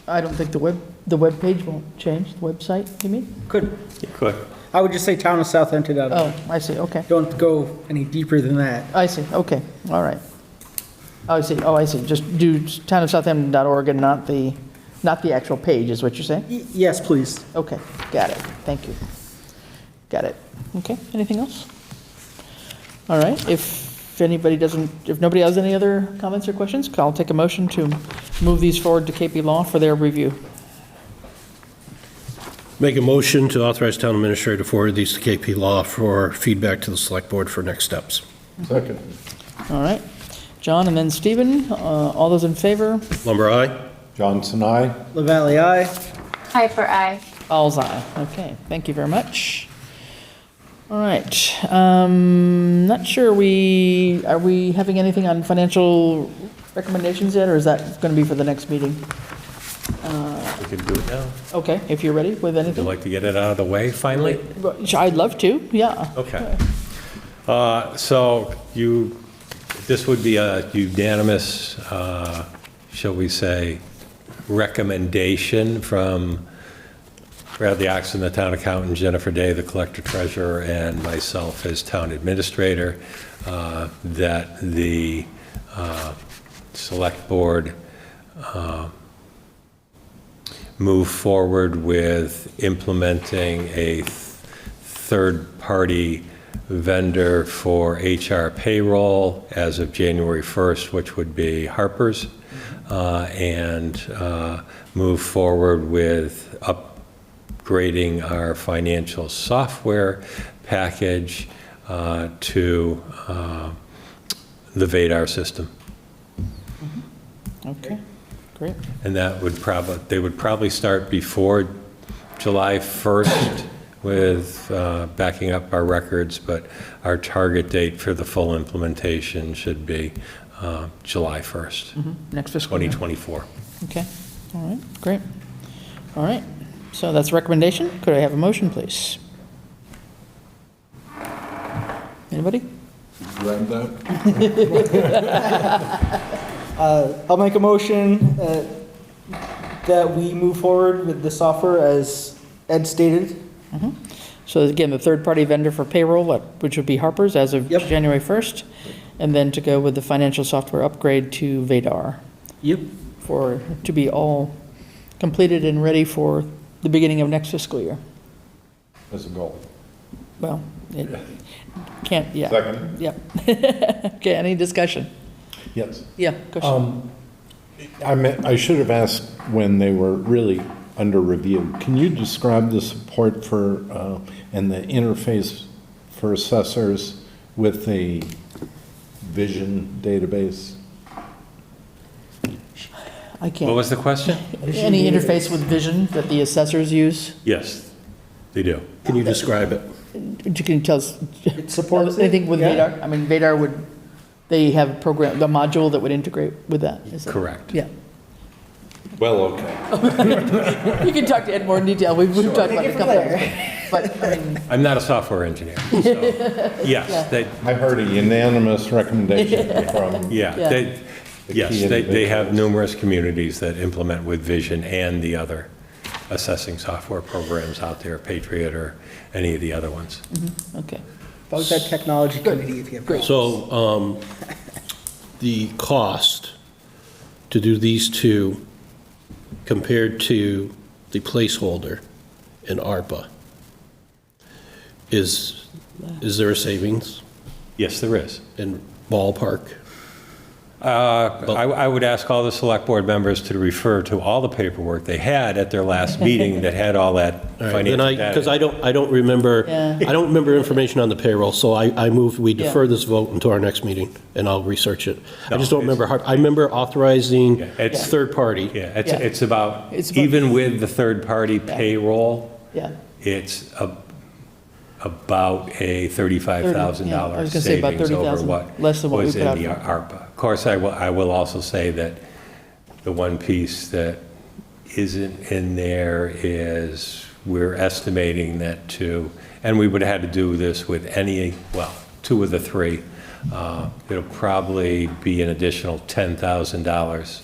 I don't think the web page won't change, the website, you mean? Could. You could. I would just say town of Southampton. Oh, I see, okay. Don't go any deeper than that. I see, okay, all right. Oh, I see, just do townofsouthampton.org and not the actual page, is what you're saying? Yes, please. Okay, got it, thank you. Got it, okay, anything else? All right, if nobody has any other comments or questions, I'll take a motion to move these forward to KP Law for their review. Make a motion to authorize town administrator to forward these to KP Law for feedback to the select board for next steps. Second. All right. John and then Stephen, all those in favor? Lumber, aye? Johnson, aye. LaValle, aye. Piper, aye. All's aye. Okay, thank you very much. All right. Not sure are we having anything on financial recommendations yet, or is that going to be for the next meeting? We can do it now. Okay, if you're ready with Would you anything. like to get it out of the way finally? I'd love to, yeah. Okay. So this would be a unanimous, shall we say, recommendation from Bradley Oxon, the town accountant, Jennifer Day, the collector treasurer, and myself as town administrator, that the select board move forward with implementing a third-party vendor for HR payroll as of January 1st, which would be Harper's, and move forward with upgrading our financial software package to the VADAR system. Okay, great. And they would probably start before July 1st with backing up our records, but our target date for the full implementation should be July 1st, Next fiscal year. 2024. Okay, all right, great. All right, so that's a recommendation. Could I have a motion, please? Anybody? Read that? I'll make a motion that we move forward with the software as Ed stated. So again, the third-party vendor for payroll, which would be Harper's as of Yep. January 1st, and then to go with the financial software upgrade to VADAR Yep. to be all completed and ready for the beginning of next fiscal year. As a goal. Well, it can't, yeah. Second. Yep. Okay, any discussion? Yes. Yeah, question. I should have asked when they were really under review. Can you describe the support for, and the interface for assessors with the vision database? I can't. What was the question? Any interface with vision that the assessors use? Yes, they do. Can you describe it? You can tell us. It supports it? Anything with Yeah. VADAR? I mean, VADAR they have a program, the module that would integrate with that? Is that- Correct. Yeah. Well, okay. You can talk to Ed more in detail. We've talked about it a couple times. But, I mean, I'm not a software engineer, so, yes, they, I heard a unanimous recommendation from. yeah, Yeah. they have numerous communities that implement with Vision and the other assessing software programs out there, Patriot or any of the other ones. okay. Bug that technology committee if you have. Great. So the cost to do these two compared to the placeholder in ARPA, is there a savings Yes, there is. in ballpark? I would ask all the select board members to refer to all the paperwork they had at their last meeting that had all that All right, financial because data. I don't remember, Yeah. I don't remember information on the payroll, so I move we defer Yeah. this vote until our next meeting, and I'll research it. I No, just don't it's- remember, I remember authorizing Yeah, it's- third party. Yeah, Yeah. it's about, It's about- even with the third-party payroll, Yeah. it's about a $35,000 Yeah, I was gonna say about savings over 30,000, what less than what we was put in out the for. ARPA. Of course, I will also say that the one piece that isn't in there is we're estimating that and we would have had to do this with two of the three, it'll probably be an additional $10,000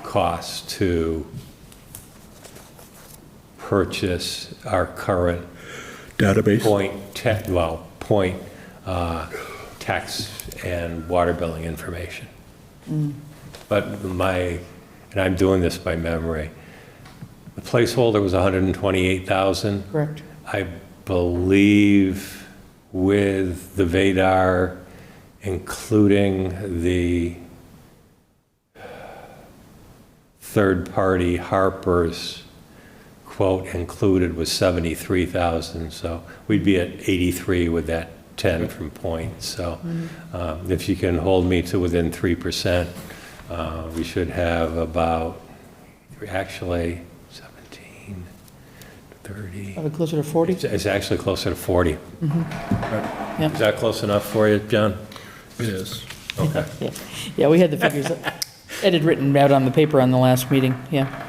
cost to purchase our current Database. point tax and water billing information. But and I'm doing this by memory, the placeholder was 128,000. Correct. I believe with the VADAR, including the third-party Harper's, quote included was 73,000, so we'd be at 83 with that 10 from point. So if you can hold me to within 3%, we should have about, actually, 17, 30. Probably closer to 40? It's actually closer to 40. Yep. Is that close enough for you, John? It is. Okay. Yeah, we had the figures written out on the paper on the last meeting, yeah.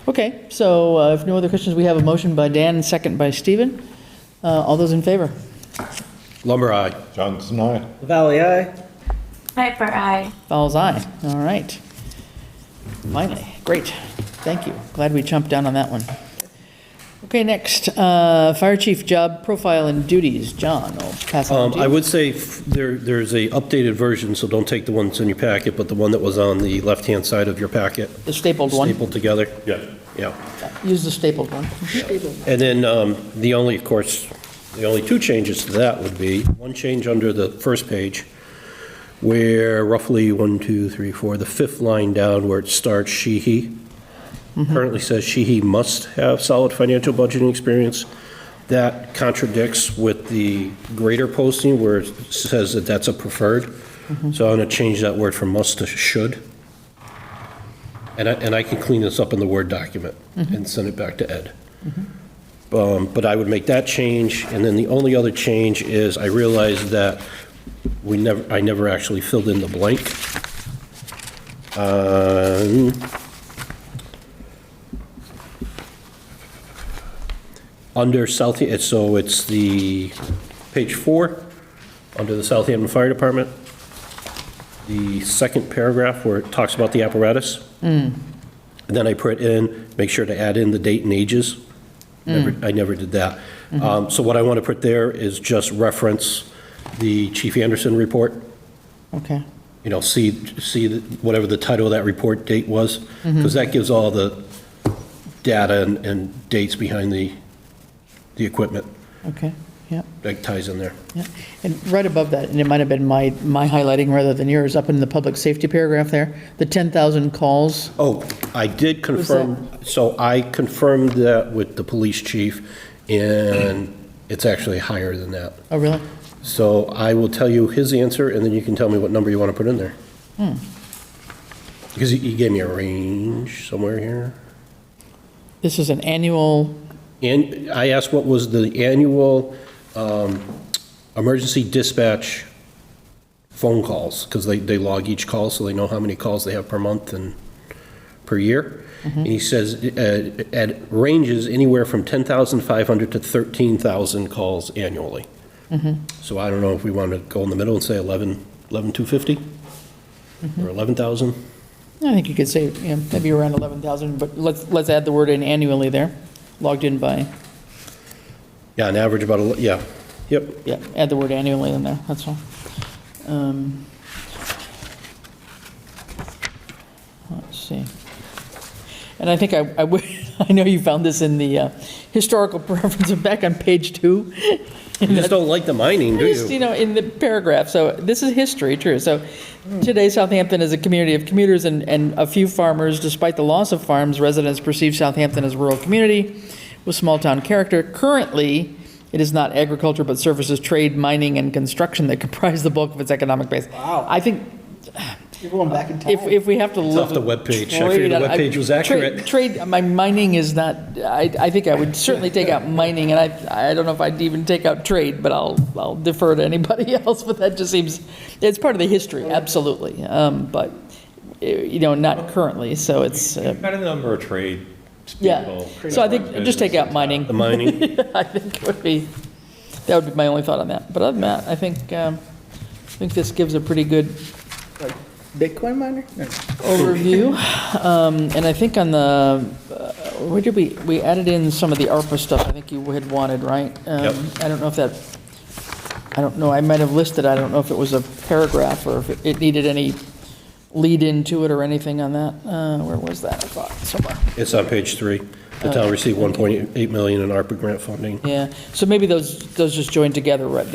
Okay, so if no other questions, we have a motion by Dan and second by Stephen. All those in favor? Lumber, aye. Johnson, aye. Valley, aye. Piper, aye. Fowles, aye. All right. Finally, great. Thank you. Glad we jumped down on that one. Okay, next, Fire Chief job profile and duties. John, I'll pass it on to you. I would say there's a updated version, so don't take the one that's in your packet, but the one that was on the left-hand side of your packet. The stapled one. Stapled together. Yeah. Yeah. Use the stapled one. And then the only two changes to that would be one change under the first page, where roughly 1, 2, 3, 4, the fifth line down where it starts she/he. Currently says she/he must have solid financial budgeting experience. That contradicts with the greater posting where it says that that's a preferred. So I'm going to change that word from must to should. And I can clean this up in the Word document and send it back to Ed. But I would make that change, and then the only other change is I realized that I never actually filled in the blank. Under Southampton, so it's the page 4, under the Southampton Fire Department, the second paragraph where it talks about the apparatus. And then I put in, make sure to add in the date and ages. I never did that. So what I want to put there is just reference the Chief Anderson report. Okay. You know, see whatever the title of that report date was, because that gives all the data and dates behind the equipment. Okay, yeah. That ties in there. Yeah, and right above that, and it might have been my highlighting rather than yours, up in the public safety paragraph there, the 10,000 calls. Oh, I did confirm, so I confirmed that with the police chief, and it's actually higher than that. Oh, really? So I will tell you his answer, and then you can tell me what number you want to put in there. Because he gave me a range somewhere here. This is an annual, And I asked what was the annual emergency dispatch phone calls, because they log each call, so they know how many calls they have per month and per year. And he says it ranges anywhere from 10,500 to 13,000 calls annually. So I don't know if we want to go in the middle and say 11,250 or 11,000. I think you could say, yeah, maybe around 11,000, but let's add the word in annually there, logged in by. Yeah, an average about, yeah, yep. Yeah, add the word annually in there, that's all. Let's see. And I think I know you found this in the historical preference back on page 2. You just don't like the mining, do Just, you? in the paragraph, so this is history, true. So today Southampton is a community of commuters and a few farmers. Despite the loss of farms, residents perceive Southampton as a rural community with small-town character. Currently, it is not agriculture, but services, trade, mining, and construction that comprise the bulk of its economic base. Wow. I think You're going back in time. if we have to It's look. off the webpage. I figured the webpage was accurate. Trade, my mining is not, I think I would certainly take out mining, and I don't know if I'd even take out trade, but I'll defer to anybody else, but that just seems, it's part of the history, absolutely. But, not currently, so it's. Got a number of trade Yeah, people. so I think just take out mining. The mining? I think that would be my only thought on that. But other than that, I think this gives a pretty good Bitcoin miner? overview. And I think on the, where did we added in some of the ARPA stuff I think you had wanted, right? Yep. I don't know if that, I don't know, I might have listed, I don't know if it was a paragraph or if it needed any lead into it or anything on that. Where was that? I thought somewhere. It's on page 3. The town received 1.8 million in ARPA grant funding. Yeah, so maybe those just join together, right?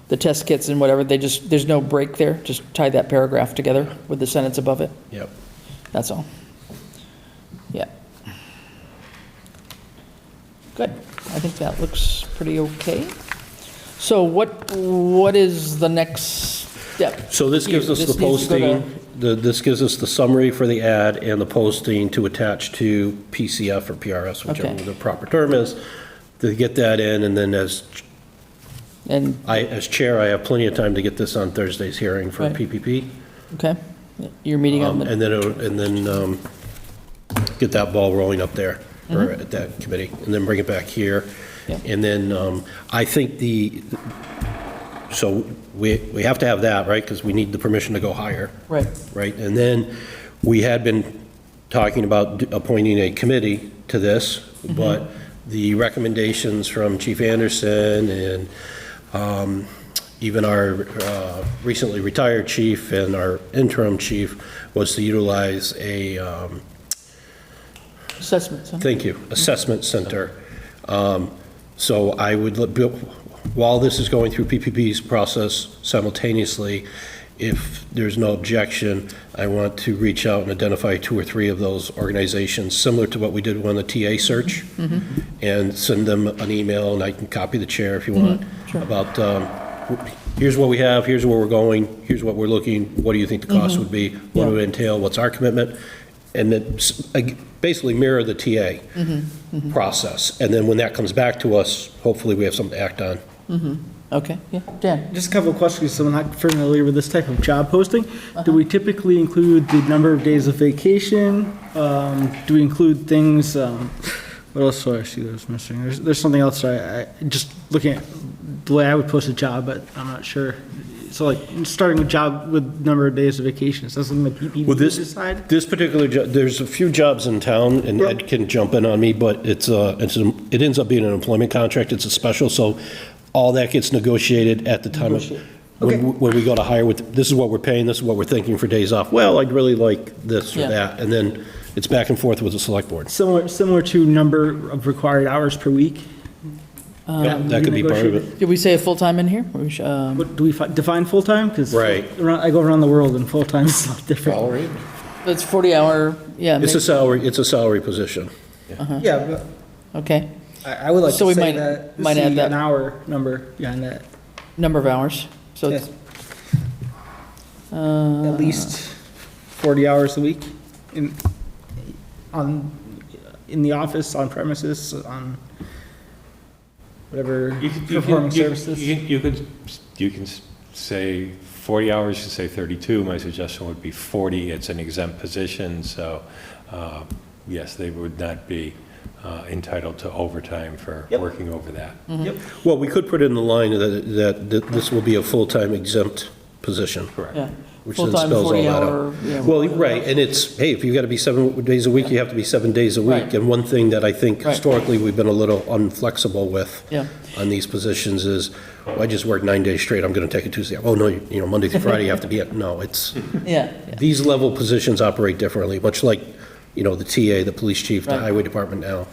The test kits and whatever, there's no break there, just tie that paragraph together with the sentence above it. Yep. That's all. Yeah. Good. I think that looks pretty okay. So what is the next step? So this gives us the This needs to go posting, this gives us the summary for the ad and the posting to attach to PCF or PRS, whichever Okay. the proper term is, to get that in, and then as chair, I have plenty of time to get this on Thursday's hearing for Right. PPP. Okay, you're meeting on the, And then get that ball rolling up there, or at that committee, and then bring it back here. Yep. And then I think so we have to have that, right? Because we need the permission to go higher. right, Right, and then we had been talking about appointing a committee to this, but the recommendations from Chief Anderson and even our recently retired chief and our interim chief was to utilize a, assessment center. thank you, assessment center. So I would, while this is going through PPP's process simultaneously, if there's no objection, I want to reach out and identify 2 or 3 of those organizations, similar to what we did on the TA search, and send them an email, and I can copy the chair if you want, about, here's what we have, here's where we're going, here's what we're looking, what do you think the cost would be, what would it entail, what's our commitment, and then basically mirror the TA process. And then when that comes back to us, hopefully we have something to act on. Okay, yeah, Dan? Just a couple of questions, so I'm not familiar with this type of job posting. Do we typically include the number of days of vacation? Do we include things, what else do I see that was missing? There's something else, I just looking at the way I would post a job, but I'm not sure. So like, starting a job with number of days of vacation, is that something that PPP Well, decide? this particular job, there's a few jobs in town, and Ed can jump in on me, but it ends up being an employment contract, it's a special, so all that gets negotiated at the time of, when we go to hire with, this is what we're paying, this is what we're thinking for days off. Well, I'd really like this or Yeah. that, and then it's back and forth with the select board. Similar to number of required hours per week? Yeah, that could be part of it. Did we say a full-time in here? Or we What, do we define full-time? Because Right. I go around the world and full-time is a lot different. It's 40-hour, yeah. It's a salary position. Yeah, but Okay, I would like So to we say might- that, might see add that. an hour number behind that. number of hours, so it's, At least 40 hours a week in the office, on premises, on whatever performing services. You can say 40 hours, you can say 32. My suggestion would be 40. It's an exempt position, so yes, they would not be entitled to overtime for working over that. Yep. Well, we could put in the line that this will be a full-time exempt position. Correct. yeah. Which then Full-time, spells all that 40-hour. yeah, Well, right, and it's, hey, if you've got to be 7 days a week, you have to be 7 days a week. Right. And one thing that I think Right. historically we've been a little unflexible with Yeah. on these positions is, well, I just work 9 days straight, I'm going to take a Tuesday. Oh, no, Monday through Friday, you have to be at, no, it's, Yeah, these level positions operate differently, much like, the TA, the police chief, the Right. highway department now.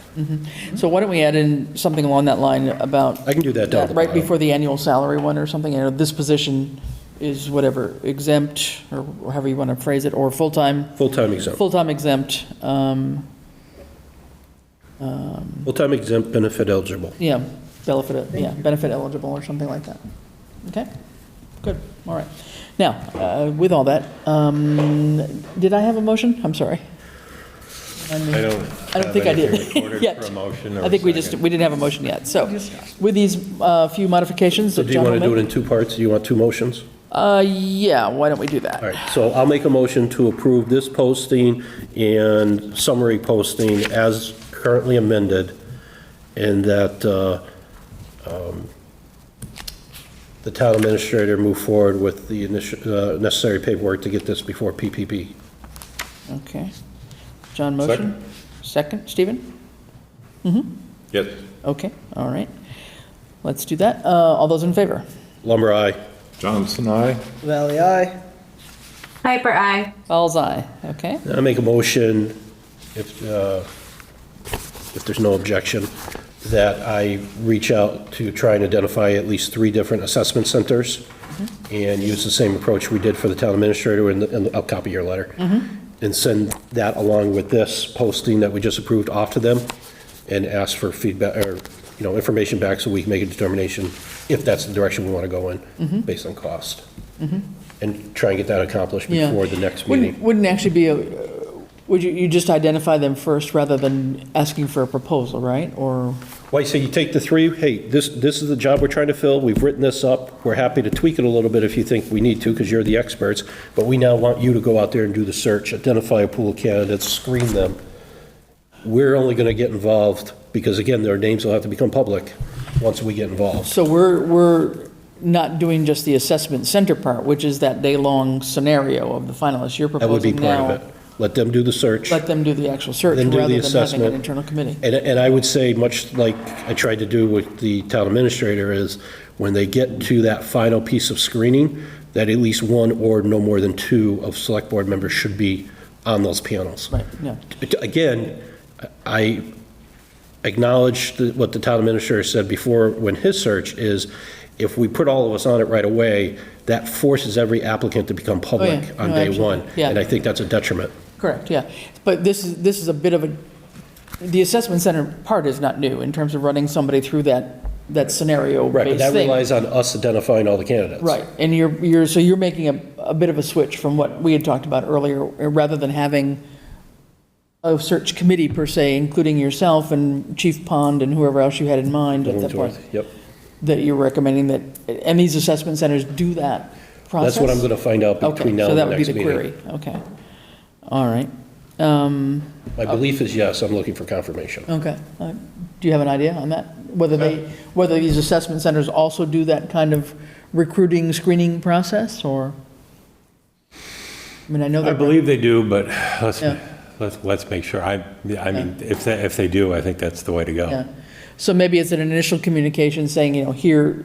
so why don't we add in something along that line about I can do that down at the right bottom. before the annual salary one or something, this position is whatever, exempt, or however you want to phrase it, or full-time Full-time exempt. Full-time exempt, benefit eligible. Yeah, benefit eligible or something like that. Okay, good, all right. Now, with all that, did I have a motion? I'm sorry. I don't think I did. recorded Yet. for a motion or I think we a second. didn't have a motion yet. So with these few modifications So that do you John want to will do it make. in 2 parts? Do you want 2 motions? Yeah, why don't we do that? All right, so I'll make a motion to approve this posting and summary posting as currently amended, and that the town administrator move forward with the necessary paperwork to get this before PPP. Okay. John motion? Second, Stephen? Yes. Okay, all right. Let's do that. All those in favor? Lumber, aye. Johnson, aye. Valley, aye. Piper, aye. Falls aye. Okay, I make a motion, if there's no objection, that I reach out to try and identify at least 3 different assessment centers and use the same approach we did for the town administrator, and I'll copy your letter, and send that along with this posting that we just approved off to them, and ask for feedback, or, information back so we can make a determination if that's the direction we want to go in, based on cost. And try and get that accomplished Yeah. before the next meeting. Wouldn't actually be would you just identify them first rather than asking for a proposal, right? Or, Well, so you take the three, hey, this is the job we're trying to fill, we've written this up, we're happy to tweak it a little bit if you think we need to, because you're the experts, but we now want you to go out there and do the search, identify a pool of candidates, screen them. We're only going to get involved, because again, their names will have to become public once we get involved. so we're not doing just the assessment center part, which is that day-long scenario of the finalists. You're That would be proposing part of now, it. Let them do the search. let them do the actual search Then do the rather than having assessment. an internal committee. And I would say, much like I tried to do with the town administrator, is when they get to that final piece of screening, that at least one or no more than two of select board members should be on those panels. Right, yeah. Again, I acknowledge what the town administrator said before when his search is, if we put all of us on it right away, that forces every applicant to become public on No, day absolutely. one. Yeah. And I think that's a detriment. Correct, yeah. But this is a bit of the assessment center part is not new in terms of running somebody through that scenario-based Right, but that thing. relies on us identifying all the candidates. Right, and you're making a bit of a switch from what we had talked about earlier, rather than having a search committee per se, including yourself and Chief Pond and whoever else you had in mind at that point. Yep. That you're recommending that, and these assessment centers do that process? That's what I'm going to find out between now and the next meeting. So that would be the query, okay. All right. My belief is yes, I'm looking for confirmation. Okay. Do you have an idea on that? Whether these assessment centers also do that kind of recruiting, screening process, or? I mean, I know I that. believe they do, but Yeah. let's make sure. I mean, if they do, I think that's the way to go. Yeah. So maybe it's an initial communication saying, here,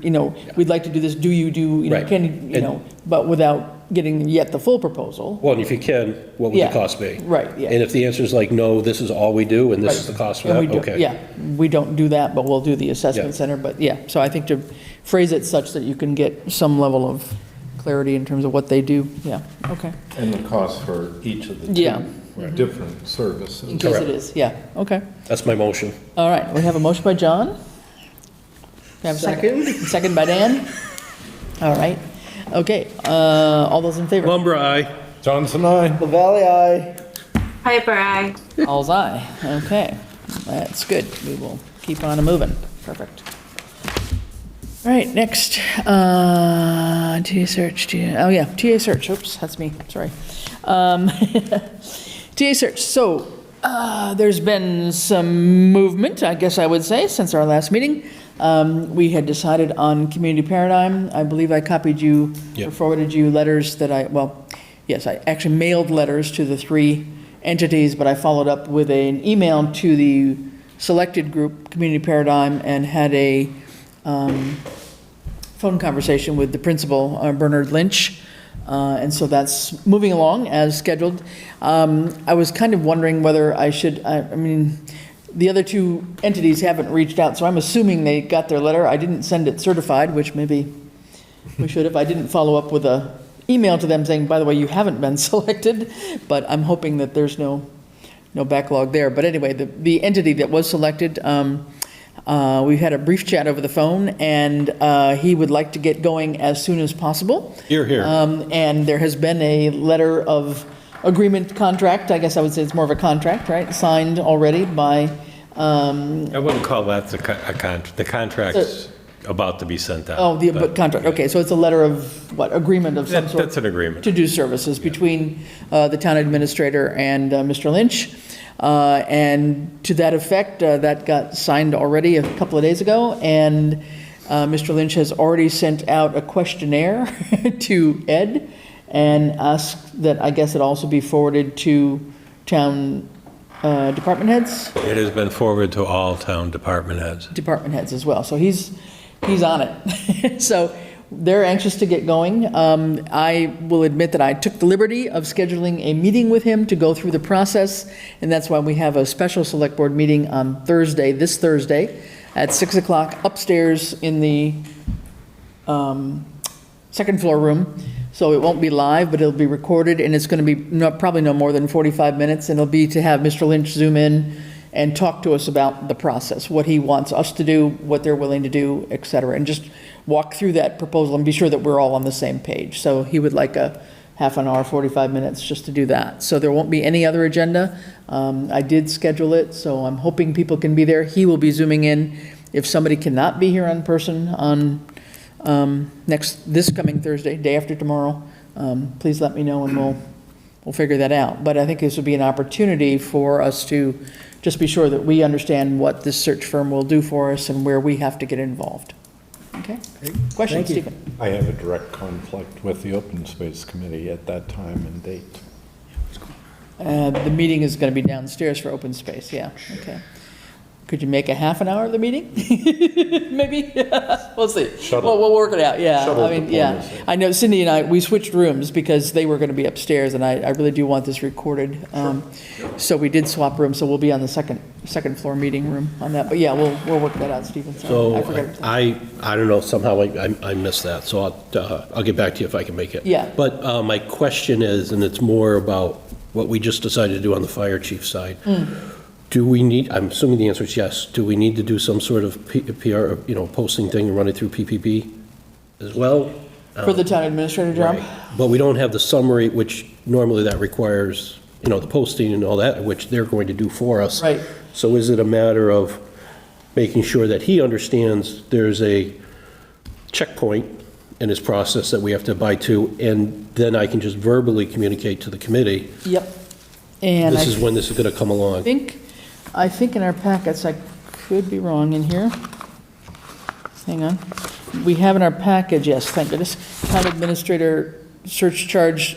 we'd like to do this, do you do, Right. can, but without getting yet the full proposal. Well, and if you can, what would Yeah. the cost be? Right, yeah. And if the answer is like, no, this is all we do, and this is the cost for And that, we do- okay. Yeah, we don't do that, but we'll do the assessment Yeah. center, but yeah, so I think to phrase it such that you can get some level of clarity in terms of what they do, yeah, okay. And the cost for each of the Yeah. two different services. In case it Correct. is, yeah, okay. That's my motion. All right, we have a motion by John. Do I have a second? Second by Dan. All right, okay, all those in favor? Lumber, aye. Johnson, aye. LaValle, aye. Piper, aye. All's aye, okay, that's good, we will keep on moving, perfect. All right, next, TA search, TA search, oops, that's me, sorry. TA search, so there's been some movement, I guess I would say, since our last meeting. We had decided on community paradigm. I believe I copied you, Yep. or forwarded you letters that I actually mailed letters to the three entities, but I followed up with an email to the selected group, Community Paradigm, and had a phone conversation with the principal, Bernard Lynch. And so that's moving along as scheduled. I was kind of wondering whether I should, I mean, the other two entities haven't reached out, so I'm assuming they got their letter. I didn't send it certified, which maybe we should have. I didn't follow up with a email to them saying, by the way, you haven't been selected, but I'm hoping that there's no backlog there. But anyway, the entity that was selected, we had a brief chat over the phone, and he would like to get going as soon as possible. Here, here. And there has been a letter of agreement contract, I guess I would say it's more of a contract, right? Signed already by, I wouldn't call that the contract's about to be sent out. but- contract, okay, so it's a letter of, agreement of some sort? That's an agreement. To do services between the town administrator and Mr. Lynch. And to that effect, that got signed already a couple of days ago, and Mr. Lynch has already sent out a questionnaire to Ed and asked that, I guess, it also be forwarded to town department heads? It has been forwarded to all town department heads. Department heads as well, so he's on it. So they're anxious to get going. I will admit that I took the liberty of scheduling a meeting with him to go through the process, and that's why we have a special select board meeting on Thursday, this Thursday, at 6 o'clock upstairs in the second floor room. So it won't be live, but it'll be recorded, and it's going to be probably no more than 45 minutes, and it'll be to have Mr. Lynch zoom in and talk to us about the process, what he wants us to do, what they're willing to do, et cetera, and just walk through that proposal and be sure that we're all on the same page. So he would like a half an hour, 45 minutes just to do that. So there won't be any other agenda. I did schedule it, so I'm hoping people can be there. He will be Zooming in. If somebody cannot be here in person on this coming Thursday, day after tomorrow, please let me know and we'll figure that out. But I think this would be an opportunity for us to just be sure that we understand what this search firm will do for us and where we have to get involved. Okay? Questions, Stephen? I have a direct conflict with the Open Space Committee at that time and date. The meeting is going to be downstairs for open space, yeah, okay. Could you make a half an hour of the meeting? Maybe? We'll see. We'll work it out, yeah. I mean, yeah. I know Cindy and I, we switched rooms because they were going to be upstairs, and I really do want this recorded. So we did swap rooms, so we'll be on the second floor meeting room on that. But yeah, we'll work that out, Stephen. So I forgot. I don't know, somehow I missed that, so I'll get back to you if I can make it. Yeah. But my question is, and it's more about what we just decided to do on the fire chief side. Do we need, I'm assuming the answer is yes, do we need to do some sort of PR, posting thing and run it through PPP as well? For the town administrator job? Right. But we don't have the summary, which normally that requires, the posting and all that, which they're going to do for us. Right. So is it a matter of making sure that he understands there's a checkpoint in his process that we have to abide to, and then I can just verbally communicate to the committee? Yep. And this is when this is going to come along. I think in our packets, I could be wrong in here. Hang on. We have in our package, yes, thank goodness, town administrator search charge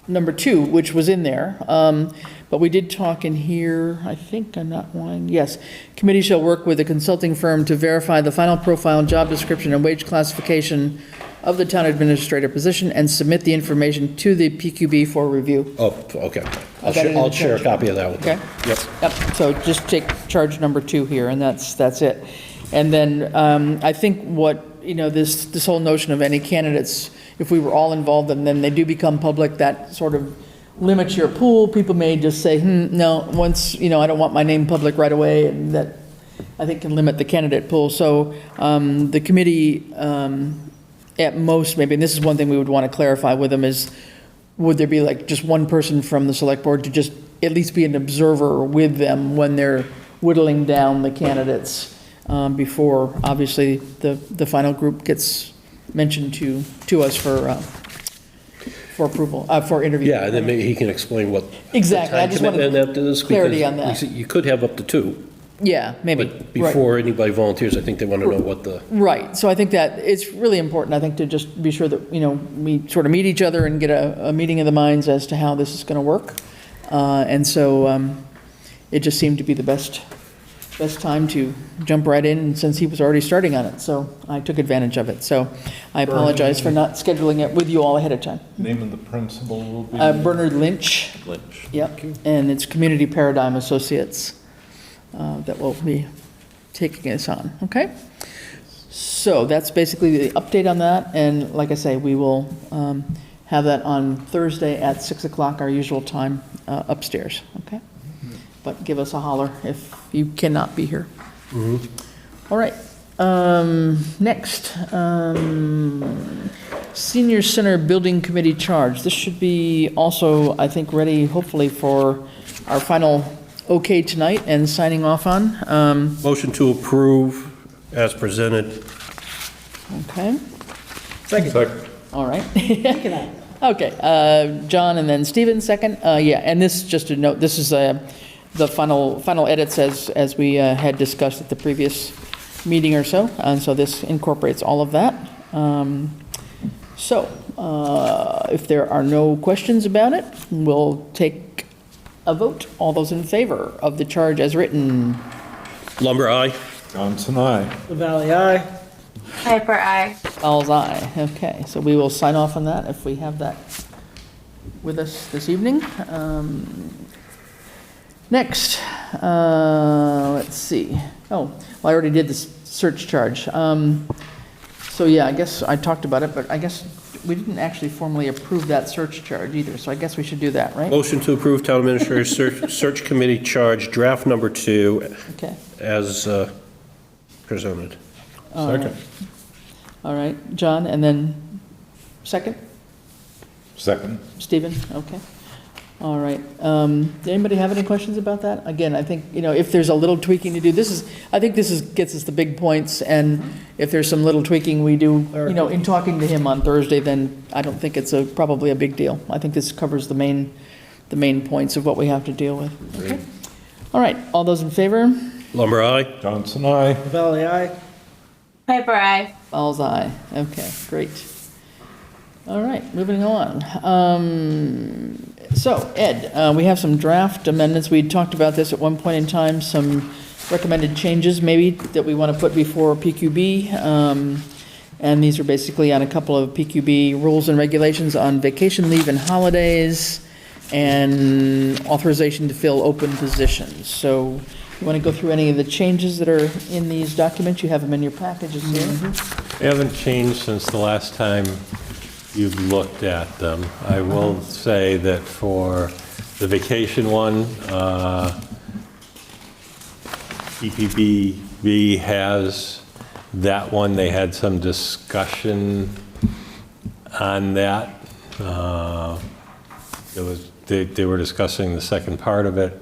number 2, which was in there. But we did talk in here, I think I'm not lying, yes. Committee shall work with a consulting firm to verify the final profile, job description, and wage classification of the town administrator position and submit the information to the PQB for review. Oh, okay. I'll share a copy of that with them. Okay. Yep. So just take charge number 2 here, and that's it. And then I think what, this whole notion of any candidates, if we were all involved and then they do become public, that sort of limits your pool. People may just say, no, once, I don't want my name public right away, and that I think can limit the candidate pool. So the committee, at most, maybe, and this is one thing we would want to clarify with them, is would there be like just one person from the select board to just at least be an observer with them when they're whittling down the candidates before, obviously, the final group gets mentioned to us for approval, for interview. Yeah, and then maybe he can explain what. Exactly, I just want clarity on that. You could have up to 2. Yeah, maybe. But before anybody volunteers, I think they want to know what the. Right, so I think that it's really important, I think, to just be sure that, we sort of meet each other and get a meeting of the minds as to how this is going to work. And so it just seemed to be the best time to jump right in, since he was already starting on it. So I took advantage of it. So I apologize for not scheduling it with you all ahead of time. Name of the principal will be? Bernard Lynch. Yep, and it's Community Paradigm Associates that will be taking us on, okay? So that's basically the update on that, and like I say, we will have that on Thursday at 6 o'clock, our usual time, upstairs, okay? But give us a holler if you cannot be here. All right, next, Senior Center Building Committee charge. This should be also, I think, ready hopefully for our final okay tonight and signing off on. Motion to approve as presented. Okay. Second. All right. Okay, John and then Stephen, second. Yeah, and this, just to note, this is the final edits as we had discussed at the previous meeting or so, and so this incorporates all of that. If there are no questions about it, we'll take a vote. All those in favor of the charge as written? Lumber, aye. Johnson, aye. The Valley, aye. Piper, aye. Fowles, aye. Okay, so we will sign off on that if we have that with us this evening. Next, let's see. Oh, well, I already did the search charge. So yeah, I guess I talked about it, but I guess we didn't actually formally approve that search charge either, so I guess we should do that, right? Motion to approve town administrator's search committee charge draft number 2 Okay. as presented. Second. All right, John, and then second? Second. Stephen, okay. All right. Does anybody have any questions about that? Again, I think, if there's a little tweaking to do, I think this gets us the big points, and if there's some little tweaking we do, in talking to him on Thursday, then I don't think it's probably a big deal. I think this covers the main points of what we have to deal with. Okay. All right, all those in favor? Lumber, aye. Johnson, aye. Valley, aye. Piper, aye. Falls aye. Okay, great. All right, moving on. So, Ed, we have some draft amendments. We talked about this at one point in time, some recommended changes maybe that we want to put before PQB. And these are basically on a couple of PQB rules and regulations on vacation leave and holidays and authorization to fill open positions. So you want to go through any of the changes that are in these documents? You have them in your packages here. They haven't changed since the last time you've looked at them. I will say that for the vacation one, PPB has that one. They had some discussion on that. They were discussing the second part of it.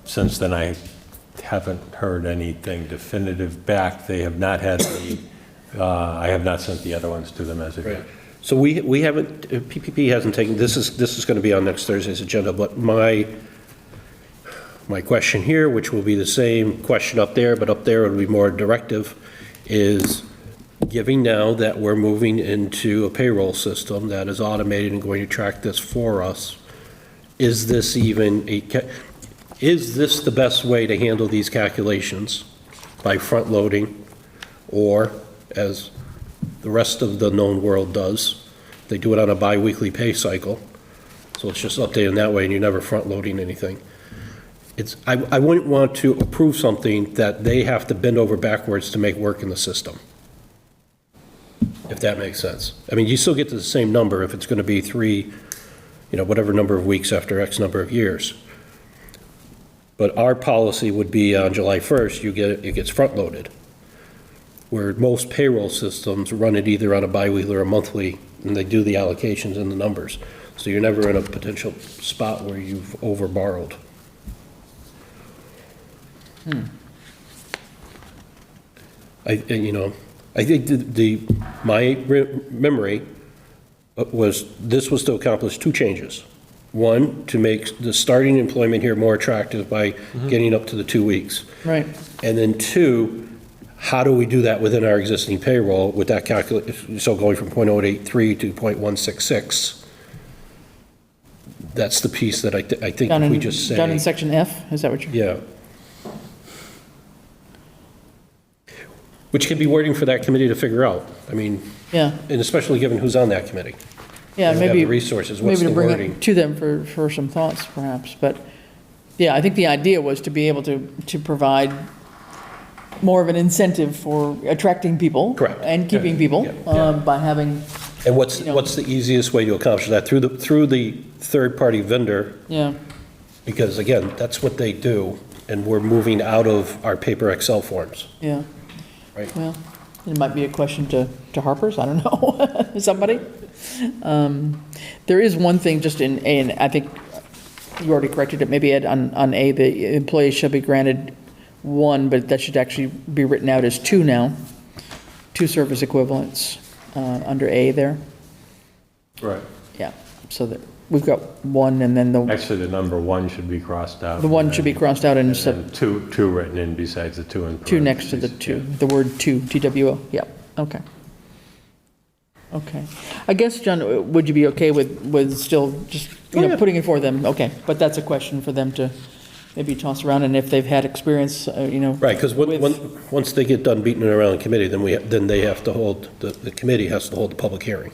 Since then, I haven't heard anything definitive back. They have not had the, I have not sent the other ones to them as of yet. So we haven't, PPP hasn't taken, this is going to be on next Thursday's agenda, but my question here, which will be the same question up there, but up there it'll be more directive, is giving now that we're moving into a payroll system that is automated and going to track this for us, is this the best way to handle these calculations by front loading, or as the rest of the known world does, they do it on a bi-weekly pay cycle, so it's just updated that way and you're never front loading anything. I wouldn't want to approve something that they have to bend over backwards to make work in the system, if that makes sense. I mean, you still get to the same number if it's going to be 3, whatever number of weeks after X number of years. But our policy would be on July 1st, it gets front loaded, where most payroll systems run it either on a bi-weekly or a monthly, and they do the allocations and the numbers. So you're never in a potential spot where you've over borrowed. I think my memory was this was to accomplish 2 changes. One, to make the starting employment here more attractive by getting up to the 2 weeks. Right. And then 2, how do we do that within our existing payroll with that calculation? So going from 0.083 to 0.166, that's the piece that I think if we just say. Down in section F, is that what you're? Yeah. Which can be wording for that committee to figure out. I mean, Yeah, and especially given who's on that committee. yeah, They have maybe. the resources, what's Maybe the to bring wording? it to them for some thoughts, perhaps. But, yeah, I think the idea was to be able to provide more of an incentive for attracting people. Correct. And keeping people, by having, And what's the easiest way to accomplish that? Through the third-party vendor, yeah, because again, that's what they do, and we're moving out of our paper Excel forms, yeah. right? Well, it might be a question to Harper's, I don't know, somebody. There is one thing just in A, and I think you already corrected it, maybe Ed, on A, the employee shall be granted 1, but that should actually be written out as 2 now, 2 service equivalents under A there. Right. Yeah, so that, we've got 1, and then Actually, the number 1 should be crossed out. the 1 should be crossed out and And 2 written in besides the 2 in 2 next to the parentheses. 2, the word 2, TWO, yeah, okay. Okay. I guess, John, would you be okay with still just, putting it for them? Okay, but that's a question for them to maybe toss around, and if they've had experience, Right, because once they get done beating it around in committee, then they have to hold, the committee has to hold the public hearing,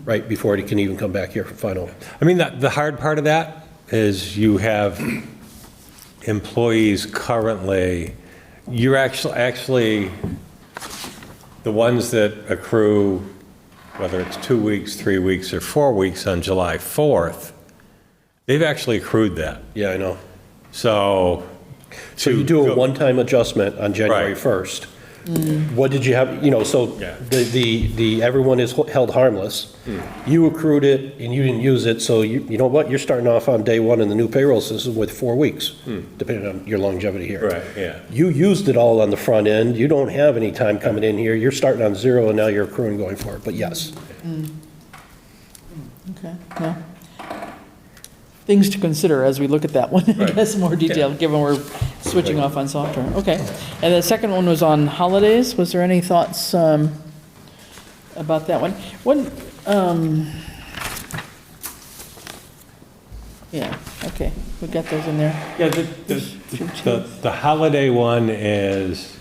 right, before it can even come back here for final. I mean, the hard part of that is you have employees currently, you're actually, the ones that accrue whether it's 2 weeks, 3 weeks, or 4 weeks on July 4th, they've actually accrued that. Yeah, I know. So. So you do a one-time adjustment on January Right. 1st. What did you have, so Yeah. the everyone is held harmless. You accrued it and you didn't use it, so you know what? You're starting off on day one in the new payroll system with 4 weeks, depending on your longevity here. Right, yeah. You used it all on the front end. You don't have any time coming in here. You're starting on 0 and now you're accruing going forward, but yes. Okay, no. Things to consider as we look at that one, I guess, in more detail, given we're switching off on software. Okay. And the second one was on holidays. Was there any thoughts about that one? Yeah, okay, we got those in there. Yeah, the holiday one is,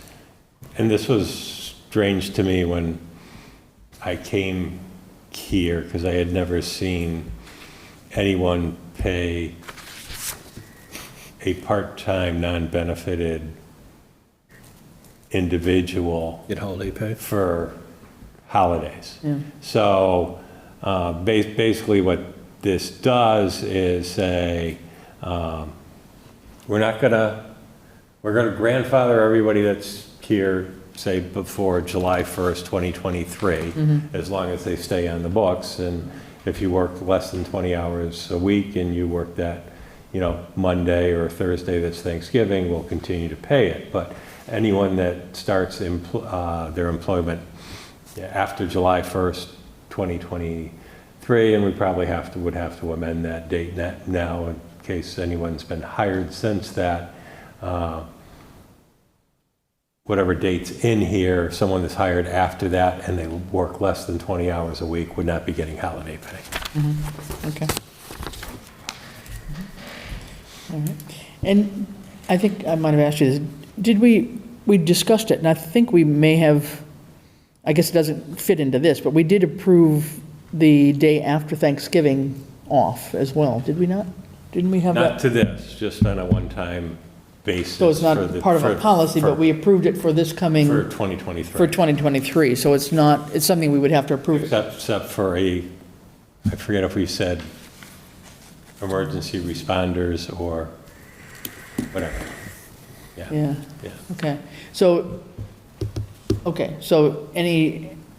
and this was strange to me when I came here, because I had never seen anyone pay a part-time, non-benefited individual Get holiday pay. for holidays. Yeah. So basically what this does is say, we're going to grandfather everybody that's here, say, before July 1st, 2023, as long as they stay on the books. And if you work less than 20 hours a week and you work that, Monday or Thursday that's Thanksgiving, we'll continue to pay it. But anyone that starts their employment after July 1st, 2023, and we probably would have to amend that date now in case anyone's been hired since that, whatever date's in here, someone that's hired after that and they work less than 20 hours a week would not be getting holiday pay. Okay. All right. And I think I might have asked you this, we discussed it, and I think we may have, I guess it doesn't fit into this, but we did approve the day after Thanksgiving off as well, did we not? Didn't we have that? Not to this, just on a one-time basis. So it's not part of a policy, but we approved it for this coming. For 2023. For 2023, so it's not, it's something we would have to approve. Except for I forget if we said emergency responders or whatever. Yeah, Yeah. okay. So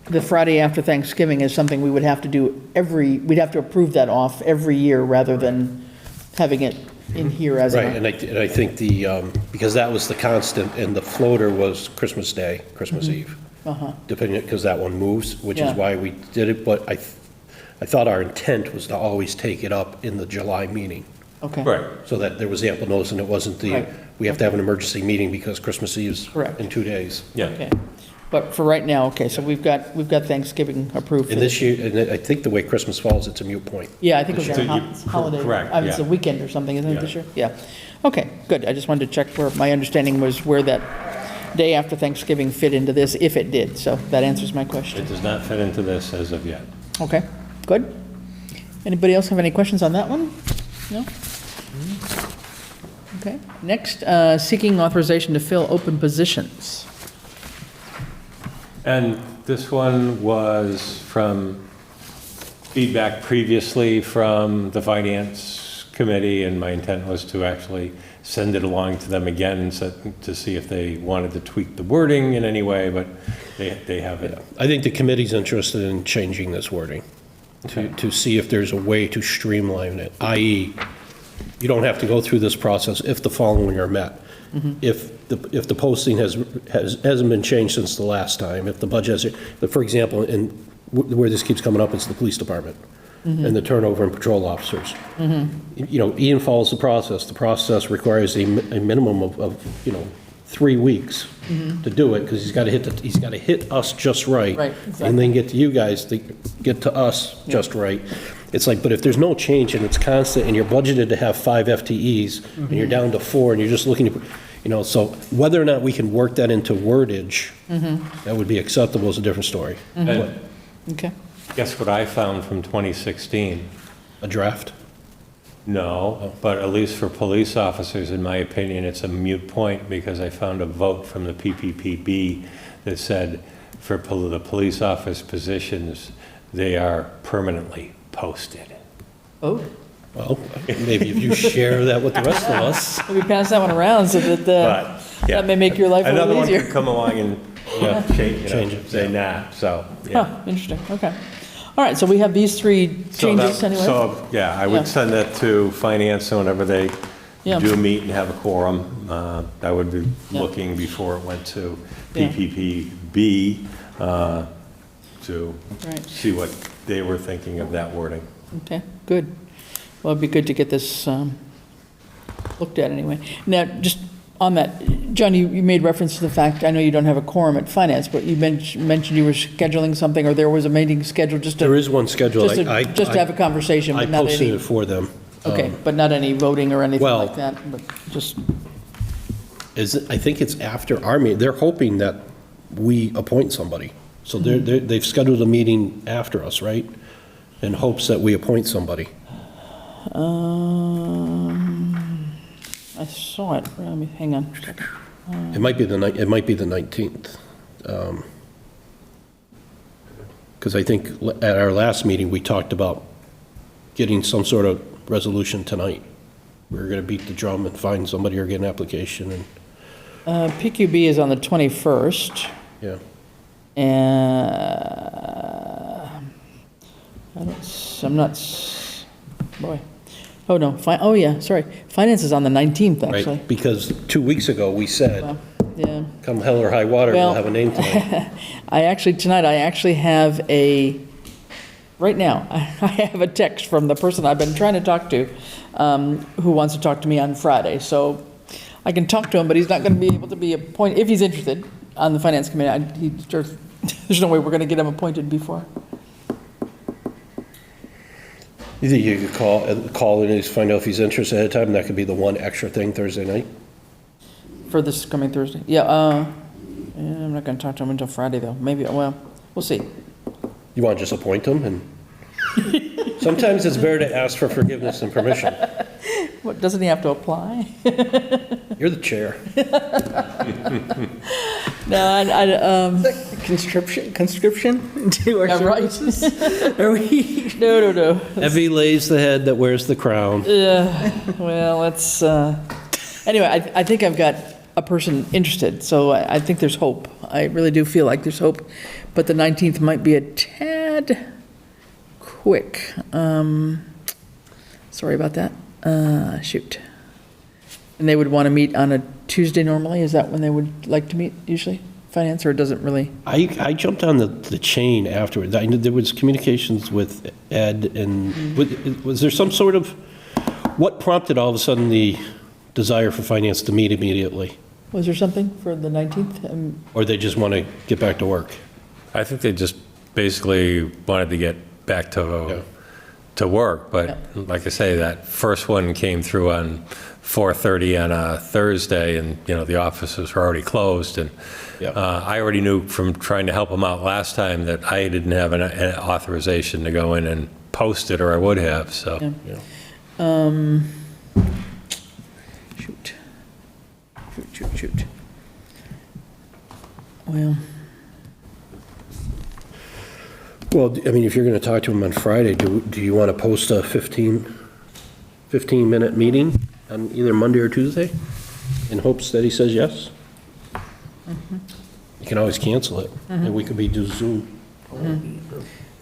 the Friday after Thanksgiving is something we would have to do we'd have to approve that off every year rather than having it in here as a. Right, and I think because that was the constant, and the floater was Christmas Day, Christmas Eve. Depending, because that one moves, which is why we did it, but I thought our intent was to always take it up in the July meeting. Okay. Right. So that there was ample notice, and it wasn't Right. we have to have an emergency meeting because Christmas Eve's Correct. in 2 days. Yeah. Okay. But for right now, okay, so we've got Thanksgiving approved. And this year, and I think the way Christmas falls, it's a moot point. Yeah, I think it was So a you- holiday. correct, I mean, it's a yeah. weekend or something, isn't it, Yeah. this year? Yeah. Okay, good. I just wanted to check where, my understanding was where that day after Thanksgiving fit into this, if it did. So that answers my question. It does not fit into this as of yet. Okay, good. Anybody else have any questions on that one? No? Okay. Next, seeking authorization to fill open positions. And this one was from feedback previously from the Finance Committee, and my intent was to actually send it along to them again and to see if they wanted to tweak the wording in any way, but they haven't. I think the committee's interested in changing this wording to see if there's a way to streamline it, i.e., you don't have to go through this process if the following are met. If the posting hasn't been changed since the last time, if the budget has, for example, where this keeps coming up, it's the police department and the turnover in patrol officers. Ian follows the process. The process requires a minimum of 3 weeks to do it, because he's got to hit us just right. Right, exactly. And then get to you guys to get to us just right. It's like, but if there's no change and it's constant and you're budgeted to have 5 FTEs and you're down to 4 and you're just looking to, so whether or not we can work that into wordage, that would be acceptable is a different story. And Okay. guess what I found from 2016? A draft? No, but at least for police officers, in my opinion, it's a moot point, because I found a vote from the PPPB that said for the police office positions, they are permanently posted. Oh, Well, maybe if you share that with the rest of us. maybe pass that one around so that But, yeah. that may make your life a Another little one easier. could come along and Change it, say nah, so, yeah. Huh, interesting, okay. All right, so we have these three So changes that- anyway? So, yeah, I Yeah. would send that to finance whenever they Yeah. do meet and have a quorum. I would be Yeah. looking before it went to Yeah. PPPB to Right. see what they were thinking of that wording. Okay, good. Well, it'd be good to get this looked at anyway. Now, just on that, John, you made reference to the fact, I know you don't have a quorum at finance, but you mentioned you were scheduling something, or there was a meeting scheduled just to... There is one scheduled. Just to have a conversation, I but not posted any... it for them. Okay, but not any voting or anything well- like that, but just, I think it's after our meeting. They're hoping that we appoint somebody. So they've scheduled a meeting after us, right? In hopes that we appoint somebody. I saw it, hang on a second. It might be the 19th. Because I think at our last meeting, we talked about getting some sort of resolution tonight. We were going to beat the drum and find somebody or get an application and, PQB is on the 21st. yeah. I'm not, boy. Oh, no, oh, yeah, sorry. Finance is on the 19th, actually. Right, because 2 weeks ago, we said, Yeah. come hell or high water, Well- we'll have a name tonight. Tonight, I actually have right now, I have a text from the person I've been trying to talk to, who wants to talk to me on Friday. So I can talk to him, but he's not going to be able to be appointed, if he's interested, on the finance committee. There's no way we're going to get him appointed before. You think you could call and just find out if he's interested ahead of time, and that could be the one extra thing Thursday night? For this coming Thursday? Yeah, I'm not going to talk to him until Friday, though. Maybe, well, we'll see. You want to just appoint him and? Sometimes it's better to ask for forgiveness and permission. What, doesn't he have to apply? You're the chair. No, Conscription to our yeah, right. services? Are we? No. Heavy lays the head that wears the crown. Well, let's, anyway, I think I've got a person interested, so I think there's hope. I really do feel like there's hope, but the 19th might be a tad quick. Sorry about that. Shoot. And they would want to meet on a Tuesday normally? Is that when they would like to meet usually? Finance, or it doesn't really? I jumped on the chain afterwards. I knew there was communications with Ed, and was there some sort of, what prompted all of a sudden the desire for finance to meet immediately? Was there something for the 19th? Or they just want to get back to work? I think they just basically wanted to get back to work, but like I say, that first one came through on 4:30 on a Thursday, and the offices were already closed, and I already knew from trying to help them out last time that I didn't have an authorization to go in and post it, or I would have. So, Shoot. Well, I mean, if you're going to talk to him on Friday, do you want to post a 15-minute meeting on either Monday or Tuesday in hopes that he says yes? You can always cancel it, and we could do Zoom.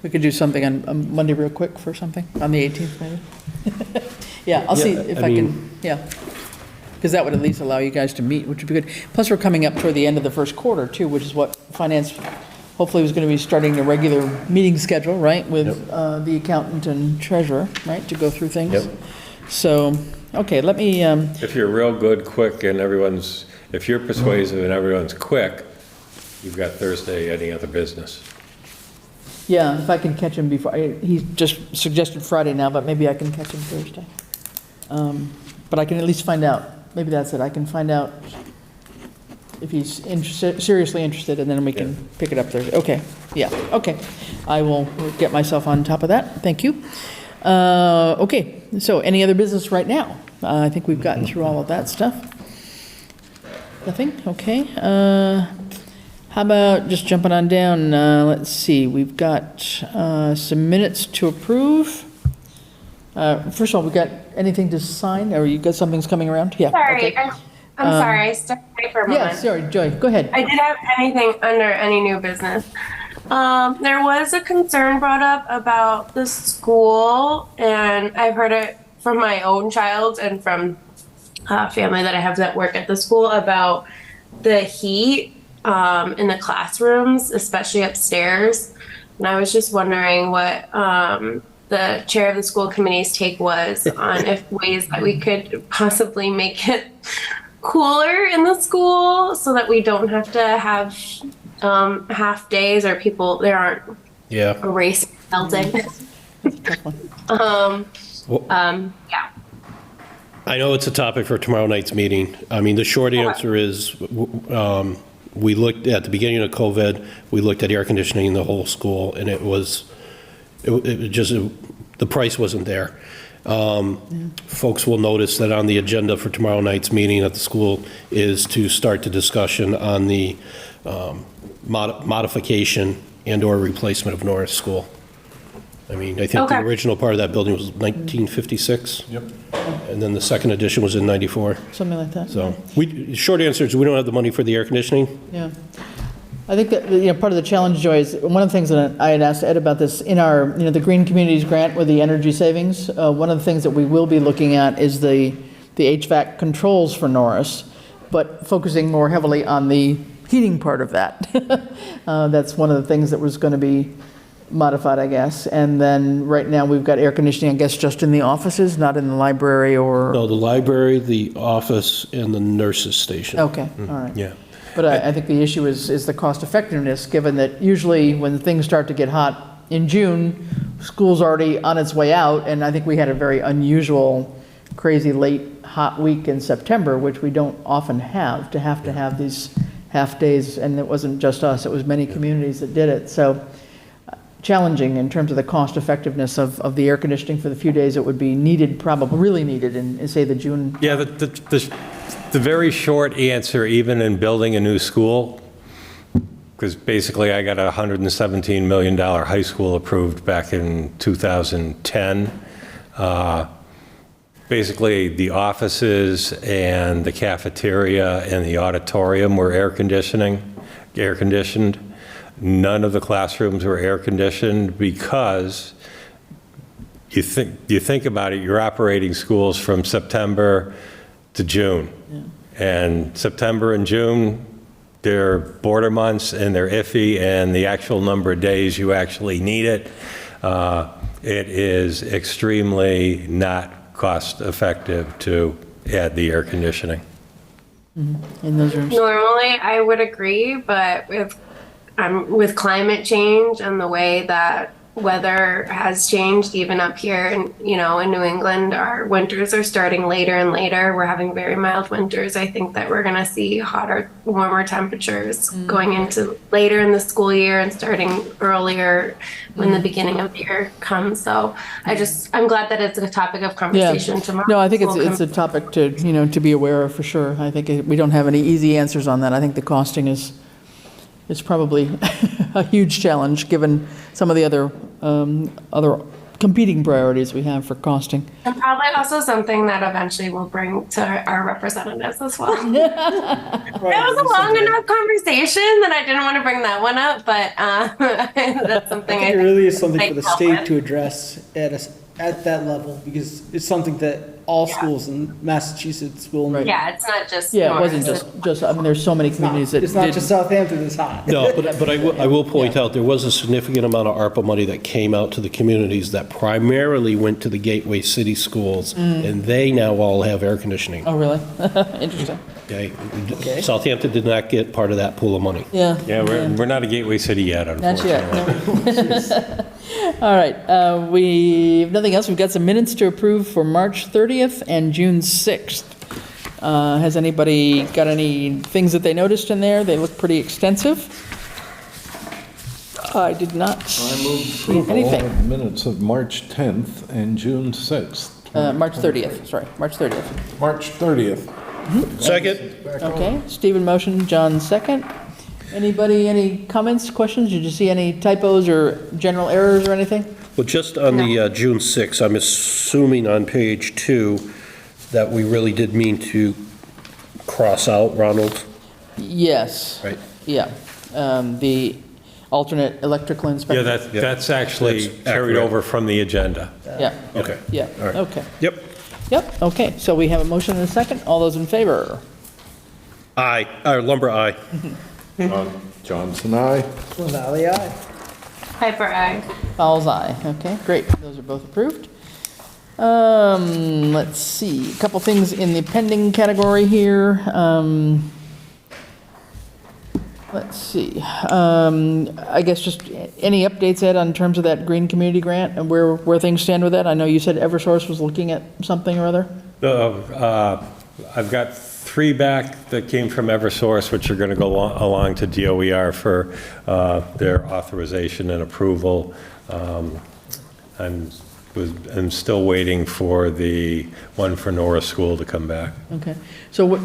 we could do something on Monday real quick for something, on the 18th maybe. Yeah, I'll see if I can, because that would at least allow you guys to meet, which would be good. Plus, we're coming up toward the end of the first quarter too, which is what finance hopefully was going to be starting a regular meeting schedule, right, with the accountant and treasurer, right, to go through things. Yep. So, okay, let me, if you're real good, quick, and if you're persuasive and everyone's quick, you've got Thursday, any other business. yeah, if I can catch him before, he just suggested Friday now, but maybe I can catch him Thursday. But I can at least find out, maybe that's it, I can find out if he's seriously interested, and then we can pick it up Thursday. Okay, okay. I will get myself on top of that, thank you. Okay, so any other business right now? I think we've gotten through all of that stuff. Nothing, okay. How about just jumping on down, let's see, we've got some minutes to approve. First of all, we got anything to sign, or you got something's coming around? Yeah. Sorry, okay. I'm sorry, I stepped away for a moment. Yeah, sorry, Joy, go ahead. I didn't have anything under any new business. There was a concern brought up about the school, and I've heard it from my own child and from family that I have that work at the school about the heat in the classrooms, especially upstairs. And I was just wondering what the chair of the school committee's take was on if ways that we could possibly make it cooler in the school so that we don't have to have half days or people there aren't a race melting. Yeah. I know it's a topic for tomorrow night's meeting. I mean, the short answer is, we looked at the beginning of COVID, we looked at air conditioning in the whole school, and it just, the price wasn't there. Folks will notice that on the agenda for tomorrow night's meeting at the school is to start the discussion on the modification and/or replacement of Norris School. I mean, I think the original part of that building was 1956. Yep. And then the second edition was in 94. Something like that. So, short answer is we don't have the money for the air conditioning. Yeah. I think that, part of the challenge, Joy, is one of the things that I had asked Ed about this in our, the Green Communities Grant with the energy savings. One of the things that we will be looking at is the HVAC controls for Norris, but focusing more heavily on the heating part of that. That's one of the things that was going to be modified, I guess. And then right now we've got air conditioning, I guess, just in the offices, not in the library or... No, the library, the office, and the nurses' station. Okay, all right. Yeah. But I think the issue is the cost effectiveness, given that usually when things start to get hot in June, school's already on its way out, and I think we had a very unusual, crazy late hot week in September, which we don't often have to have these half days, and it wasn't just us, it was many communities that did it. So challenging in terms of the cost effectiveness of the air conditioning for the few days it would be needed, probably really needed in say the June. Yeah, the very short answer, even in building a new school, because basically I got a $117 million high school approved back in 2010. Basically, the offices and the cafeteria and the auditorium were air conditioned. None of the classrooms were air conditioned because you think about it, you're operating schools from September to June. Yeah. And September and June, they're border months and they're iffy, and the actual number of days you actually need it, it is extremely not cost effective to add the air conditioning. Mm-hmm. In those rooms. Normally, I would agree, but with climate change and the way that weather has changed, even up here in New England, our winters are starting later and later. We're having very mild winters. I think that we're going to see hotter, warmer temperatures going into later in the school year and starting earlier when the beginning of the year comes. So I'm glad that it's a topic of conversation tomorrow. No, I think it's a topic to be aware of for sure. I think we don't have any easy answers on that. I think the costing is probably a huge challenge given some of the other competing priorities we have for costing. And probably also something that eventually we'll bring to our representatives as well. That was a long enough conversation that I didn't want to bring that one up, but that's something I think it really is something for the state to address at that level, because it's something that all schools in Massachusetts will need. Yeah, it's not just it wasn't just I mean, there's so many communities that it's not just Southampton that's hot. No, but I will point out there was a significant amount of ARPA money that came out to the communities that primarily went to the gateway city schools, and they now all have air conditioning. Oh, really? Interesting. Okay. Southampton did not get part of that pool of money. Yeah. We're not a gateway city yet, unfortunately. Not yet. No. All right. We have nothing else. We've got some minutes to approve for March 30th and June 6th. Has anybody got any things that they noticed in there? They look pretty extensive. I did not see anything. All of the minutes of March 10th and June 6th. March 30th. Sorry, March 30th. March 30th. Second. Okay. Stephen motion, John second. Anybody, any comments, questions? Did you see any typos or general errors or anything? Well, just on the June 6th, I'm assuming on page 2 that we really did mean to cross out Ronald, Yes. right? Yeah. The alternate electrical inspector. Yeah, that's actually That's carried accurate. over from the agenda. Yeah. Okay. Yeah. All right. Okay. Yep. Yep. Okay. So we have a motion and a second. All those in favor? Aye, Lumber, aye. Johnson, aye. Valley, aye. Piper, aye. Fowles, aye. Okay, great. Those are both approved. Let's see, a couple things in the pending category here. Let's see. I guess just any updates, Ed, on terms of that green community grant and where things stand with that? I know you said Eversource was looking at something or other. I've got 3 back that came from Eversource, which are going to go along to DOER for their authorization and approval. I'm still waiting for the one for Norris School to come back. Okay. So what,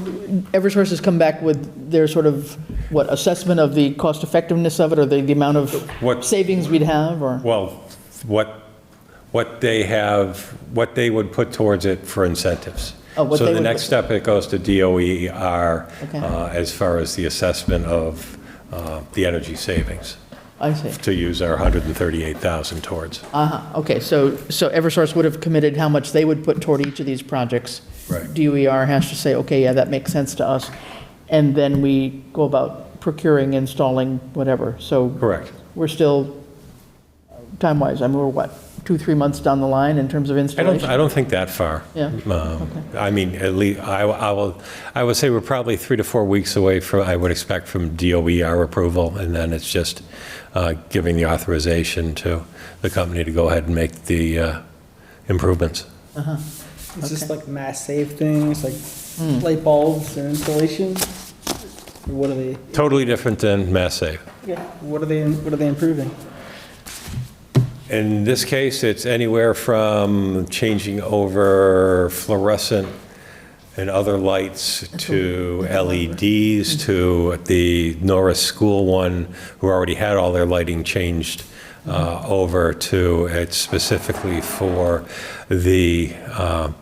Eversource has come back with their sort of, what, assessment of the cost effectiveness of it, or the amount of What- savings we'd have, or? Well, what they have, what they would put towards it for incentives. Oh, what So they the would next put- step, it goes to DOER Okay. as far as the assessment of the energy savings, I see. to use our 138,000 towards. Okay, so Eversource would have committed how much they would put toward each of these projects. Right. DOER has to say, okay, yeah, that makes sense to us. And then we go about procuring, installing, whatever. So Correct. we're still, time-wise, I mean, we're what, 2-3 months down the line in terms of installation? I don't think that far. Yeah, I mean, at least, I would say we're probably 3 to 4 weeks away from, I would expect, from DOER approval, and then it's just giving the authorization to the company to go ahead and make the improvements. Is this like mass save things, like light bulbs and installations? Or what are they, Totally different than Mass Save. what are they improving? In this case, it's anywhere from changing over fluorescent and other lights to LEDs to the Norris School one, who already had all their lighting changed over to, it's specifically for the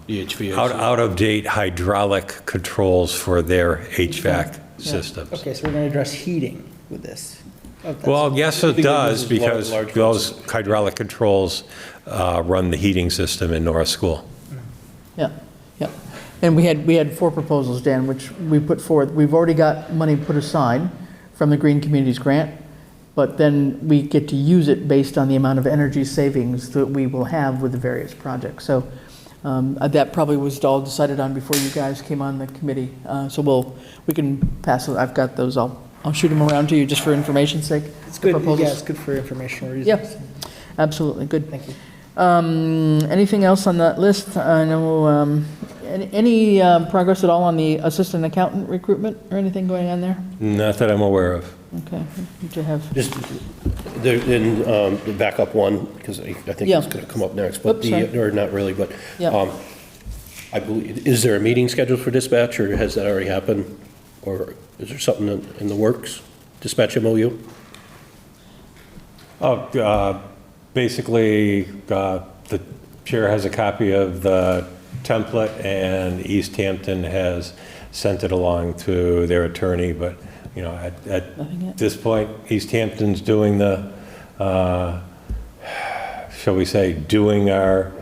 HVAC. out-of-date hydraulic controls for their HVAC systems. Okay, so we're going to address heating with this. Oh, that's- Well, yes, it think does, this is because large those hydraulic controls run the heating system in Norris School. yeah, yeah. And we had 4 proposals, Dan, which we put forward. We've already got money put aside from the Green Communities Grant, but then we get to use it based on the amount of energy savings that we will have with the various projects. So that probably was all decided on before you guys came on the committee. So we can pass it. I've got those. I'll shoot them around to you just for information's sake. It's good, Proposals. yeah, it's good for informational reasons. Yeah, absolutely, good. Thank you. Anything else on that list? I know, any progress at all on the assistant accountant recruitment or anything going on there? Not that I'm aware of. Okay, need to have, Just, there, in the backup one, because I think Yeah. it's going to come up next, but Oops, sorry. or not really, but Yeah. I believe, is there a meeting scheduled for dispatch, or has that already happened? Or is there something in the works, dispatch MOU? Basically, the chair has a copy of the template, and Easthampton has sent it along to their attorney, but, you know, Nothing yet? at this point, Easthampton's doing the, shall we say, doing our,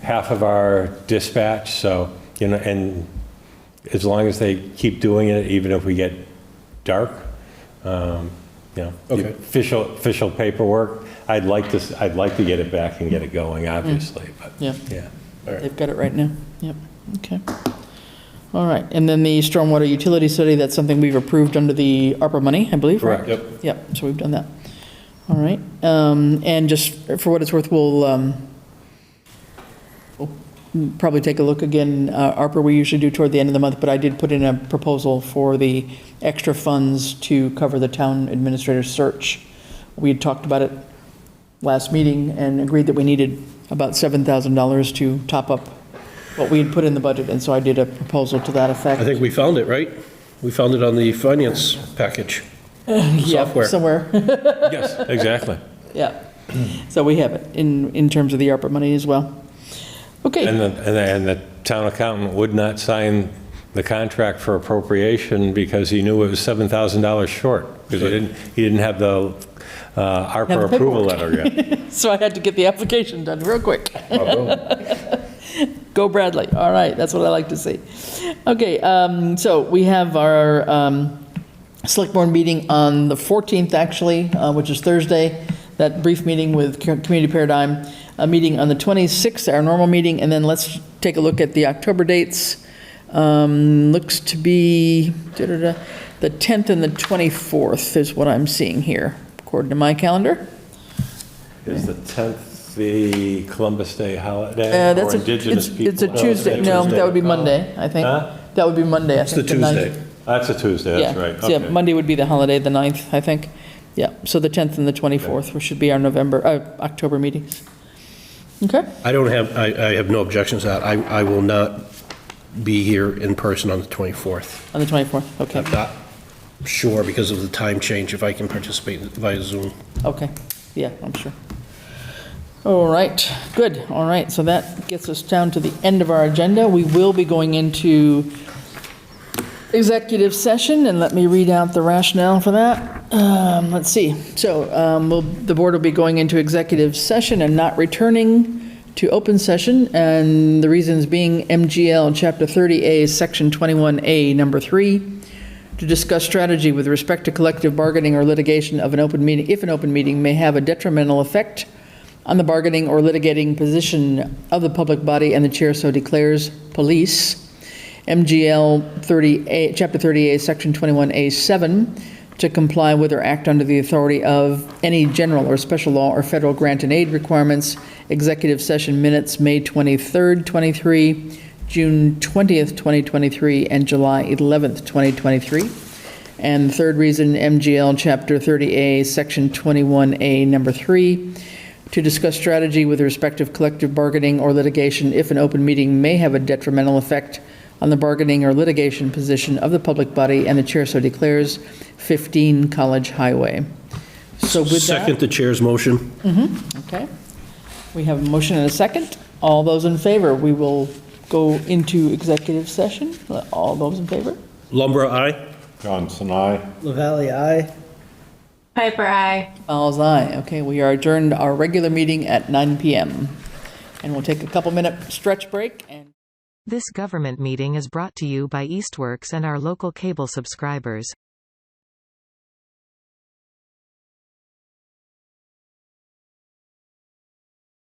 half of our dispatch, so, you know, and as long as they keep doing it, even if we get dark, you know, Okay. the official paperwork, I'd like to get it back and get it going, obviously, but, yeah, yeah. they've got it right now. Yep, okay. All right, and then the stormwater utility study, that's something we've approved under the ARPA money, I believe, right? Correct. Yep. Yep, so we've done that. All right, and just for what it's worth, we'll probably take a look again. ARPA we usually do toward the end of the month, but I did put in a proposal for the extra funds to cover the town administrator's search. We had talked about it last meeting and agreed that we needed about $7,000 to top up what we had put in the budget, and so I did a proposal to that effect. I think we found it, right? We found it on the finance package. Yeah, Software. somewhere. Yes, exactly. Yeah. So we have it in terms of the ARPA money as well. Okay. And the town accountant would not sign the contract for appropriation because he knew it was $7,000 short, because he didn't have the Have ARPA the approval paperwork. letter yet. So I had to get the application done real quick. Go Bradley. All right, that's what I like to see. Okay, so we have our select board meeting on the 14th, actually, which is Thursday, that brief meeting with Community Paradigm, a meeting on the 26th, our normal meeting, and then let's take a look at the October dates. Looks to be the 10th and the 24th is what I'm seeing here, according to my calendar. Is the 10th the Columbus Day holiday That's or Indigenous people? It's a Tuesday. No, that would be Monday, I think. Huh? That would be Monday, I It's the think. 9th. Tuesday. That's a Tuesday, that's Yeah. right. So, yeah, Okay. Monday would be the holiday, the 9th, I think. Yeah, so the 10th and the 24th, which should be our October meetings. Okay? I have no objections to that. I will not be here in person on the 24th. On the 24th, okay. I'm not sure because of the time change if I can participate via Zoom. Okay, yeah, I'm sure. All right, good. All right, so that gets us down to the end of our agenda. We will be going into executive session, and let me read out the rationale for that. Let's see. So the board will be going into executive session and not returning to open session, and the reasons being MGL Chapter 30A, Section 21A, Number 3, to discuss strategy with respect to collective bargaining or litigation of an open meeting, if an open meeting may have a detrimental effect on the bargaining or litigating position of the public body and the chair so declares. Police, MGL 30A, Chapter 30A, Section 21A7, to comply with or act under the authority of any general or special law or federal grant and aid requirements. Executive session minutes, May 23rd, 23, June 20th, 2023, and July 11th, 2023. And the third reason, MGL Chapter 30A, Section 21A, Number 3, to discuss strategy with respect to collective bargaining or litigation if an open meeting may have a detrimental effect on the bargaining or litigation position of the public body and the chair so declares. 15 College Highway. So with that. Second the chair's motion. Okay. We have a motion and a second. All those in favor, we will go into executive session. All those in favor? Lumbra, aye. Johnson, aye. LaValle, aye. Piper, aye. Fowles, aye. Okay, we are adjourned our regular meeting at 9 p.m. And we'll take a couple-minute stretch break. And This government meeting is brought to you by Eastworks and our local cable subscribers.